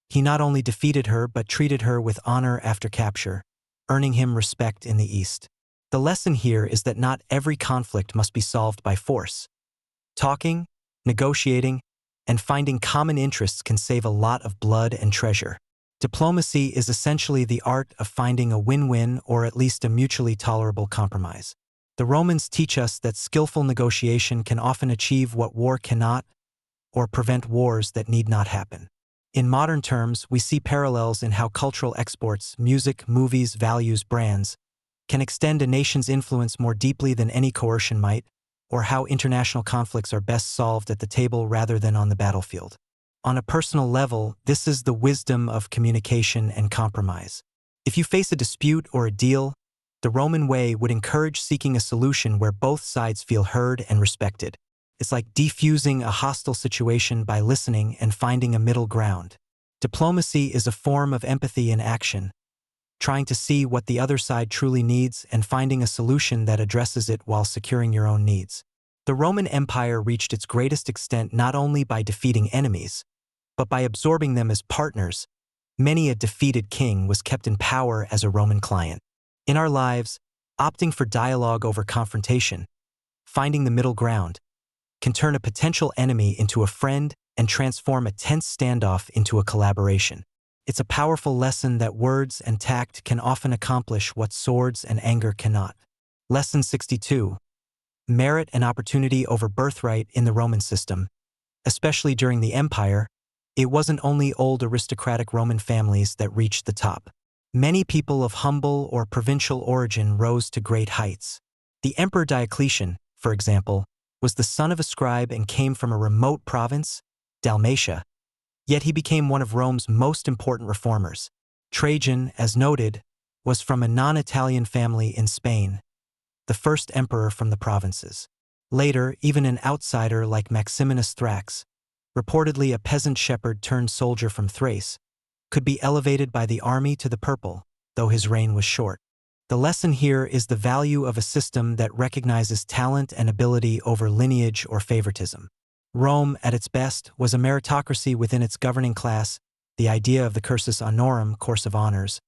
he not only defeated her but treated her with honor after capture, earning him respect in the East. The lesson here is that not every conflict must be solved by force. Talking, negotiating, and finding common interests can save a lot of blood and treasure. Diplomacy is essentially the art of finding a win-win or at least a mutually tolerable compromise. The Romans teach us that skillful negotiation can often achieve what war cannot, or prevent wars that need not happen. In modern terms, we see parallels in how cultural exports, music, movies, values, brands, can extend a nation's influence more deeply than any coercion might, or how international conflicts are best solved at the table rather than on the battlefield. On a personal level, this is the wisdom of communication and compromise. If you face a dispute or a deal, the Roman way would encourage seeking a solution where both sides feel heard and respected. It's like defusing a hostile situation by listening and finding a middle ground. Diplomacy is a form of empathy in action, trying to see what the other side truly needs and finding a solution that addresses it while securing your own needs. The Roman Empire reached its greatest extent not only by defeating enemies, but by absorbing them as partners. Many a defeated king was kept in power as a Roman client. In our lives, opting for dialogue over confrontation, finding the middle ground, can turn a potential enemy into a friend and transform a tense standoff into a collaboration. It's a powerful lesson that words and tact can often accomplish what swords and anger cannot. Lesson 62. Merit and opportunity over birthright in the Roman system. Especially during the Empire, it wasn't only old aristocratic Roman families that reached the top. Many people of humble or provincial origin rose to great heights. The Emperor Diocletian, for example, was the son of a scribe and came from a remote province, Dalmatia. Yet he became one of Rome's most important reformers. Trajan, as noted, was from a non-Italian family in Spain, the first emperor from the provinces. Later, even an outsider like Maximinus Thrax, reportedly a peasant shepherd turned soldier from Thrace, could be elevated by the army to the purple, though his reign was short. The lesson here is the value of a system that recognizes talent and ability over lineage or favoritism. Rome, at its best, was a meritocracy within its governing class. The idea of the cursus honorum, course of honors,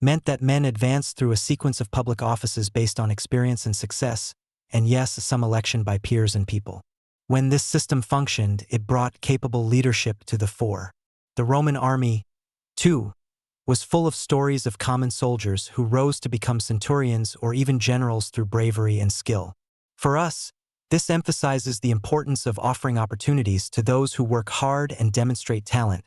meant that men advanced through a sequence of public offices based on experience and success, and yes, some election by peers and people. When this system functioned, it brought capable leadership to the fore. The Roman army, too, was full of stories of common soldiers who rose to become centurions or even generals through bravery and skill. For us, this emphasizes the importance of offering opportunities to those who work hard and demonstrate talent,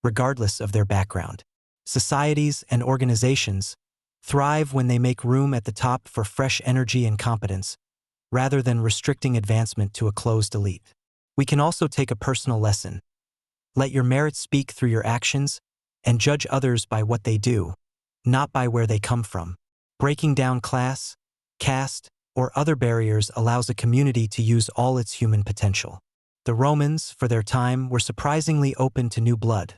regardless of their background. Societies and organizations thrive when they make room at the top for fresh energy and competence, rather than restricting advancement to a closed elite. We can also take a personal lesson. Let your merit speak through your actions, and judge others by what they do, not by where they come from. Breaking down class, caste, or other barriers allows a community to use all its human potential. The Romans, for their time, were surprisingly open to new blood.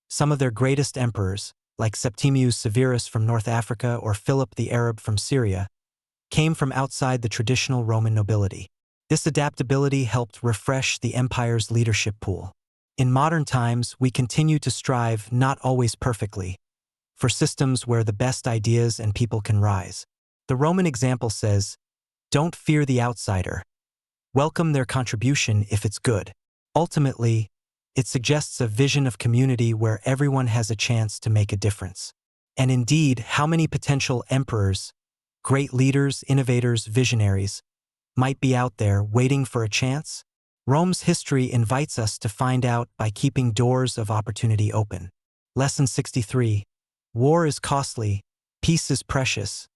Some of their greatest emperors, like Septimius Severus from North Africa or Philip the Arab from Syria, came from outside the traditional Roman nobility. This adaptability helped refresh the empire's leadership pool. In modern times, we continue to strive, not always perfectly, for systems where the best ideas and people can rise. The Roman example says, "Don't fear the outsider. Welcome their contribution if it's good." Ultimately, it suggests a vision of community where everyone has a chance to make a difference. And indeed, how many potential emperors, great leaders, innovators, visionaries, might be out there waiting for a chance? Rome's history invites us to find out by keeping doors of opportunity open. Lesson 63. War is costly, peace is precious.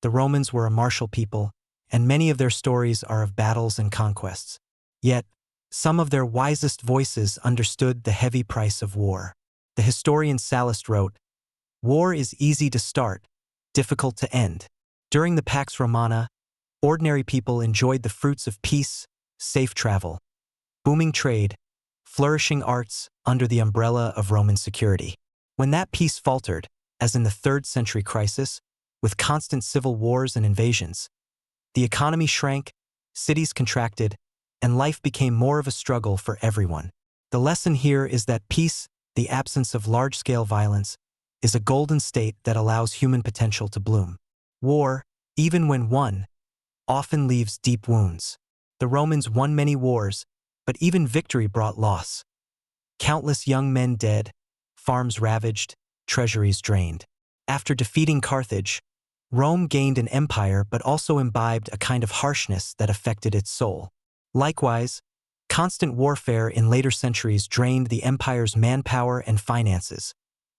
The Romans were a martial people, and many of their stories are of battles and conquests. Yet, some of their wisest voices understood the heavy price of war. The historian Sallust wrote, "War is easy to start, difficult to end." During the Pax Romana, ordinary people enjoyed the fruits of peace, safe travel, booming trade, flourishing arts under the umbrella of Roman security. When that peace faltered, as in the 3rd century crisis, with constant civil wars and invasions, the economy shrank, cities contracted, and life became more of a struggle for everyone. The lesson here is that peace, the absence of large-scale violence, is a golden state that allows human potential to bloom. War, even when won, often leaves deep wounds. The Romans won many wars, but even victory brought loss. Countless young men dead, farms ravaged, treasuries drained. After defeating Carthage, Rome gained an empire but also imbibed a kind of harshness that affected its soul. Likewise, constant warfare in later centuries drained the empire's manpower and finances,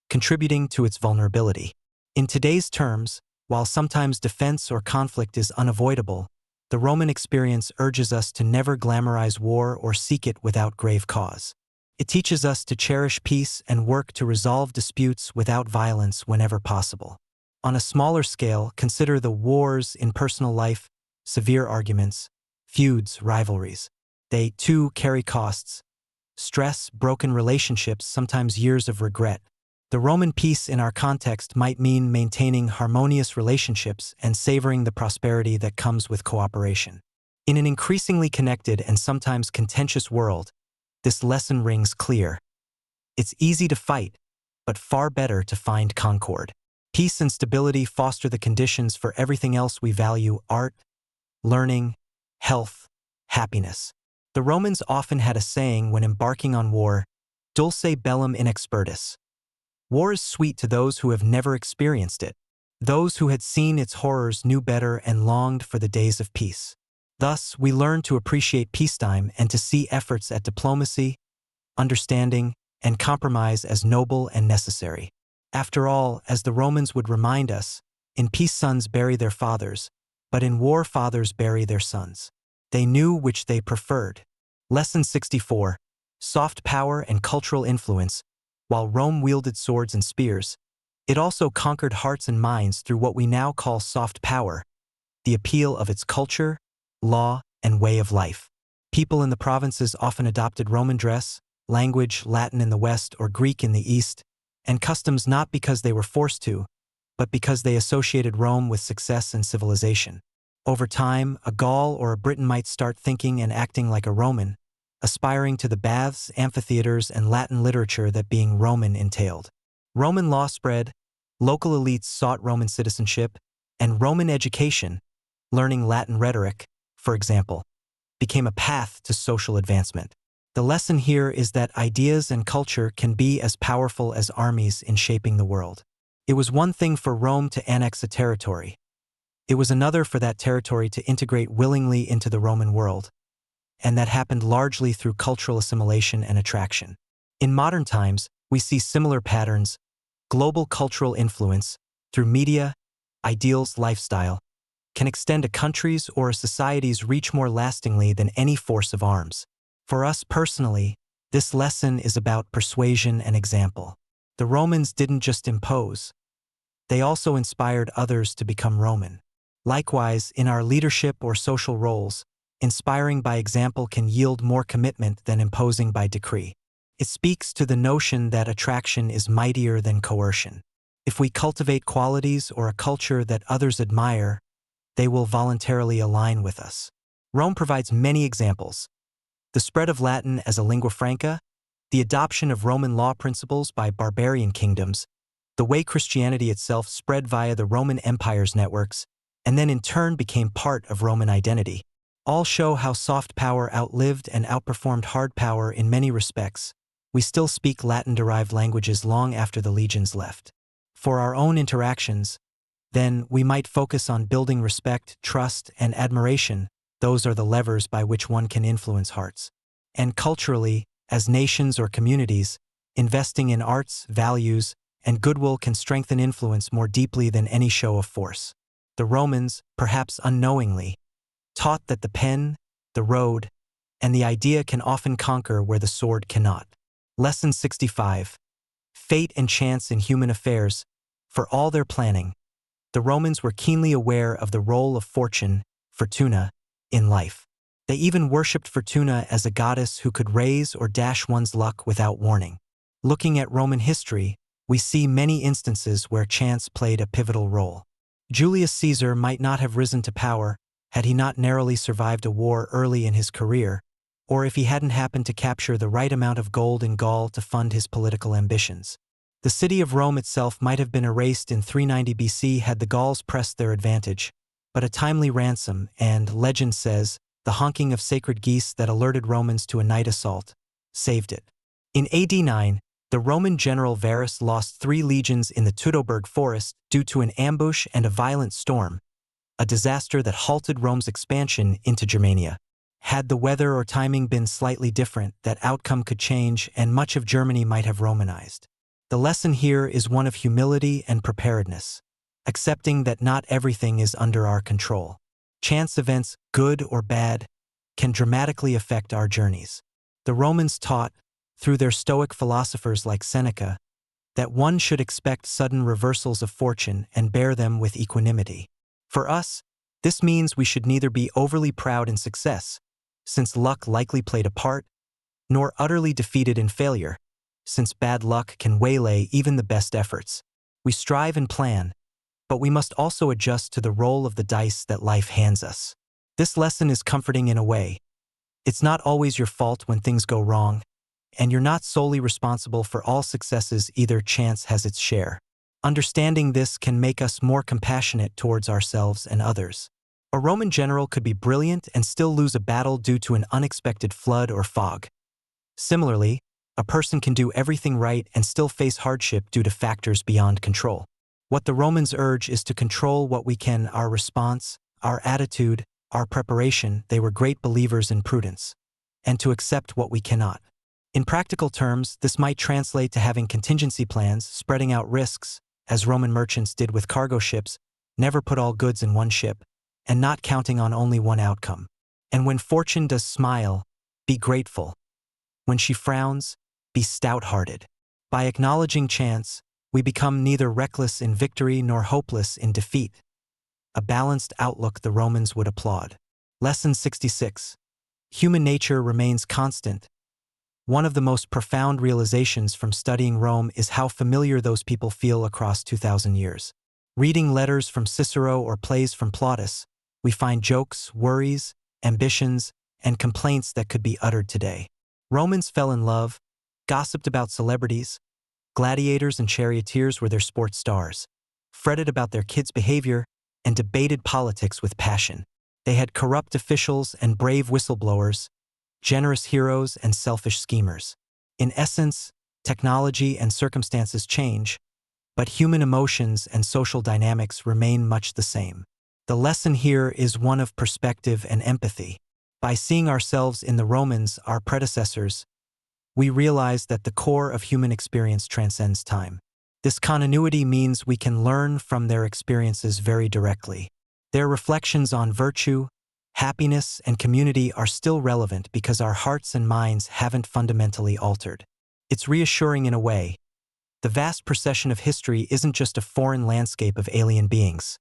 contributing to its vulnerability. In today's terms, while sometimes defense or conflict is unavoidable, the Roman experience urges us to never glamorize war or seek it without grave cause. It teaches us to cherish peace and work to resolve disputes without violence whenever possible. On a smaller scale, consider the wars in personal life, severe arguments, feuds, rivalries. They, too, carry costs. Stress, broken relationships, sometimes years of regret. The Roman peace in our context might mean maintaining harmonious relationships and savoring the prosperity that comes with cooperation. In an increasingly connected and sometimes contentious world, this lesson rings clear. It's easy to fight, but far better to find concord. Peace and stability foster the conditions for everything else we value: art, learning, health, happiness. The Romans often had a saying when embarking on war, "Dulce bellum inexpertus." War is sweet to those who have never experienced it. Those who had seen its horrors knew better and longed for the days of peace. Thus, we learn to appreciate peacetime and to see efforts at diplomacy, understanding, and compromise as noble and necessary. After all, as the Romans would remind us, in peace sons bury their fathers, but in war fathers bury their sons. They knew which they preferred. Lesson 64. Soft power and cultural influence. While Rome wielded swords and spears, it also conquered hearts and minds through what we now call soft power, the appeal of its culture, law, and way of life. People in the provinces often adopted Roman dress, language, Latin in the West or Greek in the East, and customs not because they were forced to, but because they associated Rome with success and civilization. Over time, a Gaul or a Briton might start thinking and acting like a Roman, aspiring to the baths, amphitheaters, and Latin literature that being Roman entailed. Roman law spread, local elites sought Roman citizenship, and Roman education, learning Latin rhetoric, for example, became a path to social advancement. The lesson here is that ideas and culture can be as powerful as armies in shaping the world. It was one thing for Rome to annex a territory. It was another for that territory to integrate willingly into the Roman world, and that happened largely through cultural assimilation and attraction. In modern times, we see similar patterns: global cultural influence, through media, ideals, lifestyle, can extend a country's or a society's reach more lastingly than any force of arms. For us personally, this lesson is about persuasion and example. The Romans didn't just impose, they also inspired others to become Roman. Likewise, in our leadership or social roles, inspiring by example can yield more commitment than imposing by decree. It speaks to the notion that attraction is mightier than coercion. If we cultivate qualities or a culture that others admire, they will voluntarily align with us. Rome provides many examples: the spread of Latin as a lingua franca, the adoption of Roman law principles by barbarian kingdoms, the way Christianity itself spread via the Roman Empire's networks, and then in turn became part of Roman identity. All show how soft power outlived and outperformed hard power in many respects. We still speak Latin-derived languages long after the legions left. For our own interactions, then, we might focus on building respect, trust, and admiration. Those are the levers by which one can influence hearts. And culturally, as nations or communities, investing in arts, values, and goodwill can strengthen influence more deeply than any show of force. The Romans, perhaps unknowingly, taught that the pen, the road, and the idea can often conquer where the sword cannot. Lesson 65. Fate and chance in human affairs. For all their planning, the Romans were keenly aware of the role of fortune, Fortuna, in life. They even worshipped Fortuna as a goddess who could raise or dash one's luck without warning. Looking at Roman history, we see many instances where chance played a pivotal role. Julius Caesar might not have risen to power had he not narrowly survived a war early in his career, or if he hadn't happened to capture the right amount of gold in Gaul to fund his political ambitions. The city of Rome itself might have been erased in 390 BC had the Gauls pressed their advantage, but a timely ransom and, legend says, the honking of sacred geese that alerted Romans to a night assault saved it. In AD 9, the Roman general Varus lost 3 legions in the Teutoburg forest due to an ambush and a violent storm, a disaster that halted Rome's expansion into Germania. Had the weather or timing been slightly different, that outcome could change and much of Germany might have Romanized. The lesson here is one of humility and preparedness, accepting that not everything is under our control. Chance events, good or bad, can dramatically affect our journeys. The Romans taught, through their Stoic philosophers like Seneca, that one should expect sudden reversals of fortune and bear them with equanimity. For us, this means we should neither be overly proud in success, since luck likely played a part, nor utterly defeated in failure, since bad luck can waylay even the best efforts. We strive and plan, but we must also adjust to the roll of the dice that life hands us. This lesson is comforting in a way. It's not always your fault when things go wrong, and you're not solely responsible for all successes either. Chance has its share. Understanding this can make us more compassionate towards ourselves and others. A Roman general could be brilliant and still lose a battle due to an unexpected flood or fog. Similarly, a person can do everything right and still face hardship due to factors beyond control. What the Romans urge is to control what we can, our response, our attitude, our preparation. They were great believers in prudence, and to accept what we cannot. In practical terms, this might translate to having contingency plans, spreading out risks, as Roman merchants did with cargo ships, never put all goods in one ship, and not counting on only one outcome. And when fortune does smile, be grateful. When she frowns, be stout-hearted. By acknowledging chance, we become neither reckless in victory nor hopeless in defeat. A balanced outlook the Romans would applaud. Lesson 66. Human nature remains constant. One of the most profound realizations from studying Rome is how familiar those people feel across 2,000 years. Reading letters from Cicero or plays from Plautus, we find jokes, worries, ambitions, and complaints that could be uttered today. Romans fell in love, gossiped about celebrities, gladiators and charioteers were their sports stars, fretted about their kids' behavior, and debated politics with passion. They had corrupt officials and brave whistleblowers, generous heroes and selfish schemers. In essence, technology and circumstances change, but human emotions and social dynamics remain much the same. The lesson here is one of perspective and empathy. By seeing ourselves in the Romans, our predecessors, we realize that the core of human experience transcends time. This continuity means we can learn from their experiences very directly. Their reflections on virtue, happiness, and community are still relevant because our hearts and minds haven't fundamentally altered. It's reassuring in a way. The vast procession of history isn't just a foreign landscape of alien beings.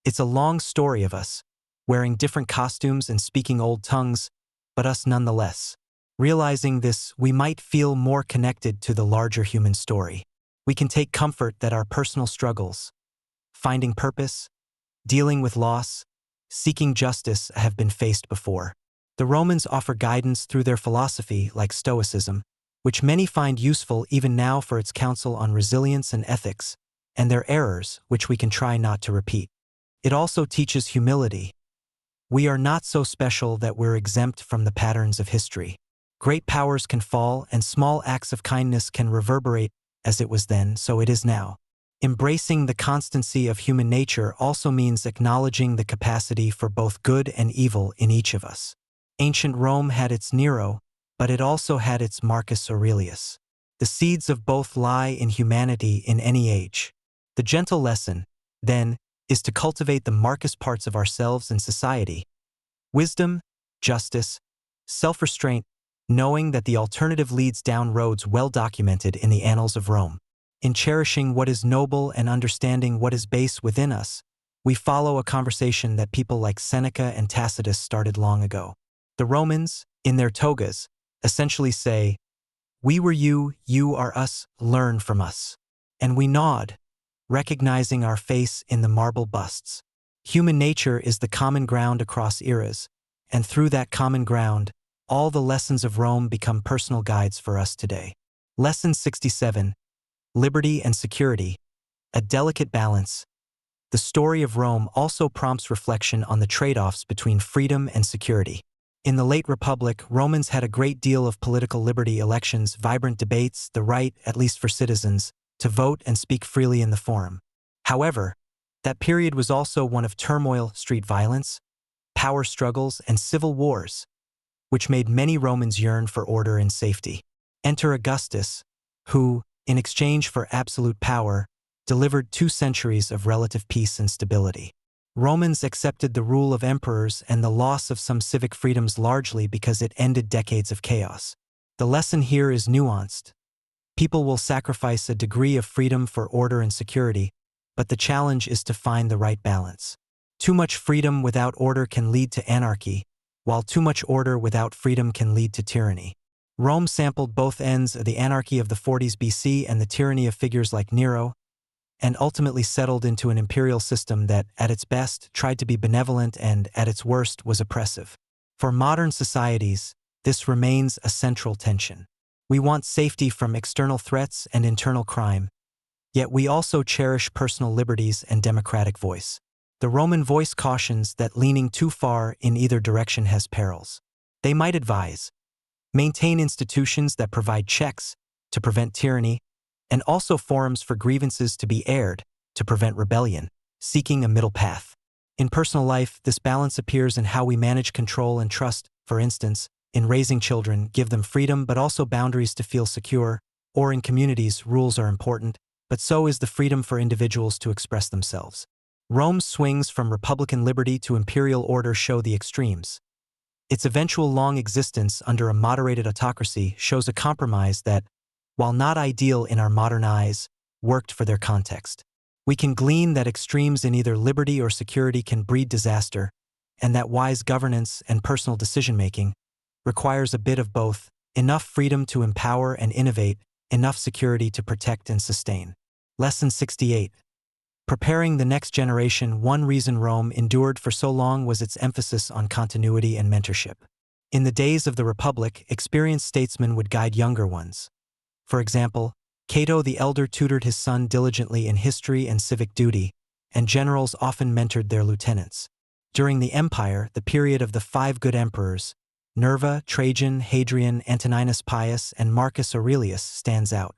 It's a long story of us, wearing different costumes and speaking old tongues, but us nonetheless. Realizing this, we might feel more connected to the larger human story. We can take comfort that our personal struggles, finding purpose, dealing with loss, seeking justice have been faced before. The Romans offer guidance through their philosophy, like Stoicism, which many find useful even now for its counsel on resilience and ethics, and their errors, which we can try not to repeat. It also teaches humility. We are not so special that we're exempt from the patterns of history. Great powers can fall, and small acts of kindness can reverberate. As it was then, so it is now. Embracing the constancy of human nature also means acknowledging the capacity for both good and evil in each of us. Ancient Rome had its Nero, but it also had its Marcus Aurelius. The seeds of both lie in humanity in any age. The gentle lesson, then, is to cultivate the Marcus parts of ourselves and society: wisdom, justice, self-restraint, knowing that the alternative leads down roads well documented in the annals of Rome. In cherishing what is noble and understanding what is base within us, we follow a conversation that people like Seneca and Tacitus started long ago. The Romans, in their togas, essentially say, "We were you, you are us, learn from us." And we nod, recognizing our face in the marble busts. Human nature is the common ground across eras, and through that common ground, all the lessons of Rome become personal guides for us today. Lesson 67. Liberty and security. A delicate balance. The story of Rome also prompts reflection on the trade-offs between freedom and security. In the late Republic, Romans had a great deal of political liberty: elections, vibrant debates, the right, at least for citizens, to vote and speak freely in the forum. However, that period was also one of turmoil, street violence, power struggles, and civil wars, which made many Romans yearn for order and safety. Enter Augustus, who, in exchange for absolute power, delivered 2 centuries of relative peace and stability. Romans accepted the rule of emperors and the loss of some civic freedoms largely because it ended decades of chaos. The lesson here is nuanced. People will sacrifice a degree of freedom for order and security, but the challenge is to find the right balance. Too much freedom without order can lead to anarchy, while too much order without freedom can lead to tyranny. Rome sampled both ends of the anarchy of the 40s BC and the tyranny of figures like Nero, and ultimately settled into an imperial system that, at its best, tried to be benevolent and, at its worst, was oppressive. For modern societies, this remains a central tension. We want safety from external threats and internal crime, yet we also cherish personal liberties and democratic voice. The Roman voice cautions that leaning too far in either direction has perils. They might advise, maintain institutions that provide checks to prevent tyranny, and also forums for grievances to be aired, to prevent rebellion, seeking a middle path. In personal life, this balance appears in how we manage control and trust. For instance, in raising children, give them freedom but also boundaries to feel secure, or in communities, rules are important, but so is the freedom for individuals to express themselves. Rome's swings from republican liberty to imperial order show the extremes. Its eventual long existence under a moderated autocracy shows a compromise that, while not ideal in our modern eyes, worked for their context. We can glean that extremes in either liberty or security can breed disaster, and that wise governance and personal decision-making requires a bit of both, enough freedom to empower and innovate, enough security to protect and sustain. Lesson 68. Preparing the next generation. One reason Rome endured for so long was its emphasis on continuity and mentorship. In the days of the Republic, experienced statesmen would guide younger ones. For example, Cato the Elder tutored his son diligently in history and civic duty, and generals often mentored their lieutenants. During the Empire, the period of the 5 good emperors, Nerva, Trajan, Hadrian, Antoninus Pius, and Marcus Aurelius, stands out.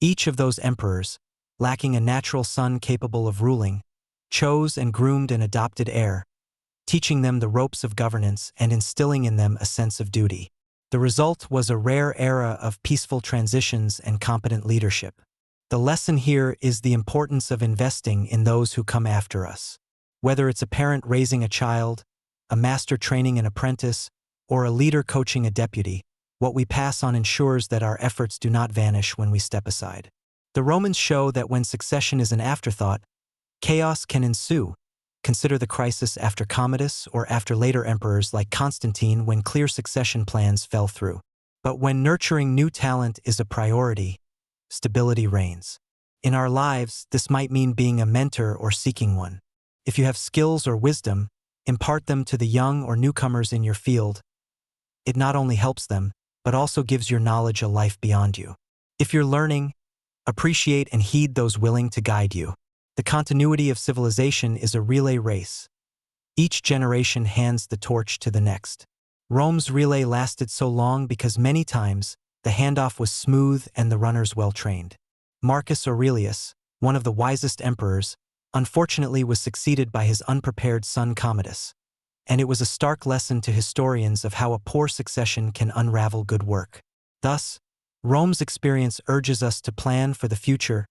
Each of those emperors, lacking a natural son capable of ruling, chose and groomed an adopted heir, teaching them the ropes of governance and instilling in them a sense of duty. The result was a rare era of peaceful transitions and competent leadership. The lesson here is the importance of investing in those who come after us. Whether it's a parent raising a child, a master training an apprentice, or a leader coaching a deputy, what we pass on ensures that our efforts do not vanish when we step aside. The Romans show that when succession is an afterthought, chaos can ensue. Consider the crisis after Commodus or after later emperors like Constantine when clear succession plans fell through. But when nurturing new talent is a priority, stability reigns. In our lives, this might mean being a mentor or seeking one. If you have skills or wisdom, impart them to the young or newcomers in your field. It not only helps them, but also gives your knowledge a life beyond you. If you're learning, appreciate and heed those willing to guide you. The continuity of civilization is a relay race. Each generation hands the torch to the next. Rome's relay lasted so long because many times the handoff was smooth and the runners well-trained. Marcus Aurelius, one of the wisest emperors, unfortunately was succeeded by his unprepared son Commodus, and it was a stark lesson to historians of how a poor succession can unravel good work. Thus, Rome's experience urges us to plan for the future,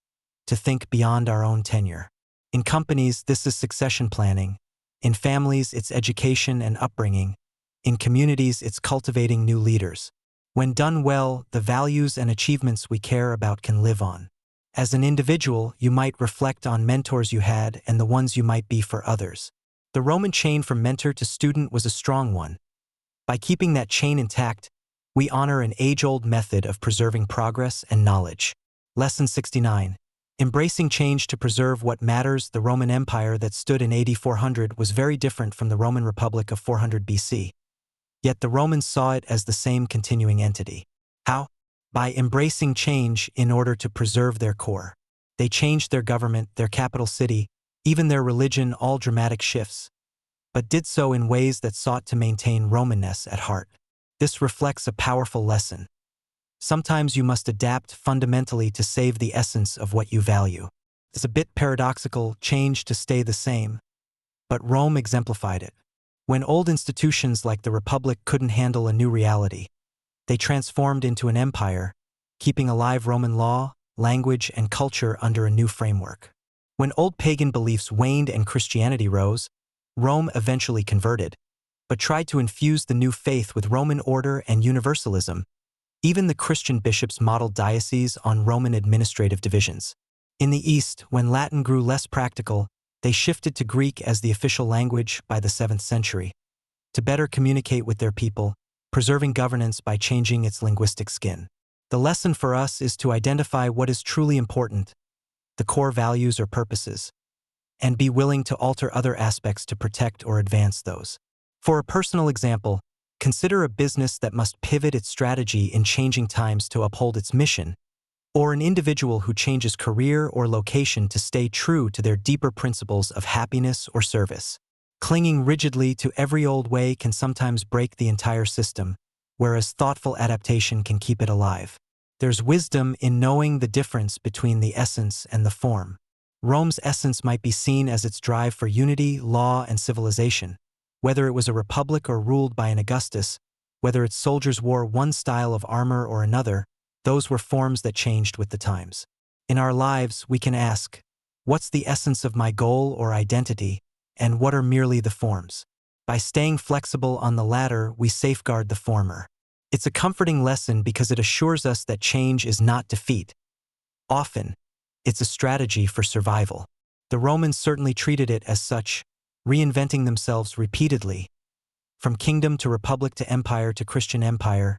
to think beyond our own tenure. In companies, this is succession planning. In families, it's education and upbringing. In communities, it's cultivating new leaders. When done well, the values and achievements we care about can live on. As an individual, you might reflect on mentors you had and the ones you might be for others. The Roman chain from mentor to student was a strong one. By keeping that chain intact, we honor an age-old method of preserving progress and knowledge. Lesson 69. Embracing change to preserve what matters. The Roman Empire that stood in AD 400 was very different from the Roman Republic of 400 BC. Yet the Romans saw it as the same continuing entity. How? By embracing change in order to preserve their core. They changed their government, their capital city, even their religion, all dramatic shifts, but did so in ways that sought to maintain Romanness at heart. This reflects a powerful lesson. Sometimes you must adapt fundamentally to save the essence of what you value. It's a bit paradoxical, change to stay the same, but Rome exemplified it. When old institutions like the Republic couldn't handle a new reality, they transformed into an empire, keeping alive Roman law, language, and culture under a new framework. When old pagan beliefs waned and Christianity rose, Rome eventually converted, but tried to infuse the new faith with Roman order and universalism. Even the Christian bishops modeled dioceses on Roman administrative divisions. In the East, when Latin grew less practical, they shifted to Greek as the official language by the 7th century, to better communicate with their people, preserving governance by changing its linguistic skin. The lesson for us is to identify what is truly important, the core values or purposes, and be willing to alter other aspects to protect or advance those. For a personal example, consider a business that must pivot its strategy in changing times to uphold its mission, or an individual who changes career or location to stay true to their deeper principles of happiness or service. Clinging rigidly to every old way can sometimes break the entire system, whereas thoughtful adaptation can keep it alive. There's wisdom in knowing the difference between the essence and the form. Rome's essence might be seen as its drive for unity, law, and civilization. Whether it was a republic or ruled by an Augustus, whether its soldiers wore one style of armor or another, those were forms that changed with the times. In our lives, we can ask, what's the essence of my goal or identity, and what are merely the forms? By staying flexible on the latter, we safeguard the former. It's a comforting lesson because it assures us that change is not defeat. Often, it's a strategy for survival. The Romans certainly treated it as such, reinventing themselves repeatedly. From kingdom to republic to empire to Christian empire,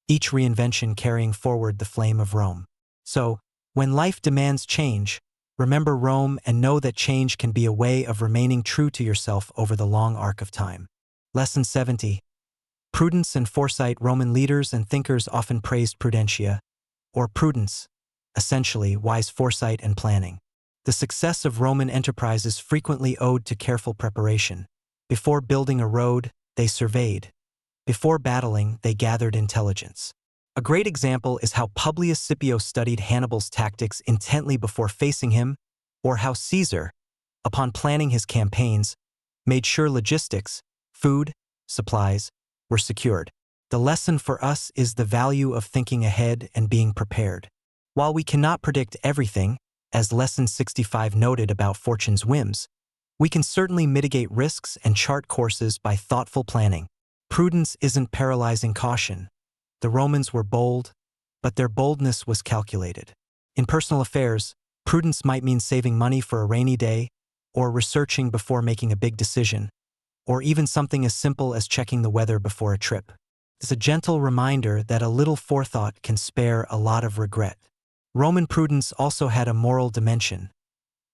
each reinvention carrying forward the flame of Rome. So, when life demands change, remember Rome and know that change can be a way of remaining true to yourself over the long arc of time. Lesson 70. Prudence and foresight. Roman leaders and thinkers often praised prudentia, or prudence, essentially wise foresight and planning. The success of Roman enterprises frequently owed to careful preparation. Before building a road, they surveyed. Before battling, they gathered intelligence. A great example is how Publius Scipio studied Hannibal's tactics intently before facing him, or how Caesar, upon planning his campaigns, made sure logistics, food, supplies, were secured. The lesson for us is the value of thinking ahead and being prepared. While we cannot predict everything, as Lesson 65 noted about fortune's whims, we can certainly mitigate risks and chart courses by thoughtful planning. Prudence isn't paralyzing caution. The Romans were bold, but their boldness was calculated. In personal affairs, prudence might mean saving money for a rainy day, or researching before making a big decision, or even something as simple as checking the weather before a trip. It's a gentle reminder that a little forethought can spare a lot of regret. Roman prudence also had a moral dimension.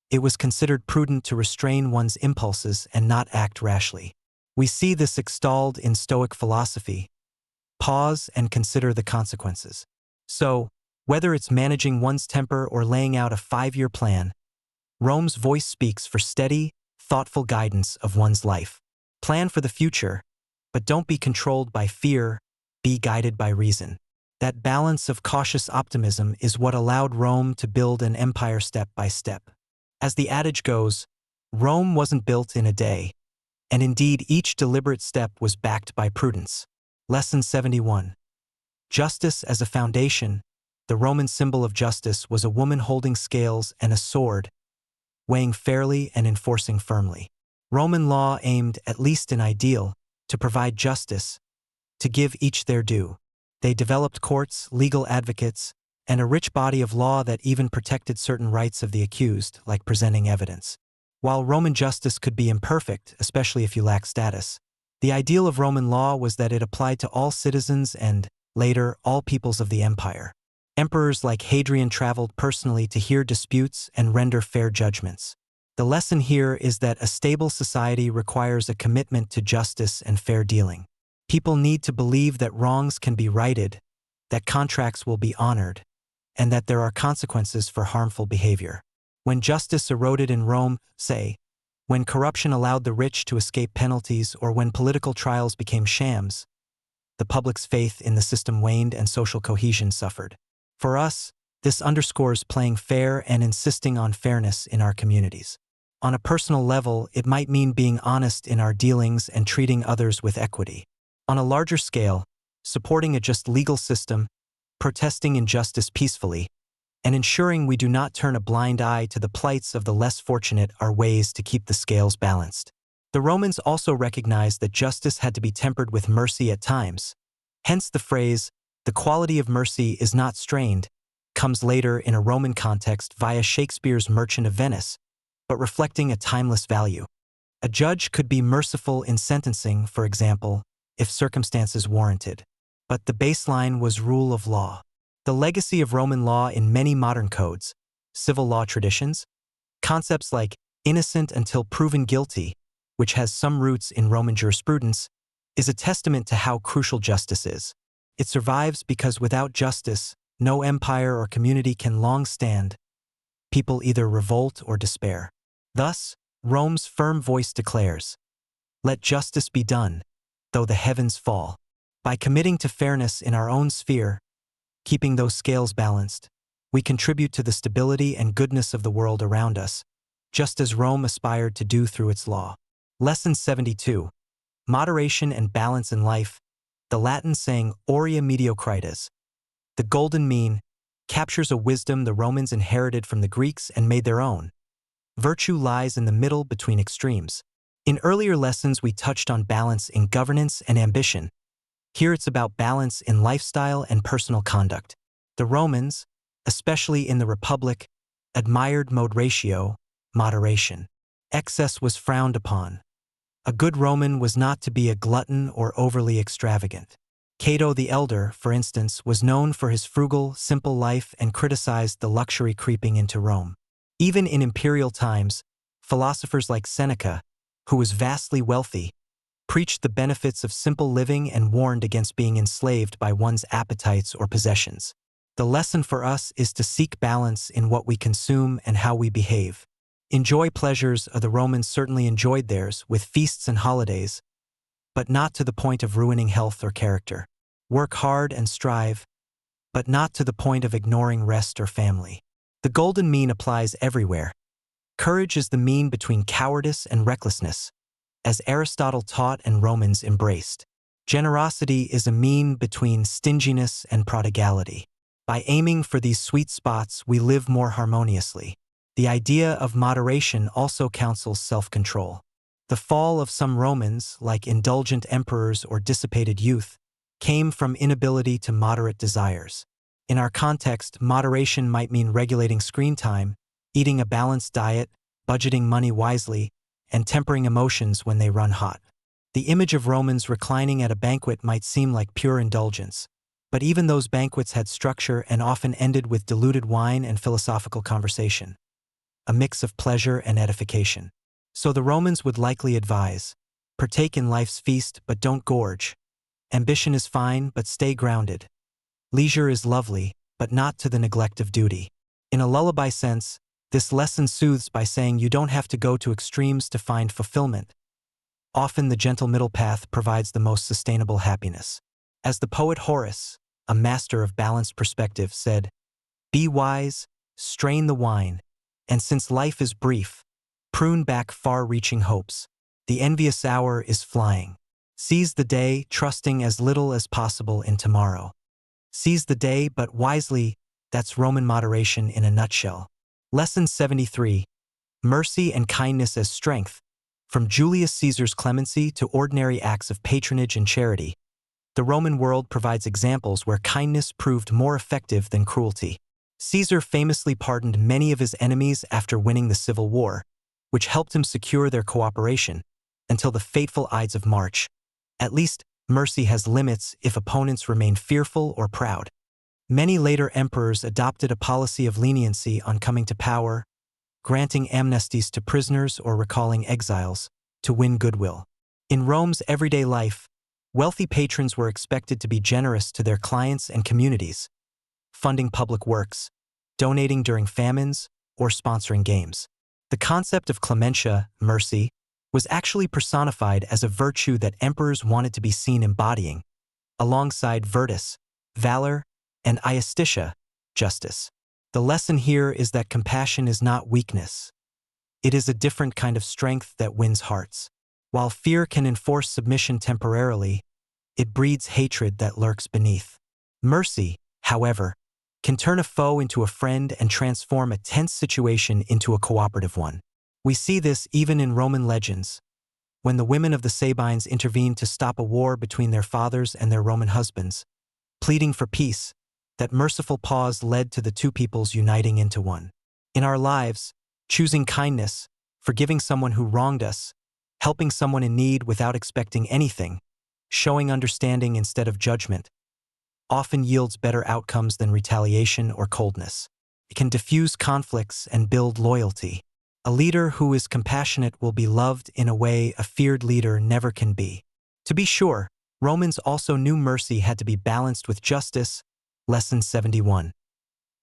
It was considered prudent to restrain one's impulses and not act rashly. We see this extolled in Stoic philosophy. Pause and consider the consequences. So, whether it's managing one's temper or laying out a 5-year plan, Rome's voice speaks for steady, thoughtful guidance of one's life. Plan for the future, but don't be controlled by fear, be guided by reason. That balance of cautious optimism is what allowed Rome to build an empire step by step. As the adage goes, Rome wasn't built in a day, and indeed each deliberate step was backed by prudence. Lesson 71. Justice as a foundation. The Roman symbol of justice was a woman holding scales and a sword, weighing fairly and enforcing firmly. Roman law aimed, at least in ideal, to provide justice, to give each their due. They developed courts, legal advocates, and a rich body of law that even protected certain rights of the accused, like presenting evidence. While Roman justice could be imperfect, especially if you lack status, the ideal of Roman law was that it applied to all citizens and, later, all peoples of the empire. Emperors like Hadrian traveled personally to hear disputes and render fair judgments. The lesson here is that a stable society requires a commitment to justice and fair dealing. People need to believe that wrongs can be righted, that contracts will be honored, and that there are consequences for harmful behavior. When justice eroded in Rome, say, when corruption allowed the rich to escape penalties or when political trials became shams, the public's faith in the system waned and social cohesion suffered. For us, this underscores playing fair and insisting on fairness in our communities. On a personal level, it might mean being honest in our dealings and treating others with equity. On a larger scale, supporting a just legal system, protesting injustice peacefully, and ensuring we do not turn a blind eye to the plights of the less fortunate are ways to keep the scales balanced. The Romans also recognized that justice had to be tempered with mercy at times. Hence the phrase, "the quality of mercy is not strained," comes later in a Roman context via Shakespeare's Merchant of Venice, but reflecting a timeless value. A judge could be merciful in sentencing, for example, if circumstances warranted. But the baseline was rule of law. The legacy of Roman law in many modern codes, civil law traditions, concepts like innocent until proven guilty, which has some roots in Roman jurisprudence, is a testament to how crucial justice is. It survives because without justice, no empire or community can long stand. People either revolt or despair. Thus, Rome's firm voice declares, "Let justice be done, though the heavens fall." By committing to fairness in our own sphere, keeping those scales balanced, we contribute to the stability and goodness of the world around us, just as Rome aspired to do through its law. Lesson 72. Moderation and balance in life. The Latin saying aurea mediocritas, the golden mean, captures a wisdom the Romans inherited from the Greeks and made their own. Virtue lies in the middle between extremes. In earlier lessons, we touched on balance in governance and ambition. Here it's about balance in lifestyle and personal conduct. The Romans, especially in the Republic, admired moderation. Excess was frowned upon. A good Roman was not to be a glutton or overly extravagant. Cato the Elder, for instance, was known for his frugal, simple life and criticized the luxury creeping into Rome. Even in imperial times, philosophers like Seneca, who was vastly wealthy, preached the benefits of simple living and warned against being enslaved by one's appetites or possessions. The lesson for us is to seek balance in what we consume and how we behave. Enjoy pleasures. The Romans certainly enjoyed theirs, with feasts and holidays, but not to the point of ruining health or character. Work hard and strive, but not to the point of ignoring rest or family. The golden mean applies everywhere. Courage is the mean between cowardice and recklessness, as Aristotle taught and Romans embraced. Generosity is a mean between stinginess and prodigality. By aiming for these sweet spots, we live more harmoniously. The idea of moderation also counsels self-control. The fall of some Romans, like indulgent emperors or dissipated youth, came from inability to moderate desires. In our context, moderation might mean regulating screen time, eating a balanced diet, budgeting money wisely, and tempering emotions when they run hot. The image of Romans reclining at a banquet might seem like pure indulgence, but even those banquets had structure and often ended with diluted wine and philosophical conversation, a mix of pleasure and edification. So the Romans would likely advise, partake in life's feast but don't gorge. Ambition is fine but stay grounded. Leisure is lovely, but not to the neglect of duty. In a lullaby sense, this lesson soothes by saying you don't have to go to extremes to find fulfillment. Often the gentle middle path provides the most sustainable happiness. As the poet Horace, a master of balanced perspective, said, "Be wise, strain the wine, and since life is brief, prune back far-reaching hopes. The envious hour is flying. Seize the day, trusting as little as possible in tomorrow." Seize the day, but wisely. That's Roman moderation in a nutshell. Lesson 73. Mercy and kindness as strength. From Julius Caesar's clemency to ordinary acts of patronage and charity, the Roman world provides examples where kindness proved more effective than cruelty. Caesar famously pardoned many of his enemies after winning the Civil War, which helped him secure their cooperation until the fateful Ides of March. At least, mercy has limits if opponents remain fearful or proud. Many later emperors adopted a policy of leniency on coming to power, granting amnesties to prisoners or recalling exiles, to win goodwill. In Rome's everyday life, wealthy patrons were expected to be generous to their clients and communities, funding public works, donating during famines, or sponsoring games. The concept of clementia, mercy, was actually personified as a virtue that emperors wanted to be seen embodying, alongside virtus, valor, and iustitia, justice. The lesson here is that compassion is not weakness. It is a different kind of strength that wins hearts. While fear can enforce submission temporarily, it breeds hatred that lurks beneath. Mercy, however, can turn a foe into a friend and transform a tense situation into a cooperative one. We see this even in Roman legends, when the women of the Sabines intervened to stop a war between their fathers and their Roman husbands, pleading for peace. That merciful pause led to the two peoples uniting into one. In our lives, choosing kindness, forgiving someone who wronged us, helping someone in need without expecting anything, showing understanding instead of judgment, often yields better outcomes than retaliation or coldness. It can diffuse conflicts and build loyalty. A leader who is compassionate will be loved in a way a feared leader never can be. To be sure, Romans also knew mercy had to be balanced with justice. Lesson 71.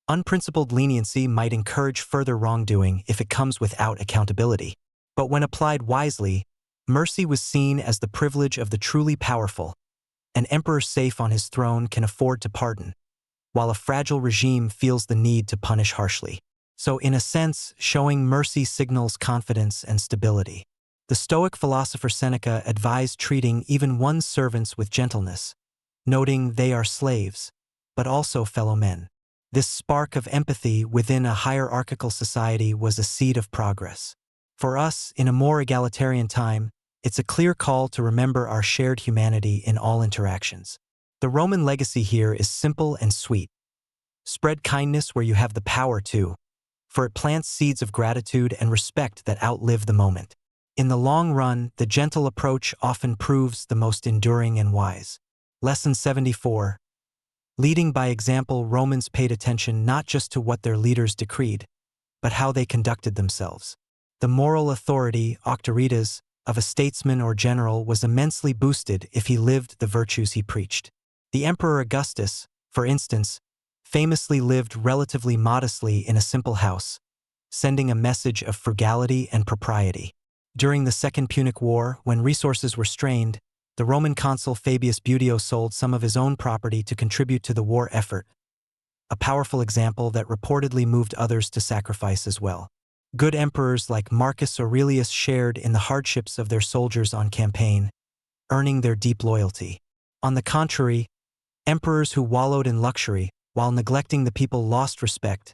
Unprincipled leniency might encourage further wrongdoing if it comes without accountability. But when applied wisely, mercy was seen as the privilege of the truly powerful. An emperor safe on his throne can afford to pardon, while a fragile regime feels the need to punish harshly. So in a sense, showing mercy signals confidence and stability. The Stoic philosopher Seneca advised treating even one's servants with gentleness, noting they are slaves, but also fellow men. This spark of empathy within a hierarchical society was a seed of progress. For us, in a more egalitarian time, it's a clear call to remember our shared humanity in all interactions. The Roman legacy here is simple and sweet. Spread kindness where you have the power to, for it plants seeds of gratitude and respect that outlive the moment. In the long run, the gentle approach often proves the most enduring and wise. Lesson 74. Leading by example, Romans paid attention not just to what their leaders decreed, but how they conducted themselves. The moral authority, auctoritas, of a statesman or general was immensely boosted if he lived the virtues he preached. The Emperor Augustus, for instance, famously lived relatively modestly in a simple house, sending a message of frugality and propriety. During the Second Punic War, when resources were strained, the Roman consul Fabius Buteo sold some of his own property to contribute to the war effort, a powerful example that reportedly moved others to sacrifice as well. Good emperors like Marcus Aurelius shared in the hardships of their soldiers on campaign, earning their deep loyalty. On the contrary, emperors who wallowed in luxury while neglecting the people lost respect.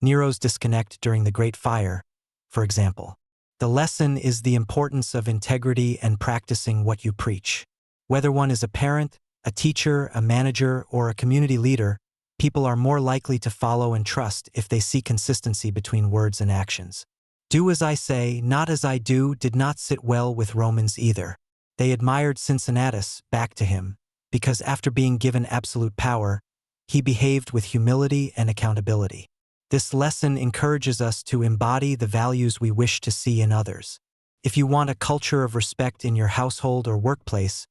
Nero's disconnect during the Great Fire, for example. The lesson is the importance of integrity and practicing what you preach. Whether one is a parent, a teacher, a manager, or a community leader, people are more likely to follow and trust if they see consistency between words and actions. Do as I say, not as I do did not sit well with Romans either. They admired Cincinnatus, back to him, because after being given absolute power, he behaved with humility and accountability. This lesson encourages us to embody the values we wish to see in others. If you want a culture of respect in your household or workplace,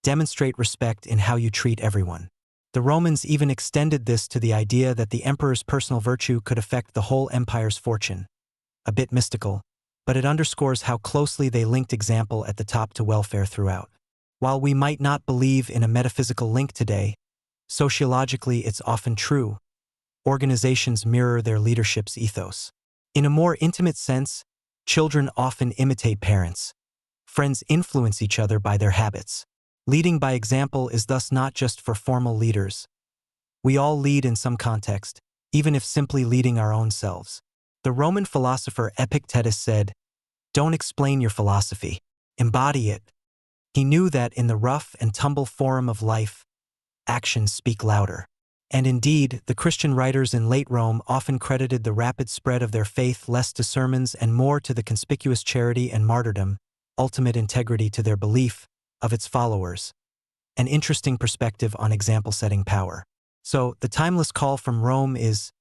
demonstrate respect in how you treat everyone. The Romans even extended this to the idea that the emperor's personal virtue could affect the whole empire's fortune. A bit mystical, but it underscores how closely they linked example at the top to welfare throughout. While we might not believe in a metaphysical link today, sociologically it's often true. Organizations mirror their leadership's ethos. In a more intimate sense, children often imitate parents. Friends influence each other by their habits. Leading by example is thus not just for formal leaders. We all lead in some context, even if simply leading our own selves. The Roman philosopher Epictetus said, "Don't explain your philosophy, embody it." He knew that in the rough and tumble forum of life, actions speak louder. And indeed, the Christian writers in late Rome often credited the rapid spread of their faith less to sermons and more to the conspicuous charity and martyrdom, ultimate integrity to their belief, of its followers. An interesting perspective on example-setting power. So, the timeless call from Rome is,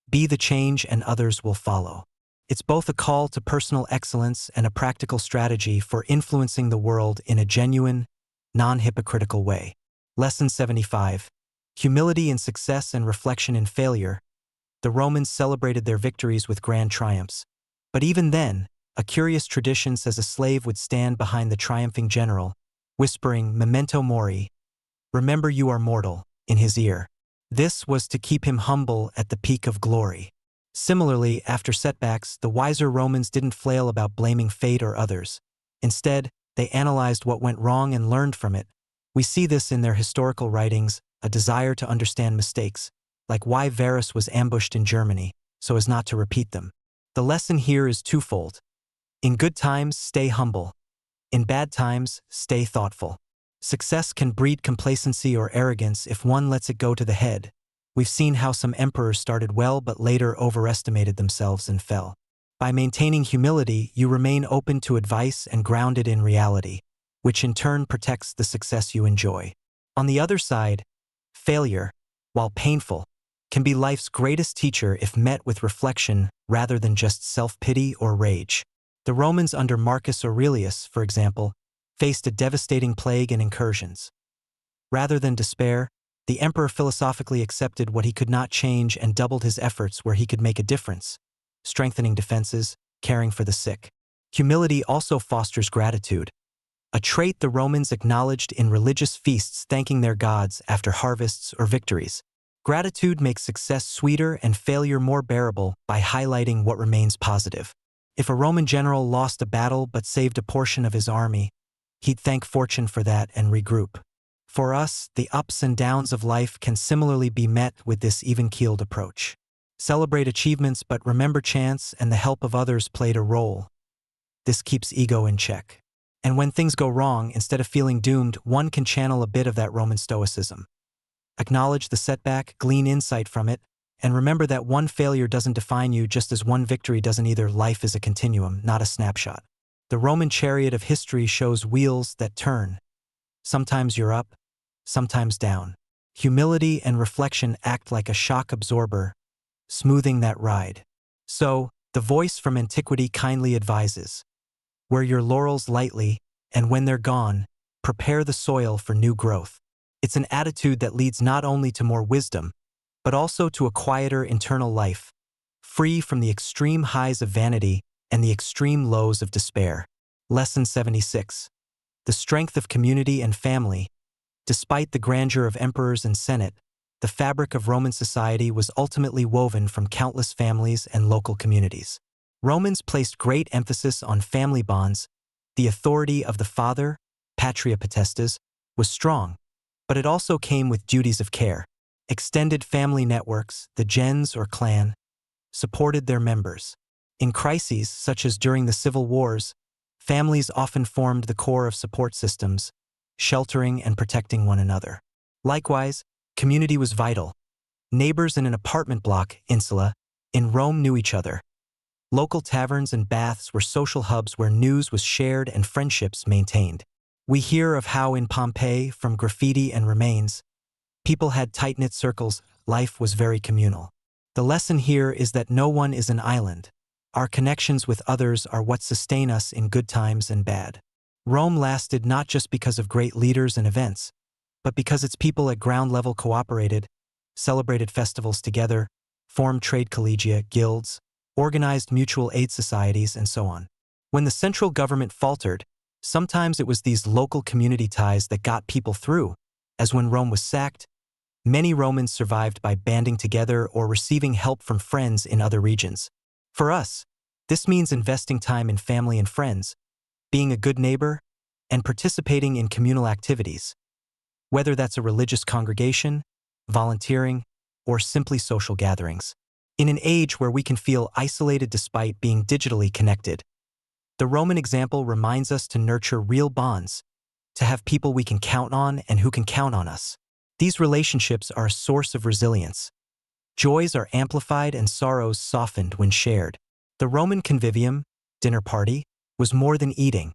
be the change and others will follow. It's both a call to personal excellence and a practical strategy for influencing the world in a genuine, non-hypocritical way. Lesson 75. Humility in success and reflection in failure. The Romans celebrated their victories with grand triumphs. But even then, a curious tradition says a slave would stand behind the triumphing general, whispering, "Memento mori," remember you are mortal, in his ear. This was to keep him humble at the peak of glory. Similarly, after setbacks, the wiser Romans didn't flail about blaming fate or others. Instead, they analyzed what went wrong and learned from it. We see this in their historical writings, a desire to understand mistakes, like why Varus was ambushed in Germany, so as not to repeat them. The lesson here is twofold. In good times, stay humble. In bad times, stay thoughtful. Success can breed complacency or arrogance if one lets it go to the head. We've seen how some emperors started well but later overestimated themselves and fell. By maintaining humility, you remain open to advice and grounded in reality, which in turn protects the success you enjoy. On the other side, failure, while painful, can be life's greatest teacher if met with reflection rather than just self-pity or rage. The Romans under Marcus Aurelius, for example, faced a devastating plague and incursions. Rather than despair, the emperor philosophically accepted what he could not change and doubled his efforts where he could make a difference, strengthening defenses, caring for the sick. Humility also fosters gratitude, a trait the Romans acknowledged in religious feasts, thanking their gods after harvests or victories. Gratitude makes success sweeter and failure more bearable by highlighting what remains positive. If a Roman general lost a battle but saved a portion of his army, he'd thank fortune for that and regroup. For us, the ups and downs of life can similarly be met with this even-keeled approach. Celebrate achievements but remember chance and the help of others played a role. This keeps ego in check. And when things go wrong, instead of feeling doomed, one can channel a bit of that Roman stoicism. Acknowledge the setback, glean insight from it, and remember that one failure doesn't define you just as one victory doesn't either. Life is a continuum, not a snapshot. The Roman chariot of history shows wheels that turn. Sometimes you're up, sometimes down. Humility and reflection act like a shock absorber, smoothing that ride. So, the voice from antiquity kindly advises, wear your laurels lightly, and when they're gone, prepare the soil for new growth. It's an attitude that leads not only to more wisdom, but also to a quieter internal life, free from the extreme highs of vanity and the extreme lows of despair. Lesson 76. The strength of community and family. Despite the grandeur of emperors and senate, the fabric of Roman society was ultimately woven from countless families and local communities. Romans placed great emphasis on family bonds. The authority of the father, patria potestas, was strong, but it also came with duties of care. Extended family networks, the gens or clan, supported their members. In crises, such as during the civil wars, families often formed the core of support systems, sheltering and protecting one another. Likewise, community was vital. Neighbors in an apartment block, insula, in Rome knew each other. Local taverns and baths were social hubs where news was shared and friendships maintained. We hear of how in Pompeii, from graffiti and remains, people had tight-knit circles. Life was very communal. The lesson here is that no one is an island. Our connections with others are what sustain us in good times and bad. Rome lasted not just because of great leaders and events, but because its people at ground level cooperated, celebrated festivals together, formed trade collegia, guilds, organized mutual aid societies, and so on. When the central government faltered, sometimes it was these local community ties that got people through, as when Rome was sacked, many Romans survived by banding together or receiving help from friends in other regions. For us, this means investing time in family and friends, being a good neighbor, and participating in communal activities, whether that's a religious congregation, volunteering, or simply social gatherings. In an age where we can feel isolated despite being digitally connected, the Roman example reminds us to nurture real bonds, to have people we can count on and who can count on us. These relationships are a source of resilience. Joys are amplified and sorrows softened when shared. The Roman convivium, dinner party, was more than eating.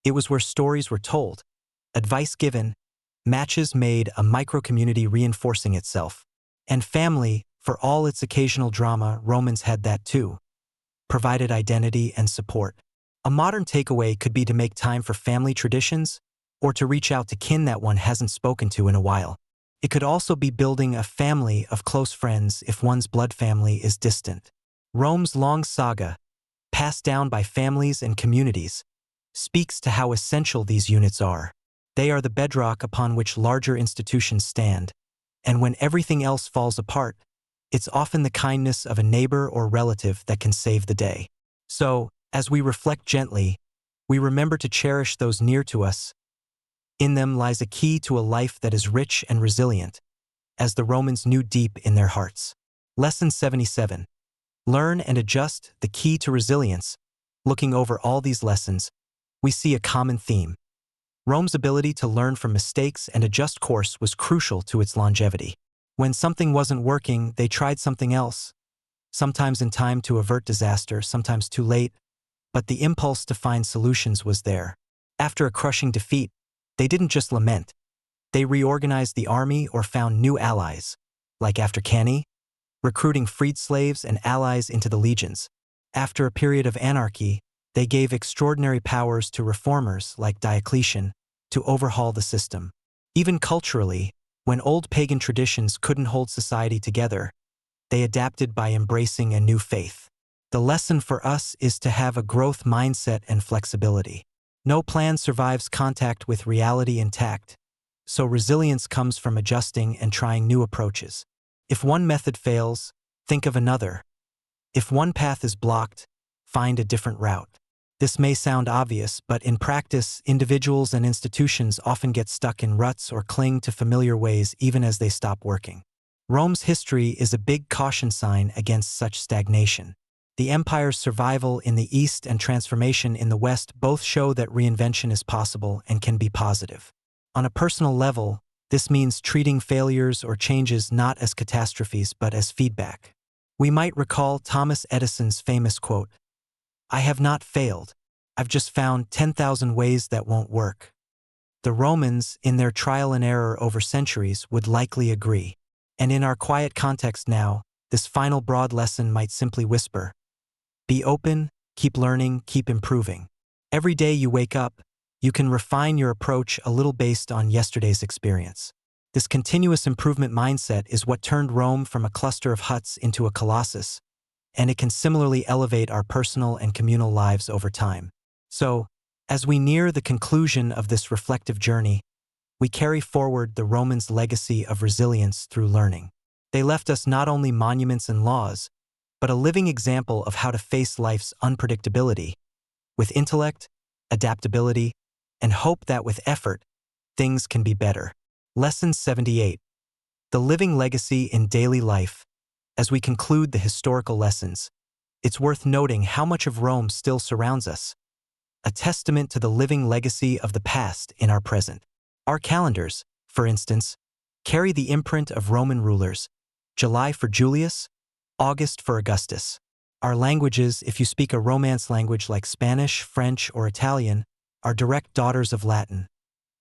It was where stories were told, advice given, matches made, a micro-community reinforcing itself. And family, for all its occasional drama, Romans had that too. Provided identity and support. A modern takeaway could be to make time for family traditions, or to reach out to kin that one hasn't spoken to in a while. It could also be building a family of close friends if one's blood family is distant. Rome's long saga, passed down by families and communities, speaks to how essential these units are. They are the bedrock upon which larger institutions stand, and when everything else falls apart, it's often the kindness of a neighbor or relative that can save the day. So, as we reflect gently, we remember to cherish those near to us. In them lies a key to a life that is rich and resilient, as the Romans knew deep in their hearts. Lesson 77. Learn and adjust, the key to resilience. Looking over all these lessons, we see a common theme. Rome's ability to learn from mistakes and adjust course was crucial to its longevity. When something wasn't working, they tried something else, sometimes in time to avert disaster, sometimes too late, but the impulse to find solutions was there. After a crushing defeat, they didn't just lament. They reorganized the army or found new allies, like after Cannae, recruiting freed slaves and allies into the legions. After a period of anarchy, they gave extraordinary powers to reformers like Diocletian to overhaul the system. Even culturally, when old pagan traditions couldn't hold society together, they adapted by embracing a new faith. The lesson for us is to have a growth mindset and flexibility. No plan survives contact with reality intact, so resilience comes from adjusting and trying new approaches. If one method fails, think of another. If one path is blocked, find a different route. This may sound obvious, but in practice, individuals and institutions often get stuck in ruts or cling to familiar ways even as they stop working. Rome's history is a big caution sign against such stagnation. The empire's survival in the East and transformation in the West both show that reinvention is possible and can be positive. On a personal level, this means treating failures or changes not as catastrophes but as feedback. We might recall Thomas Edison's famous quote, "I have not failed. I've just found 10,000 ways that won't work." The Romans, in their trial and error over centuries, would likely agree. And in our quiet context now, this final broad lesson might simply whisper, be open, keep learning, keep improving. Every day you wake up, you can refine your approach a little based on yesterday's experience. This continuous improvement mindset is what turned Rome from a cluster of huts into a colossus, and it can similarly elevate our personal and communal lives over time. So, as we near the conclusion of this reflective journey, we carry forward the Romans' legacy of resilience through learning. They left us not only monuments and laws, but a living example of how to face life's unpredictability, with intellect, adaptability, and hope that with effort, things can be better. Lesson 78. The living legacy in daily life. As we conclude the historical lessons, it's worth noting how much of Rome still surrounds us, a testament to the living legacy of the past in our present. Our calendars, for instance, carry the imprint of Roman rulers, July for Julius, August for Augustus. Our languages, if you speak a Romance language like Spanish, French, or Italian, are direct daughters of Latin.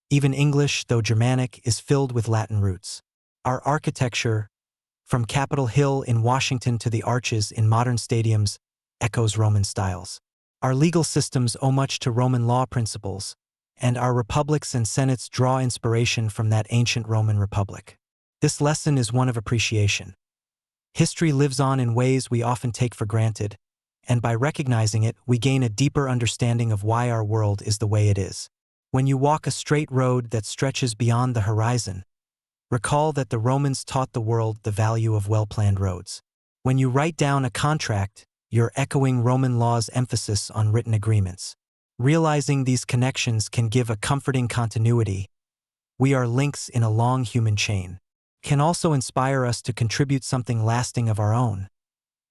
Even English, though Germanic, is filled with Latin roots. Our architecture, from Capitol Hill in Washington to the arches in modern stadiums, echoes Roman styles. Our legal systems owe much to Roman law principles, and our republics and senates draw inspiration from that ancient Roman republic. This lesson is one of appreciation. History lives on in ways we often take for granted, and by recognizing it, we gain a deeper understanding of why our world is the way it is. When you walk a straight road that stretches beyond the horizon, recall that the Romans taught the world the value of well-planned roads. When you write down a contract, you're echoing Roman law's emphasis on written agreements. Realizing these connections can give a comforting continuity. We are links in a long human chain. Can also inspire us to contribute something lasting of our own,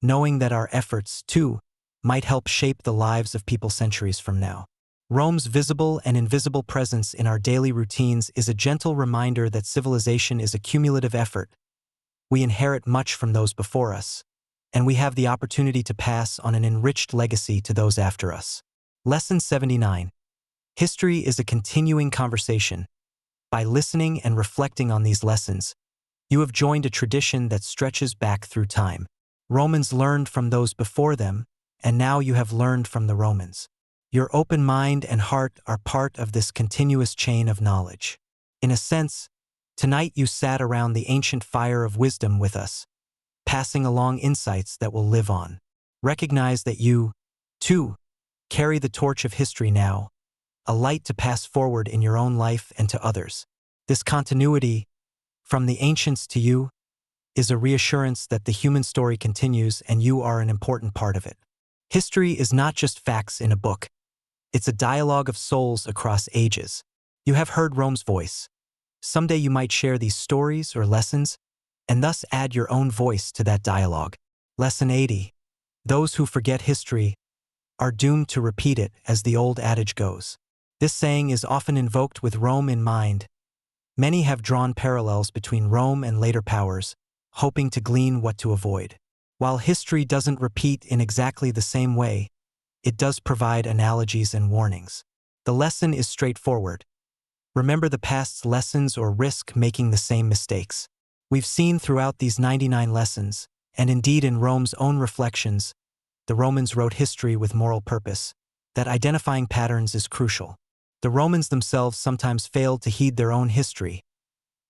knowing that our efforts, too, might help shape the lives of people centuries from now. Rome's visible and invisible presence in our daily routines is a gentle reminder that civilization is a cumulative effort. We inherit much from those before us, and we have the opportunity to pass on an enriched legacy to those after us. Lesson 79. History is a continuing conversation. By listening and reflecting on these lessons, you have joined a tradition that stretches back through time. Romans learned from those before them, and now you have learned from the Romans. Your open mind and heart are part of this continuous chain of knowledge. In a sense, tonight you sat around the ancient fire of wisdom with us, passing along insights that will live on. Recognize that you, too, carry the torch of history now, a light to pass forward in your own life and to others. This continuity, from the ancients to you, is a reassurance that the human story continues and you are an important part of it. History is not just facts in a book. It's a dialogue of souls across ages. You have heard Rome's voice. Someday you might share these stories or lessons, and thus add your own voice to that dialogue. Lesson 80. Those who forget history are doomed to repeat it, as the old adage goes. This saying is often invoked with Rome in mind. Many have drawn parallels between Rome and later powers, hoping to glean what to avoid. While history doesn't repeat in exactly the same way, it does provide analogies and warnings. The lesson is straightforward. Remember the past's lessons or risk making the same mistakes. We've seen throughout these 99 lessons, and indeed in Rome's own reflections, the Romans wrote history with moral purpose, that identifying patterns is crucial. The Romans themselves sometimes failed to heed their own history.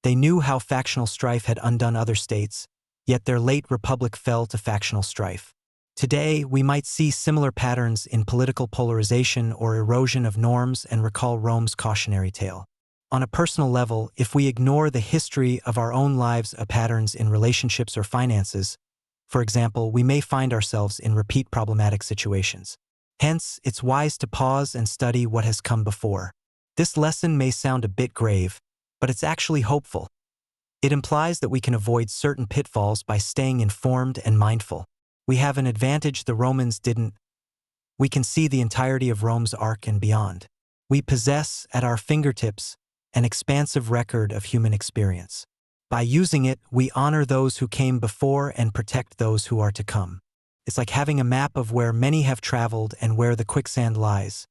They knew how factional strife had undone other states, yet their late republic fell to factional strife. Today, we might see similar patterns in political polarization or erosion of norms and recall Rome's cautionary tale. On a personal level, if we ignore the history of our own lives, patterns in relationships or finances, for example, we may find ourselves in repeat problematic situations. Hence, it's wise to pause and study what has come before. This lesson may sound a bit grave, but it's actually hopeful. It implies that we can avoid certain pitfalls by staying informed and mindful. We have an advantage the Romans didn't. We can see the entirety of Rome's arc and beyond. We possess, at our fingertips, an expansive record of human experience. By using it, we honor those who came before and protect those who are to come. It's like having a map of where many have traveled and where the quicksand lies.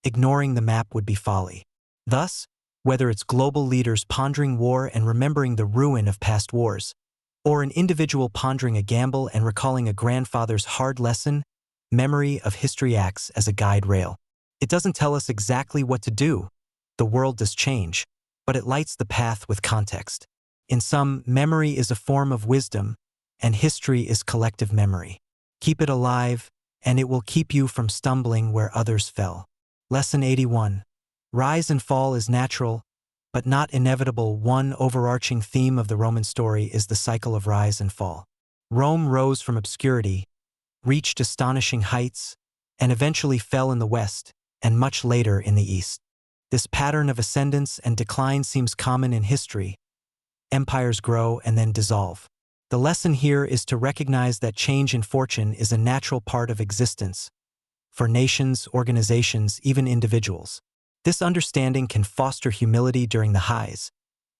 Ignoring the map would be folly. Thus, whether it's global leaders pondering war and remembering the ruin of past wars, or an individual pondering a gamble and recalling a grandfather's hard lesson, memory of history acts as a guide rail. It doesn't tell us exactly what to do. The world does change, but it lights the path with context. In sum, memory is a form of wisdom, and history is collective memory. Keep it alive, and it will keep you from stumbling where others fell. Lesson 81. Rise and fall is natural, but not inevitable. One overarching theme of the Roman story is the cycle of rise and fall. Rome rose from obscurity, reached astonishing heights, and eventually fell in the west, and much later in the east. This pattern of ascendance and decline seems common in history. Empires grow and then dissolve. The lesson here is to recognize that change in fortune is a natural part of existence, for nations, organizations, even individuals. This understanding can foster humility during the highs.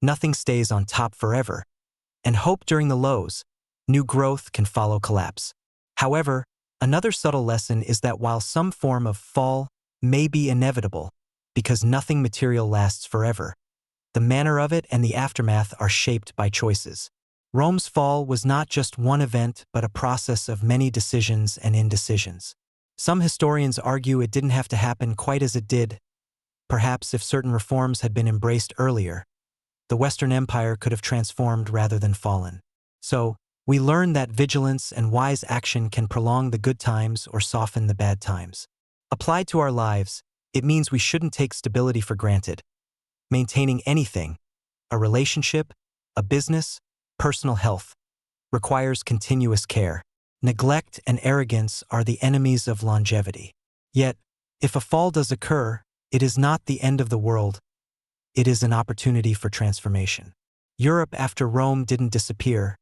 Nothing stays on top forever, and hope during the lows. New growth can follow collapse. However, another subtle lesson is that while some form of fall may be inevitable, because nothing material lasts forever, the manner of it and the aftermath are shaped by choices. Rome's fall was not just one event but a process of many decisions and indecisions. Some historians argue it didn't have to happen quite as it did. Perhaps if certain reforms had been embraced earlier, the Western Empire could have transformed rather than fallen. So, we learn that vigilance and wise action can prolong the good times or soften the bad times. Applied to our lives, it means we shouldn't take stability for granted. Maintaining anything, a relationship, a business, personal health, requires continuous care. Neglect and arrogance are the enemies of longevity. Yet, if a fall does occur, it is not the end of the world. It is an opportunity for transformation. Europe after Rome didn't disappear.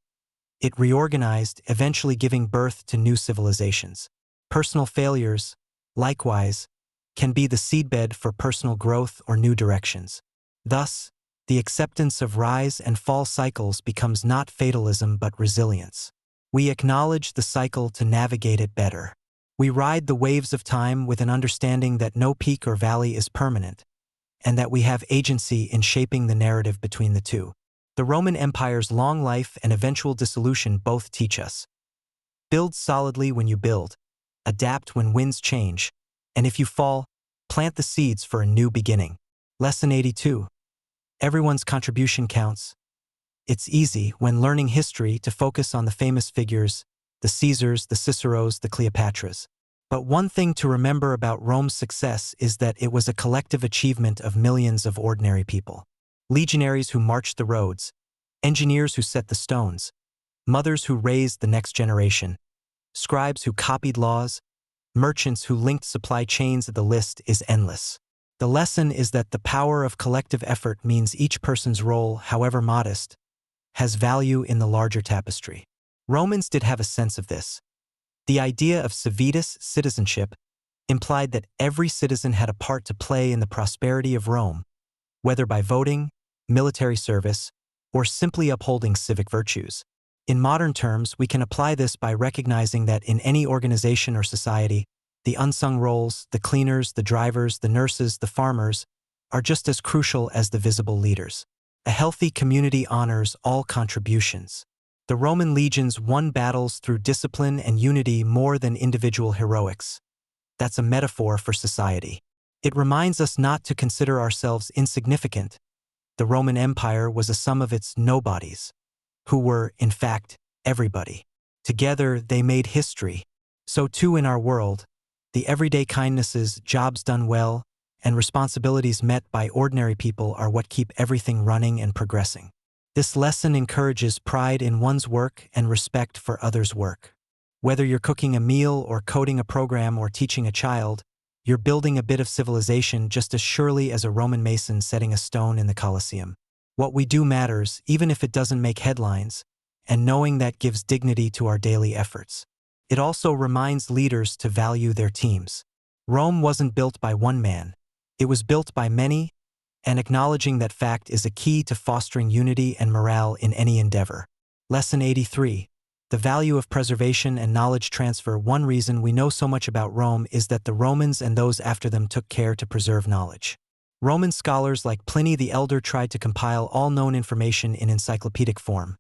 It reorganized, eventually giving birth to new civilizations. Personal failures, likewise, can be the seedbed for personal growth or new directions. Thus, the acceptance of rise and fall cycles becomes not fatalism but resilience. We acknowledge the cycle to navigate it better. We ride the waves of time with an understanding that no peak or valley is permanent, and that we have agency in shaping the narrative between the two. The Roman Empire's long life and eventual dissolution both teach us. Build solidly when you build, adapt when winds change, and if you fall, plant the seeds for a new beginning. Lesson 82. Everyone's contribution counts. It's easy, when learning history, to focus on the famous figures, the Caesars, the Ciceros, the Cleopatras. But one thing to remember about Rome's success is that it was a collective achievement of millions of ordinary people. Legionaries who marched the roads, engineers who set the stones, mothers who raised the next generation, scribes who copied laws, merchants who linked supply chains. The list is endless. The lesson is that the power of collective effort means each person's role, however modest, has value in the larger tapestry. Romans did have a sense of this. The idea of civitas, citizenship, implied that every citizen had a part to play in the prosperity of Rome, whether by voting, military service, or simply upholding civic virtues. In modern terms, we can apply this by recognizing that in any organization or society, the unsung roles, the cleaners, the drivers, the nurses, the farmers, are just as crucial as the visible leaders. A healthy community honors all contributions. The Roman legions won battles through discipline and unity more than individual heroics. That's a metaphor for society. It reminds us not to consider ourselves insignificant. The Roman Empire was a sum of its nobodies, who were, in fact, everybody. Together, they made history. So too in our world, the everyday kindnesses, jobs done well, and responsibilities met by ordinary people are what keep everything running and progressing. This lesson encourages pride in one's work and respect for others' work. Whether you're cooking a meal or coding a program or teaching a child, you're building a bit of civilization just as surely as a Roman mason setting a stone in the Colosseum. What we do matters, even if it doesn't make headlines, and knowing that gives dignity to our daily efforts. It also reminds leaders to value their teams. Rome wasn't built by one man. It was built by many, and acknowledging that fact is a key to fostering unity and morale in any endeavor. Lesson 83. The value of preservation and knowledge transfer. One reason we know so much about Rome is that the Romans and those after them took care to preserve knowledge. Roman scholars like Pliny the Elder tried to compile all known information in encyclopedic form.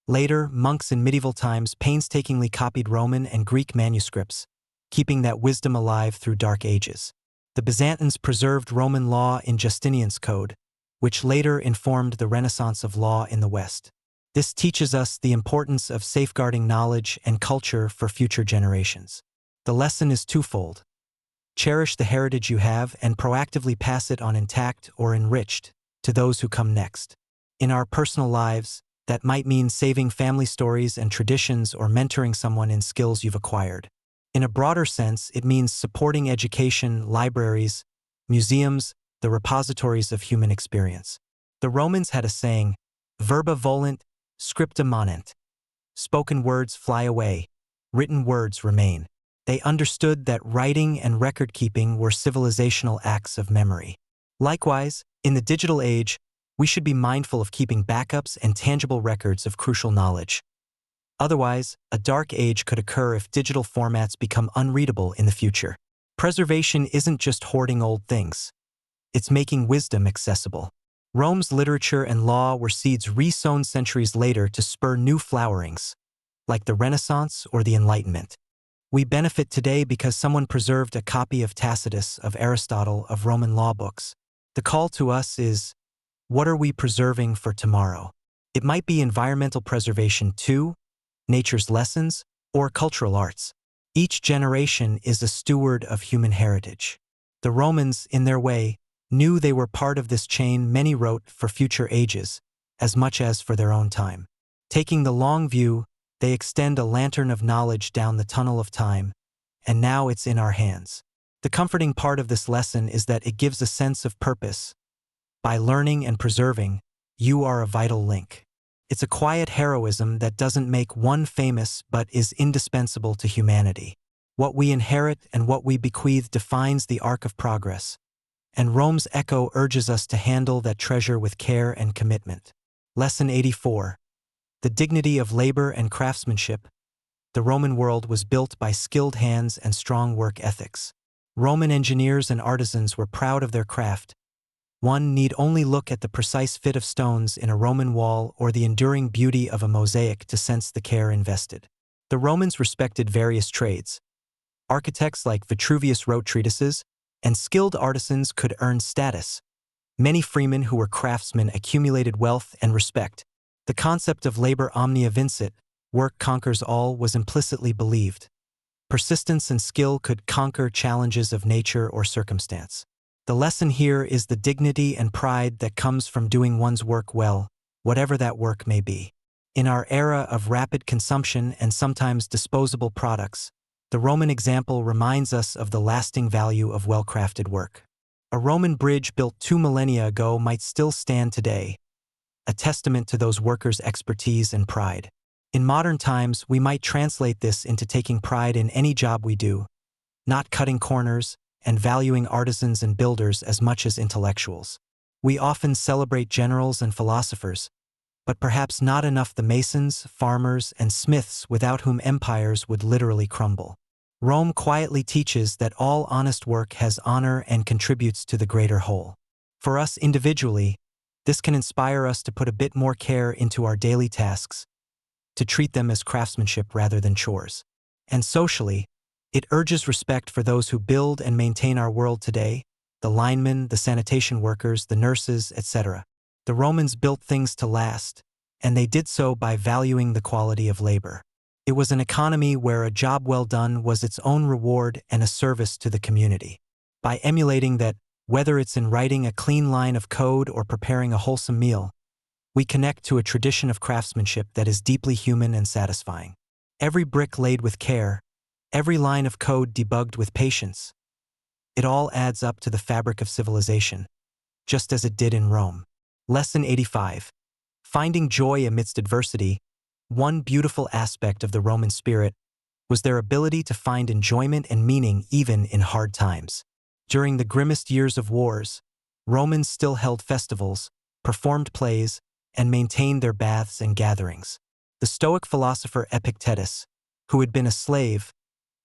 Later, monks in medieval times painstakingly copied Roman and Greek manuscripts, keeping that wisdom alive through dark ages. The Byzantines preserved Roman law in Justinian's code, which later informed the Renaissance of law in the West. This teaches us the importance of safeguarding knowledge and culture for future generations. The lesson is twofold. Cherish the heritage you have and proactively pass it on intact or enriched to those who come next. In our personal lives, that might mean saving family stories and traditions or mentoring someone in skills you've acquired. In a broader sense, it means supporting education, libraries, museums, the repositories of human experience. The Romans had a saying, verba volunt, scripta manent. Spoken words fly away, written words remain. They understood that writing and record-keeping were civilizational acts of memory. Likewise, in the digital age, we should be mindful of keeping backups and tangible records of crucial knowledge. Otherwise, a dark age could occur if digital formats become unreadable in the future. Preservation isn't just hoarding old things. It's making wisdom accessible. Rome's literature and law were seeds resown centuries later to spur new flowerings, like the Renaissance or the Enlightenment. We benefit today because someone preserved a copy of Tacitus, of Aristotle, of Roman law books. The call to us is, what are we preserving for tomorrow? It might be environmental preservation too, nature's lessons, or cultural arts. Each generation is a steward of human heritage. The Romans, in their way, knew they were part of this chain. Many wrote for future ages, as much as for their own time. Taking the long view, they extend a lantern of knowledge down the tunnel of time, and now it's in our hands. The comforting part of this lesson is that it gives a sense of purpose. By learning and preserving, you are a vital link. It's a quiet heroism that doesn't make one famous but is indispensable to humanity. What we inherit and what we bequeath defines the arc of progress, and Rome's echo urges us to handle that treasure with care and commitment. Lesson 84. The dignity of labor and craftsmanship. The Roman world was built by skilled hands and strong work ethics. Roman engineers and artisans were proud of their craft. One need only look at the precise fit of stones in a Roman wall or the enduring beauty of a mosaic to sense the care invested. The Romans respected various trades. Architects like Vitruvius wrote treatises, and skilled artisans could earn status. Many freemen who were craftsmen accumulated wealth and respect. The concept of labor omnia vincit, work conquers all, was implicitly believed. Persistence and skill could conquer challenges of nature or circumstance. The lesson here is the dignity and pride that comes from doing one's work well, whatever that work may be. In our era of rapid consumption and sometimes disposable products, the Roman example reminds us of the lasting value of well-crafted work. A Roman bridge built 2 millennia ago might still stand today, a testament to those workers' expertise and pride. In modern times, we might translate this into taking pride in any job we do, not cutting corners, and valuing artisans and builders as much as intellectuals. We often celebrate generals and philosophers, but perhaps not enough the masons, farmers, and smiths without whom empires would literally crumble. Rome quietly teaches that all honest work has honor and contributes to the greater whole. For us individually, this can inspire us to put a bit more care into our daily tasks, to treat them as craftsmanship rather than chores. And socially, it urges respect for those who build and maintain our world today, the linemen, the sanitation workers, the nurses, etc. The Romans built things to last, and they did so by valuing the quality of labor. It was an economy where a job well done was its own reward and a service to the community. By emulating that Whether it's in writing a clean line of code or preparing a wholesome meal, we connect to a tradition of craftsmanship that is deeply human and satisfying. Every brick laid with care, every line of code debugged with patience, it all adds up to the fabric of civilization, just as it did in Rome. Lesson 85. Finding joy amidst adversity. One beautiful aspect of the Roman spirit was their ability to find enjoyment and meaning even in hard times. During the grimmest years of wars, Romans still held festivals, performed plays, and maintained their baths and gatherings. The Stoic philosopher Epictetus, who had been a slave,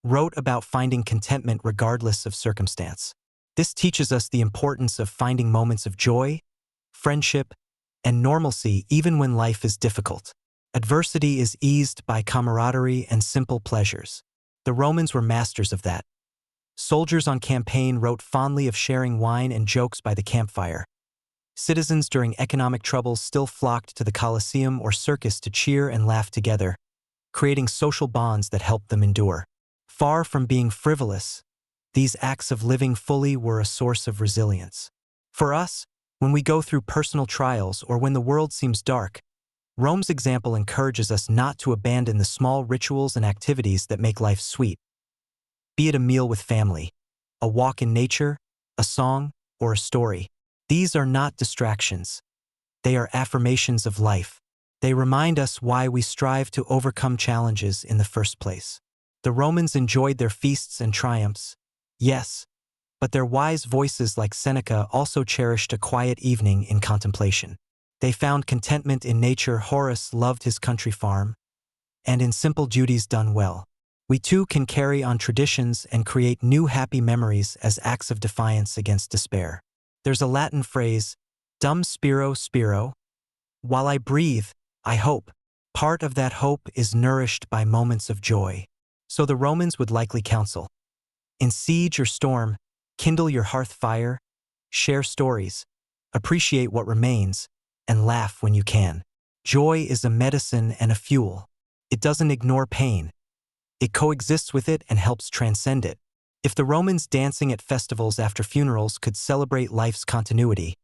wrote about finding contentment regardless of circumstance. This teaches us the importance of finding moments of joy, friendship, and normalcy even when life is difficult. Adversity is eased by camaraderie and simple pleasures. The Romans were masters of that. Soldiers on campaign wrote fondly of sharing wine and jokes by the campfire. Citizens during economic troubles still flocked to the Colosseum or circus to cheer and laugh together, creating social bonds that helped them endure. Far from being frivolous, these acts of living fully were a source of resilience. For us, when we go through personal trials or when the world seems dark, Rome's example encourages us not to abandon the small rituals and activities that make life sweet. Be it a meal with family, a walk in nature, a song, or a story. These are not distractions. They are affirmations of life. They remind us why we strive to overcome challenges in the first place. The Romans enjoyed their feasts and triumphs, yes, but their wise voices like Seneca also cherished a quiet evening in contemplation. They found contentment in nature. Horace loved his country farm, and in simple duties done well. We too can carry on traditions and create new happy memories as acts of defiance against despair. There's a Latin phrase, dum spiro spiro. While I breathe, I hope. Part of that hope is nourished by moments of joy. So the Romans would likely counsel: in siege or storm, kindle your hearth fire, share stories, appreciate what remains, and laugh when you can. Joy is a medicine and a fuel. It doesn't ignore pain. It coexists with it and helps transcend it. If the Romans dancing at festivals after funerals could celebrate life's continuity,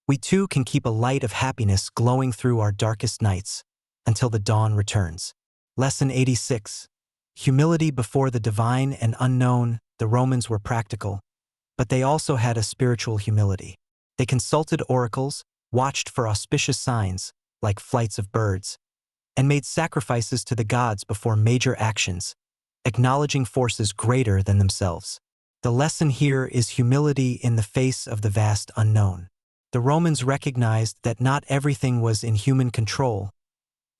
we too can keep a light of happiness glowing through our darkest nights until the dawn returns. Lesson 86. Humility before the divine and unknown. The Romans were practical, but they also had a spiritual humility. They consulted oracles, watched for auspicious signs, like flights of birds, and made sacrifices to the gods before major actions, acknowledging forces greater than themselves. The lesson here is humility in the face of the vast unknown. The Romans recognized that not everything was in human control,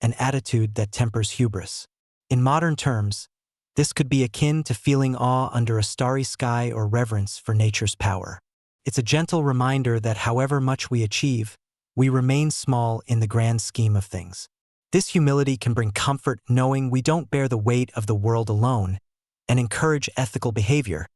an attitude that tempers hubris. In modern terms, this could be akin to feeling awe under a starry sky or reverence for nature's power. It's a gentle reminder that however much we achieve, we remain small in the grand scheme of things. This humility can bring comfort knowing we don't bear the weight of the world alone, and encourage ethical behavior,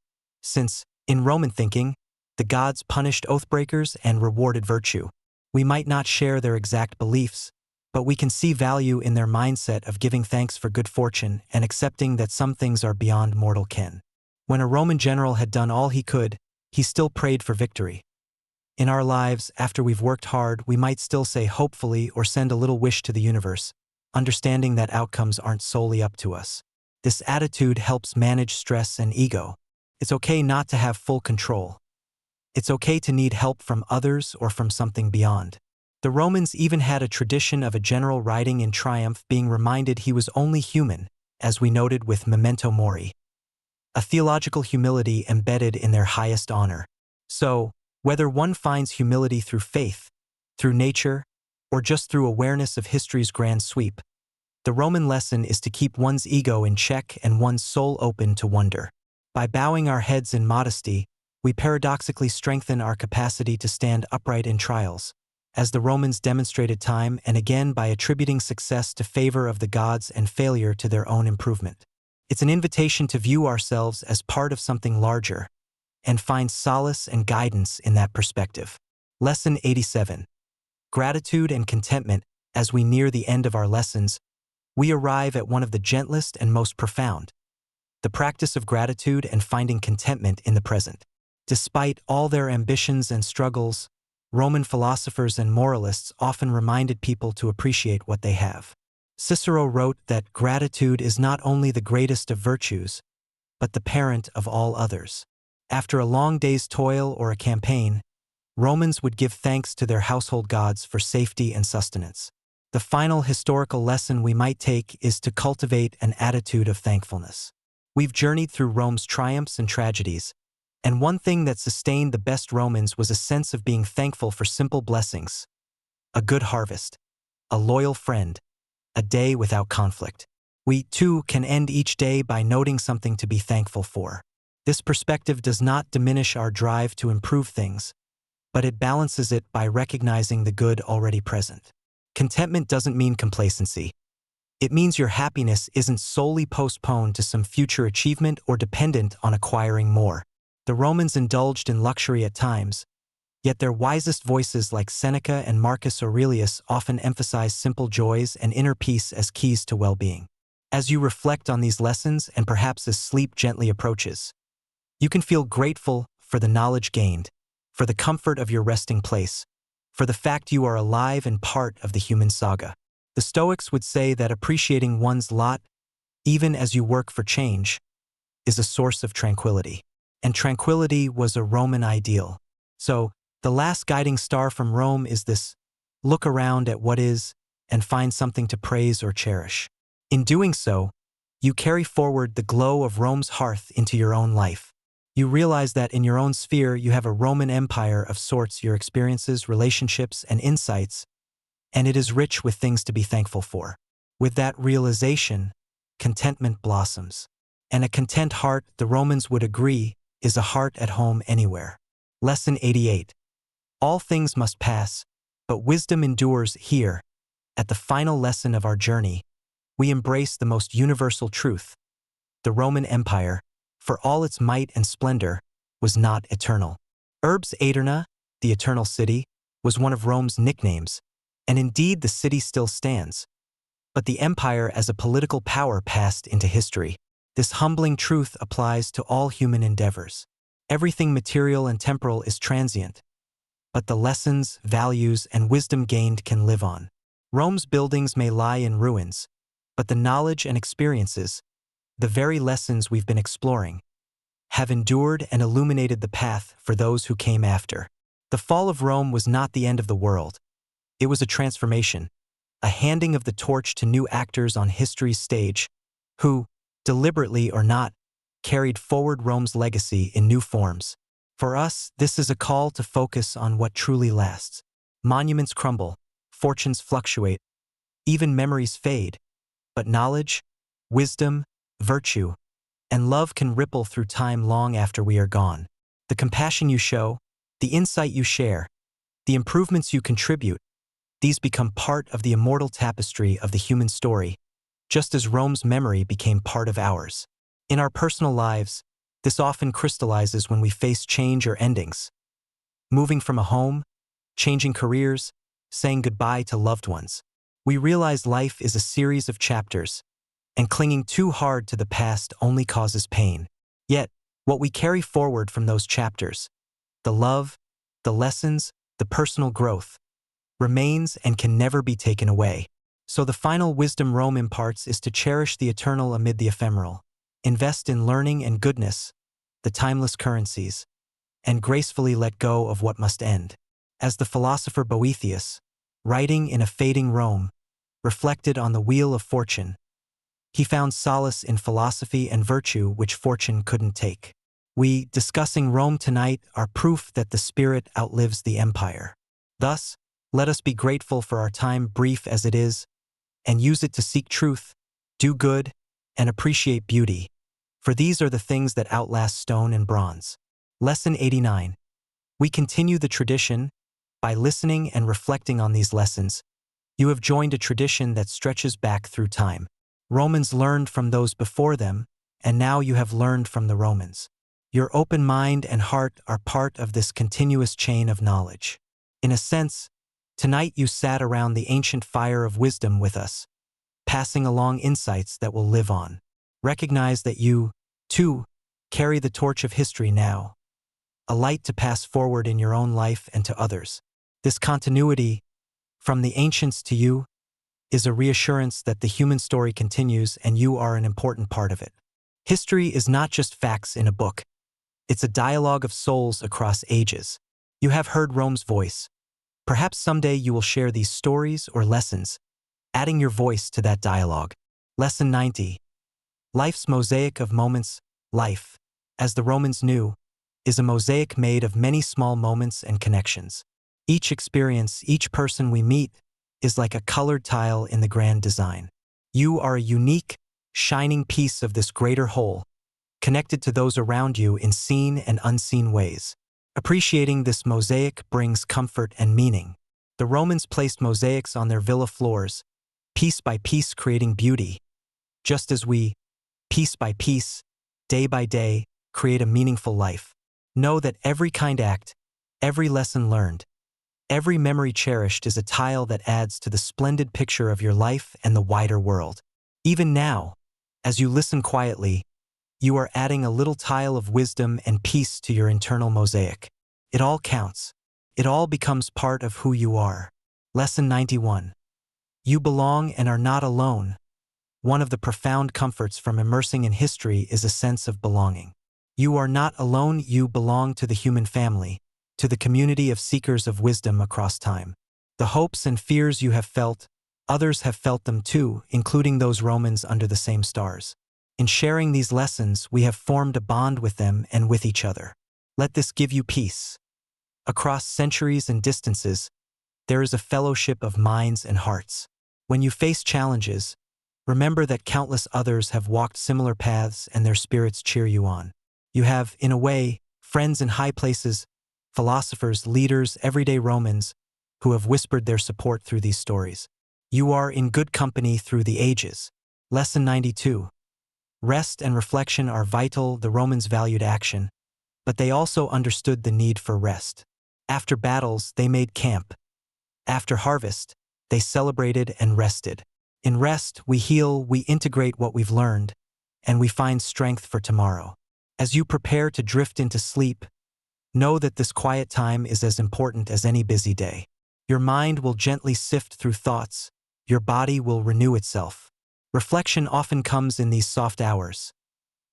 since, in Roman thinking, the gods punished oathbreakers and rewarded virtue. We might not share their exact beliefs, but we can see value in their mindset of giving thanks for good fortune and accepting that some things are beyond mortal ken. When a Roman general had done all he could, he still prayed for victory. In our lives, after we've worked hard, we might still say hopefully or send a little wish to the universe, understanding that outcomes aren't solely up to us. This attitude helps manage stress and ego. It's okay not to have full control. It's okay to need help from others or from something beyond. The Romans even had a tradition of a general riding in triumph, being reminded he was only human, as we noted with Memento Mori. A theological humility embedded in their highest honor. So, whether one finds humility through faith, through nature, or just through awareness of history's grand sweep, the Roman lesson is to keep one's ego in check and one's soul open to wonder. By bowing our heads in modesty, we paradoxically strengthen our capacity to stand upright in trials, as the Romans demonstrated time and again by attributing success to favor of the gods and failure to their own improvement. It's an invitation to view ourselves as part of something larger, and find solace and guidance in that perspective. Lesson 87. Gratitude and contentment. As we near the end of our lessons, we arrive at one of the gentlest and most profound: the practice of gratitude and finding contentment in the present. Despite all their ambitions and struggles, Roman philosophers and moralists often reminded people to appreciate what they have. Cicero wrote that gratitude is not only the greatest of virtues, but the parent of all others. After a long day's toil or a campaign, Romans would give thanks to their household gods for safety and sustenance. The final historical lesson we might take is to cultivate an attitude of thankfulness. We've journeyed through Rome's triumphs and tragedies, and one thing that sustained the best Romans was a sense of being thankful for simple blessings: a good harvest, a loyal friend, a day without conflict. We, too, can end each day by noting something to be thankful for. This perspective does not diminish our drive to improve things, but it balances it by recognizing the good already present. Contentment doesn't mean complacency. It means your happiness isn't solely postponed to some future achievement or dependent on acquiring more. The Romans indulged in luxury at times, yet their wisest voices like Seneca and Marcus Aurelius often emphasize simple joys and inner peace as keys to well-being. As you reflect on these lessons, and perhaps as sleep gently approaches, you can feel grateful for the knowledge gained, for the comfort of your resting place, for the fact you are alive and part of the human saga. The Stoics would say that appreciating one's lot, even as you work for change, is a source of tranquility. And tranquility was a Roman ideal. So, the last guiding star from Rome is this: look around at what is and find something to praise or cherish. In doing so, you carry forward the glow of Rome's hearth into your own life. You realize that in your own sphere you have a Roman empire of sorts, your experiences, relationships, and insights, and it is rich with things to be thankful for. With that realization, contentment blossoms. And a content heart, the Romans would agree, is a heart at home anywhere. Lesson 88. All things must pass, but wisdom endures. Here, at the final lesson of our journey, we embrace the most universal truth. The Roman Empire, for all its might and splendor, was not eternal. Urbs Aeterna, the eternal city, was one of Rome's nicknames, and indeed the city still stands. But the empire as a political power passed into history. This humbling truth applies to all human endeavors. Everything material and temporal is transient, but the lessons, values, and wisdom gained can live on. Rome's buildings may lie in ruins, but the knowledge and experiences, the very lessons we've been exploring, have endured and illuminated the path for those who came after. The fall of Rome was not the end of the world. It was a transformation, a handing of the torch to new actors on history's stage, who, deliberately or not, carried forward Rome's legacy in new forms. For us, this is a call to focus on what truly lasts. Monuments crumble, fortunes fluctuate, even memories fade, but knowledge, wisdom, virtue, and love can ripple through time long after we are gone. The compassion you show, the insight you share, the improvements you contribute, these become part of the immortal tapestry of the human story, just as Rome's memory became part of ours. In our personal lives, this often crystallizes when we face change or endings. Moving from a home, changing careers, saying goodbye to loved ones. We realize life is a series of chapters, and clinging too hard to the past only causes pain. Yet, what we carry forward from those chapters, the love, the lessons, the personal growth, remains and can never be taken away. So the final wisdom Rome imparts is to cherish the eternal amid the ephemeral. Invest in learning and goodness, the timeless currencies, and gracefully let go of what must end. As the philosopher Boethius, writing in a fading Rome, reflected on the wheel of fortune, he found solace in philosophy and virtue which fortune couldn't take. We, discussing Rome tonight, are proof that the spirit outlives the empire. Thus, let us be grateful for our time, brief as it is, and use it to seek truth, do good, and appreciate beauty, for these are the things that outlast stone and bronze. Lesson 89. We continue the tradition. By listening and reflecting on these lessons, you have joined a tradition that stretches back through time. Romans learned from those before them, and now you have learned from the Romans. Your open mind and heart are part of this continuous chain of knowledge. In a sense, tonight you sat around the ancient fire of wisdom with us, passing along insights that will live on. Recognize that you, too, carry the torch of history now, a light to pass forward in your own life and to others. This continuity, from the ancients to you, is a reassurance that the human story continues and you are an important part of it. History is not just facts in a book. It's a dialogue of souls across ages. You have heard Rome's voice. Perhaps someday you will share these stories or lessons, adding your voice to that dialogue. Lesson 90. Life's mosaic of moments. Life, as the Romans knew, is a mosaic made of many small moments and connections. Each experience, each person we meet, is like a colored tile in the grand design. You are a unique, shining piece of this greater whole, connected to those around you in seen and unseen ways. Appreciating this mosaic brings comfort and meaning. The Romans placed mosaics on their villa floors, piece by piece creating beauty, just as we, piece by piece, day by day, create a meaningful life. Know that every kind act, every lesson learned, every memory cherished is a tile that adds to the splendid picture of your life and the wider world. Even now, as you listen quietly, you are adding a little tile of wisdom and peace to your internal mosaic. It all counts. It all becomes part of who you are. Lesson 91. You belong and are not alone. One of the profound comforts from immersing in history is a sense of belonging. You are not alone, you belong to the human family, to the community of seekers of wisdom across time. The hopes and fears you have felt, others have felt them too, including those Romans under the same stars. In sharing these lessons, we have formed a bond with them and with each other. Let this give you peace. Across centuries and distances, there is a fellowship of minds and hearts. When you face challenges, remember that countless others have walked similar paths and their spirits cheer you on. You have, in a way, friends in high places, philosophers, leaders, everyday Romans, who have whispered their support through these stories. You are in good company through the ages. Lesson 92. Rest and reflection are vital. The Romans valued action, but they also understood the need for rest. After battles, they made camp. After harvest, they celebrated and rested. In rest, we heal, we integrate what we've learned, and we find strength for tomorrow. As you prepare to drift into sleep, know that this quiet time is as important as any busy day. Your mind will gently sift through thoughts. Your body will renew itself. Reflection often comes in these soft hours.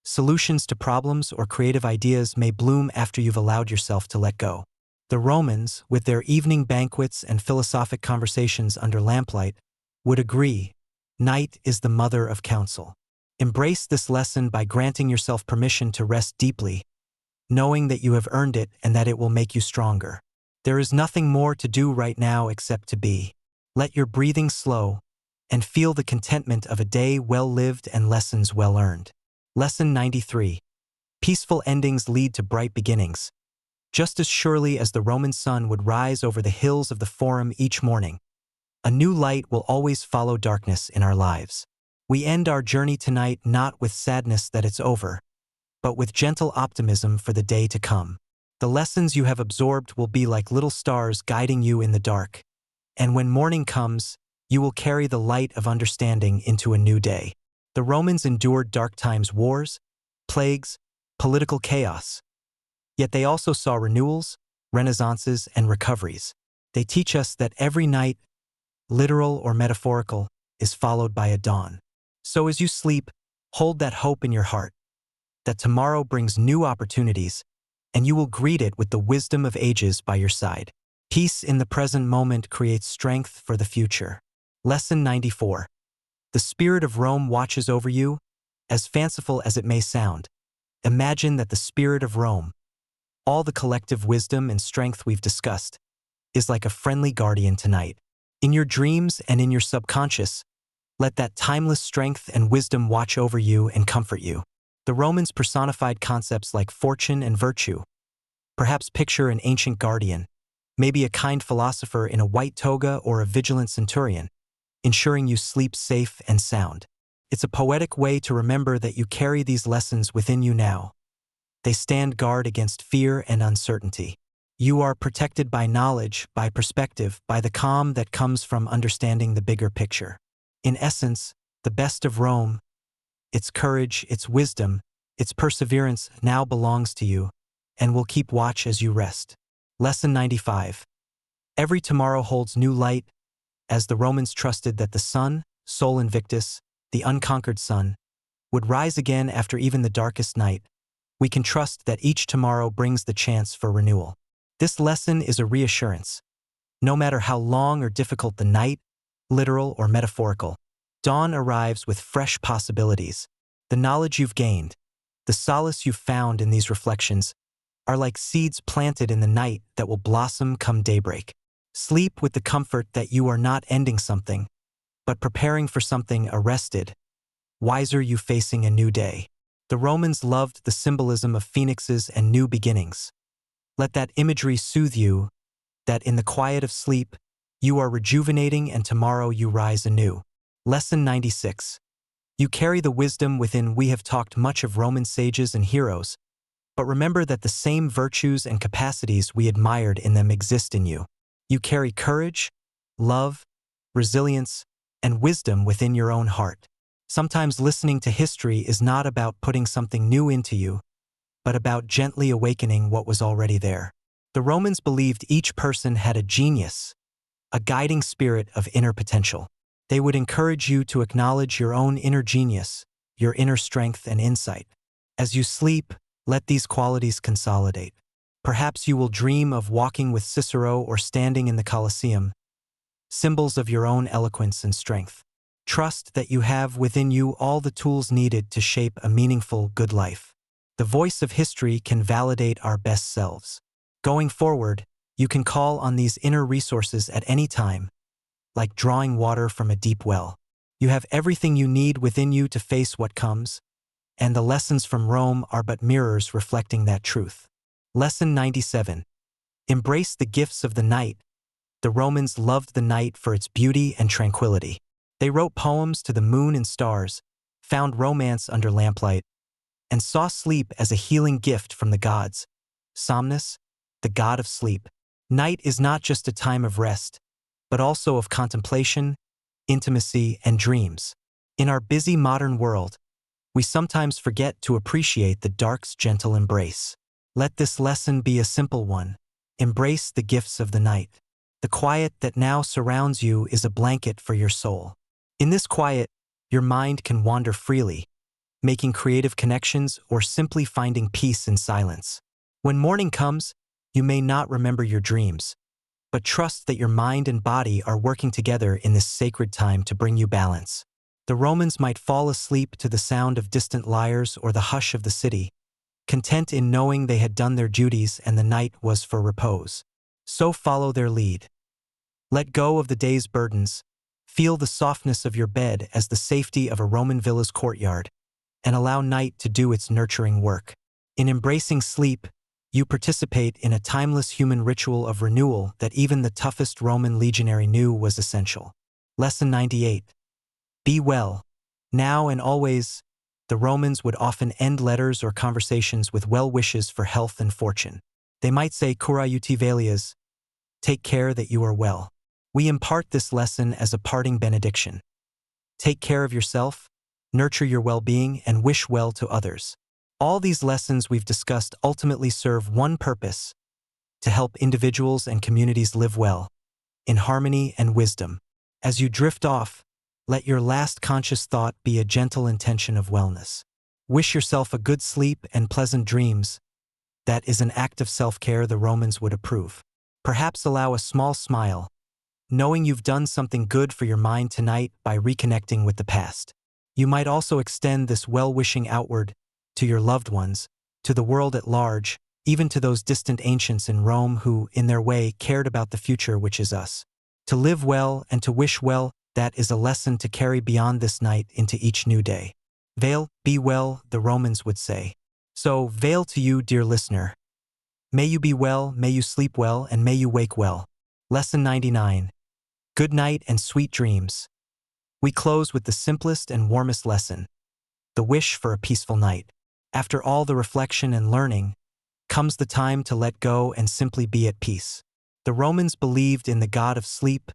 Solutions to problems or creative ideas may bloom after you've allowed yourself to let go. The Romans, with their evening banquets and philosophic conversations under lamplight, would agree, night is the mother of counsel. Embrace this lesson by granting yourself permission to rest deeply, knowing that you have earned it and that it will make you stronger. There is nothing more to do right now except to be. Let your breathing slow, and feel the contentment of a day well lived and lessons well earned. Lesson 93. Peaceful endings lead to bright beginnings. Just as surely as the Roman sun would rise over the hills of the Forum each morning, a new light will always follow darkness in our lives. We end our journey tonight not with sadness that it's over, but with gentle optimism for the day to come. The lessons you have absorbed will be like little stars guiding you in the dark, and when morning comes, you will carry the light of understanding into a new day. The Romans endured dark times, wars, plagues, political chaos. Yet they also saw renewals, renaissances, and recoveries. They teach us that every night, literal or metaphorical, is followed by a dawn. So as you sleep, hold that hope in your heart, that tomorrow brings new opportunities, and you will greet it with the wisdom of ages by your side. Peace in the present moment creates strength for the future. Lesson 94. The spirit of Rome watches over you. As fanciful as it may sound, imagine that the spirit of Rome, all the collective wisdom and strength we've discussed, is like a friendly guardian tonight. In your dreams and in your subconscious, let that timeless strength and wisdom watch over you and comfort you. The Romans personified concepts like fortune and virtue. Perhaps picture an ancient guardian, maybe a kind philosopher in a white toga or a vigilant centurion, ensuring you sleep safe and sound. It's a poetic way to remember that you carry these lessons within you now. They stand guard against fear and uncertainty. You are protected by knowledge, by perspective, by the calm that comes from understanding the bigger picture. In essence, the best of Rome, its courage, its wisdom, its perseverance now belongs to you, and will keep watch as you rest. Lesson 95. Every tomorrow holds new light, as the Romans trusted that the sun, Sol Invictus, the unconquered sun, would rise again after even the darkest night. We can trust that each tomorrow brings the chance for renewal. This lesson is a reassurance. No matter how long or difficult the night, literal or metaphorical, dawn arrives with fresh possibilities. The knowledge you've gained, the solace you've found in these reflections, are like seeds planted in the night that will blossom come daybreak. Sleep with the comfort that you are not ending something, but preparing for something arrested, wiser you facing a new day. The Romans loved the symbolism of phoenixes and new beginnings. Let that imagery soothe you, that in the quiet of sleep, you are rejuvenating and tomorrow you rise anew. Lesson 96. You carry the wisdom within. We have talked much of Roman sages and heroes, but remember that the same virtues and capacities we admired in them exist in you. You carry courage, love, resilience, and wisdom within your own heart. Sometimes listening to history is not about putting something new into you, but about gently awakening what was already there. The Romans believed each person had a genius, a guiding spirit of inner potential. They would encourage you to acknowledge your own inner genius, your inner strength and insight. As you sleep, let these qualities consolidate. Perhaps you will dream of walking with Cicero or standing in the Colosseum, symbols of your own eloquence and strength. Trust that you have within you all the tools needed to shape a meaningful, good life. The voice of history can validate our best selves. Going forward, you can call on these inner resources at any time, like drawing water from a deep well. You have everything you need within you to face what comes, and the lessons from Rome are but mirrors reflecting that truth. Lesson 97. Embrace the gifts of the night. The Romans loved the night for its beauty and tranquility. They wrote poems to the moon and stars, found romance under lamplight, and saw sleep as a healing gift from the gods. Somnus, the god of sleep. Night is not just a time of rest, but also of contemplation, intimacy, and dreams. In our busy modern world, we sometimes forget to appreciate the dark's gentle embrace. Let this lesson be a simple one. Embrace the gifts of the night. The quiet that now surrounds you is a blanket for your soul. In this quiet, your mind can wander freely, making creative connections or simply finding peace in silence. When morning comes, you may not remember your dreams, but trust that your mind and body are working together in this sacred time to bring you balance. The Romans might fall asleep to the sound of distant lyres or the hush of the city, content in knowing they had done their duties and the night was for repose. So follow their lead. Let go of the day's burdens, feel the softness of your bed as the safety of a Roman villa's courtyard, and allow night to do its nurturing work. In embracing sleep, you participate in a timeless human ritual of renewal that even the toughest Roman legionary knew was essential. Lesson 98. Be well. Now and always, the Romans would often end letters or conversations with well wishes for health and fortune. They might say, Cura uti velias, take care that you are well. We impart this lesson as a parting benediction. Take care of yourself, nurture your well-being, and wish well to others. All these lessons we've discussed ultimately serve one purpose: to help individuals and communities live well, in harmony and wisdom. As you drift off, let your last conscious thought be a gentle intention of wellness. Wish yourself a good sleep and pleasant dreams. That is an act of self-care the Romans would approve. Perhaps allow a small smile, knowing you've done something good for your mind tonight by reconnecting with the past. You might also extend this well-wishing outward, to your loved ones, to the world at large, even to those distant ancients in Rome who, in their way, cared about the future which is us. To live well and to wish well, that is a lesson to carry beyond this night into each new day. Veil, be well, the Romans would say. So, veil to you, dear listener. May you be well, may you sleep well, and may you wake well. Lesson 99. Good night and sweet dreams. We close with the simplest and warmest lesson: the wish for a peaceful night. After all the reflection and learning, comes the time to let go and simply be at peace. The Romans believed in the god of sleep,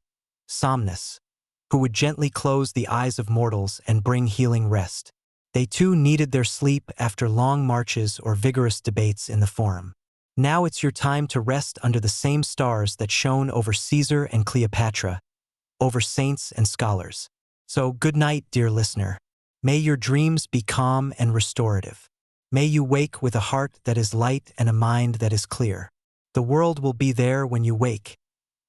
Somnus, who would gently close the eyes of mortals and bring healing rest. They too needed their sleep after long marches or vigorous debates in the forum. Now it's your time to rest under the same stars that shone over Caesar and Cleopatra, over saints and scholars. So good night, dear listener. May your dreams be calm and restorative. May you wake with a heart that is light and a mind that is clear. The world will be there when you wake,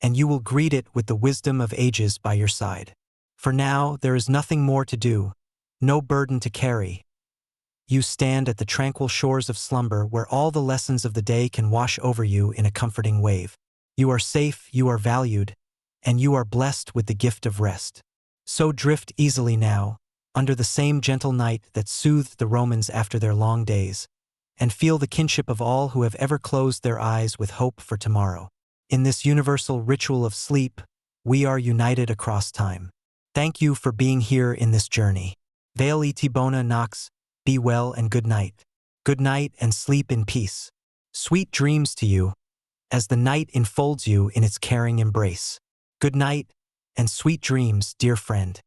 and you will greet it with the wisdom of ages by your side. For now, there is nothing more to do, no burden to carry. You stand at the tranquil shores of slumber where all the lessons of the day can wash over you in a comforting wave. You are safe, you are valued, and you are blessed with the gift of rest. So drift easily now, under the same gentle night that soothed the Romans after their long days, and feel the kinship of all who have ever closed their eyes with hope for tomorrow. In this universal ritual of sleep, we are united across time. Thank you for being here in this journey. Vale et bona nox, be well and good night. Good night and sleep in peace. Sweet dreams to you, as the night enfolds you in its caring embrace. Good night and sweet dreams, dear friend.